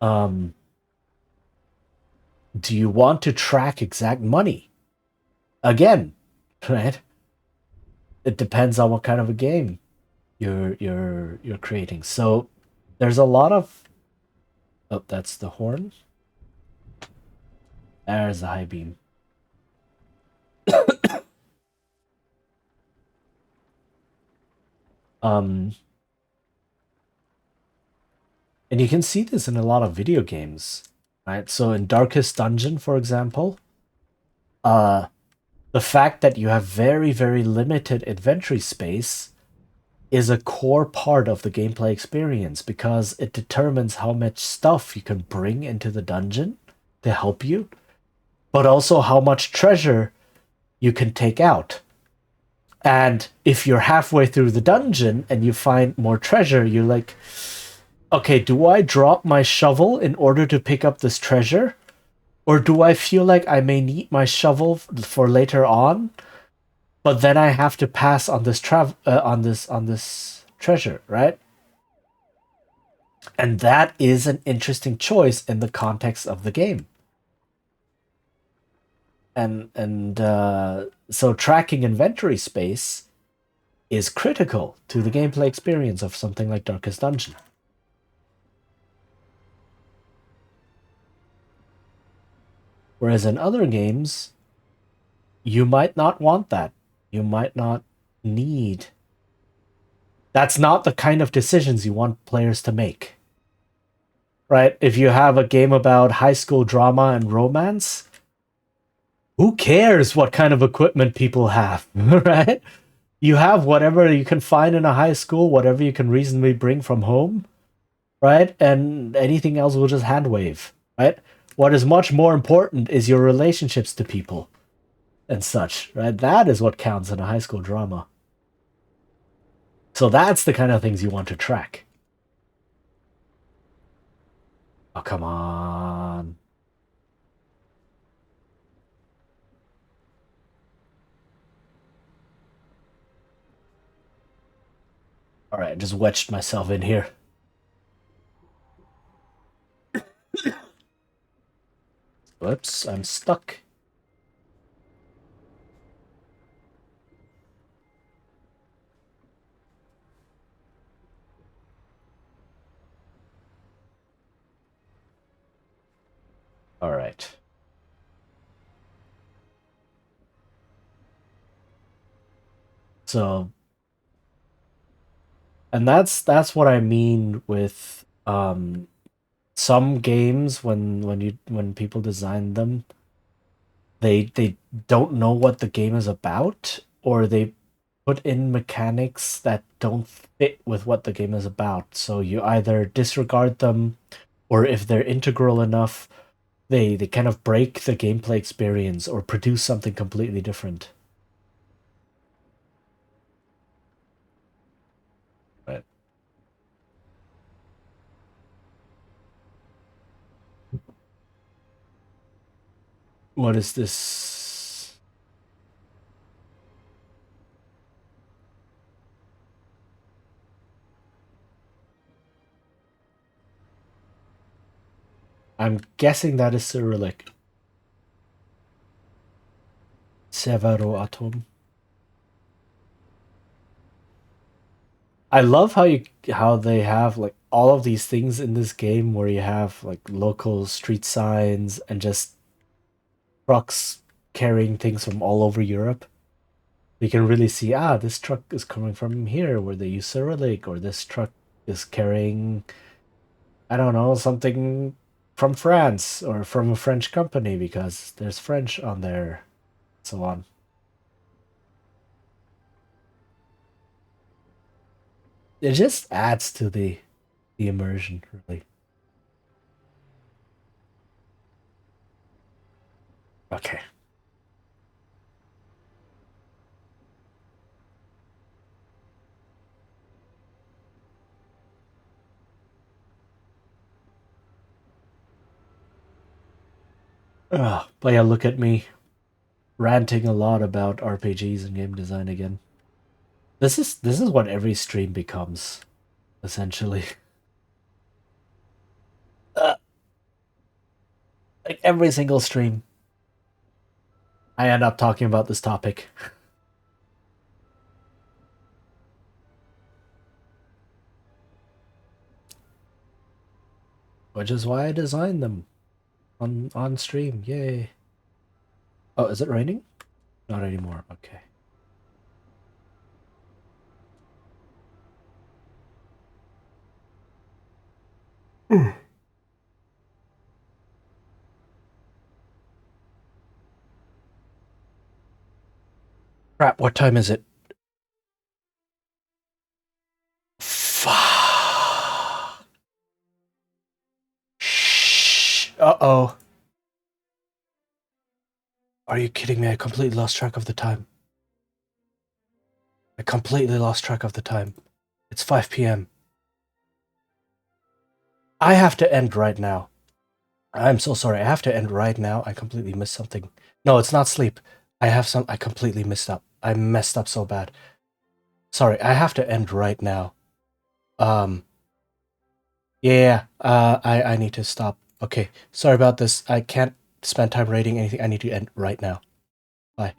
Do you want to track exact money? Again, right? It depends on what kind of a game you're creating. So there's a lot of Oh, that's the horn. There's the high beam. um, and you can see this in a lot of video games, right? So in Darkest Dungeon, for example, uh, the fact that you have very, very limited inventory space is a core part of the gameplay experience because it determines how much stuff you can bring into the dungeon to help you, but also how much treasure you can take out. And if you're halfway through the dungeon and you find more treasure, you're like, okay, do I drop my shovel in order to pick up this treasure? Or do I feel like I may need my shovel for later on, but then I have to pass on this on this treasure, right? And that is an interesting choice in the context of the game. And so tracking inventory space is critical to the gameplay experience of something like Darkest Dungeon. Whereas in other games, you might not want that. You might not need. That's not the kind of decisions you want players to make. Right? If you have a game about high school drama and romance, who cares what kind of equipment people have, right? You have whatever you can find in a high school, whatever you can reasonably bring from home, right? And anything else will just hand wave, right? What is much more important is your relationships to people and such, right? That is what counts in a high school drama. So that's the kind of things you want to track. Oh, come on. All right, just wedged myself in here. Whoops, I'm stuck. All right. So, and that's what I mean with some games when people design them, they don't know what the game is about, or they put in mechanics that don't fit with what the game is about. So you either disregard them, or if they're integral enough, they kind of break the gameplay experience or produce something completely different. Right. What is this? I'm guessing that is Cyrillic. Severo atom. I love how they have like all of these things in this game where you have like local street signs and just trucks carrying things from all over Europe. You can really see, this truck is coming from here where they use Cyrillic, or this truck is carrying, I don't know, something from France or from a French company because there's French on there, so on. It just adds to the immersion, really. Okay. But yeah, look at me ranting a lot about RPGs and game design again. This is what every stream becomes, essentially. Uh, like every single stream, I end up talking about this topic. Which is why I designed them on stream. Yay. Oh, is it raining? Not anymore. Okay. Crap, what time is it? Fuck. Shh. Uh-oh. Are you kidding me? I completely lost track of the time. I completely lost track of the time. It's 5 p.m. I have to end right now. I'm so sorry. I have to end right now. I completely missed something. No, it's not sleep. I completely messed up. I messed up so bad. Sorry, I have to end right now. Yeah, I need to stop. Okay, sorry about this. I can't spend time rating anything. I need to end right now. Bye.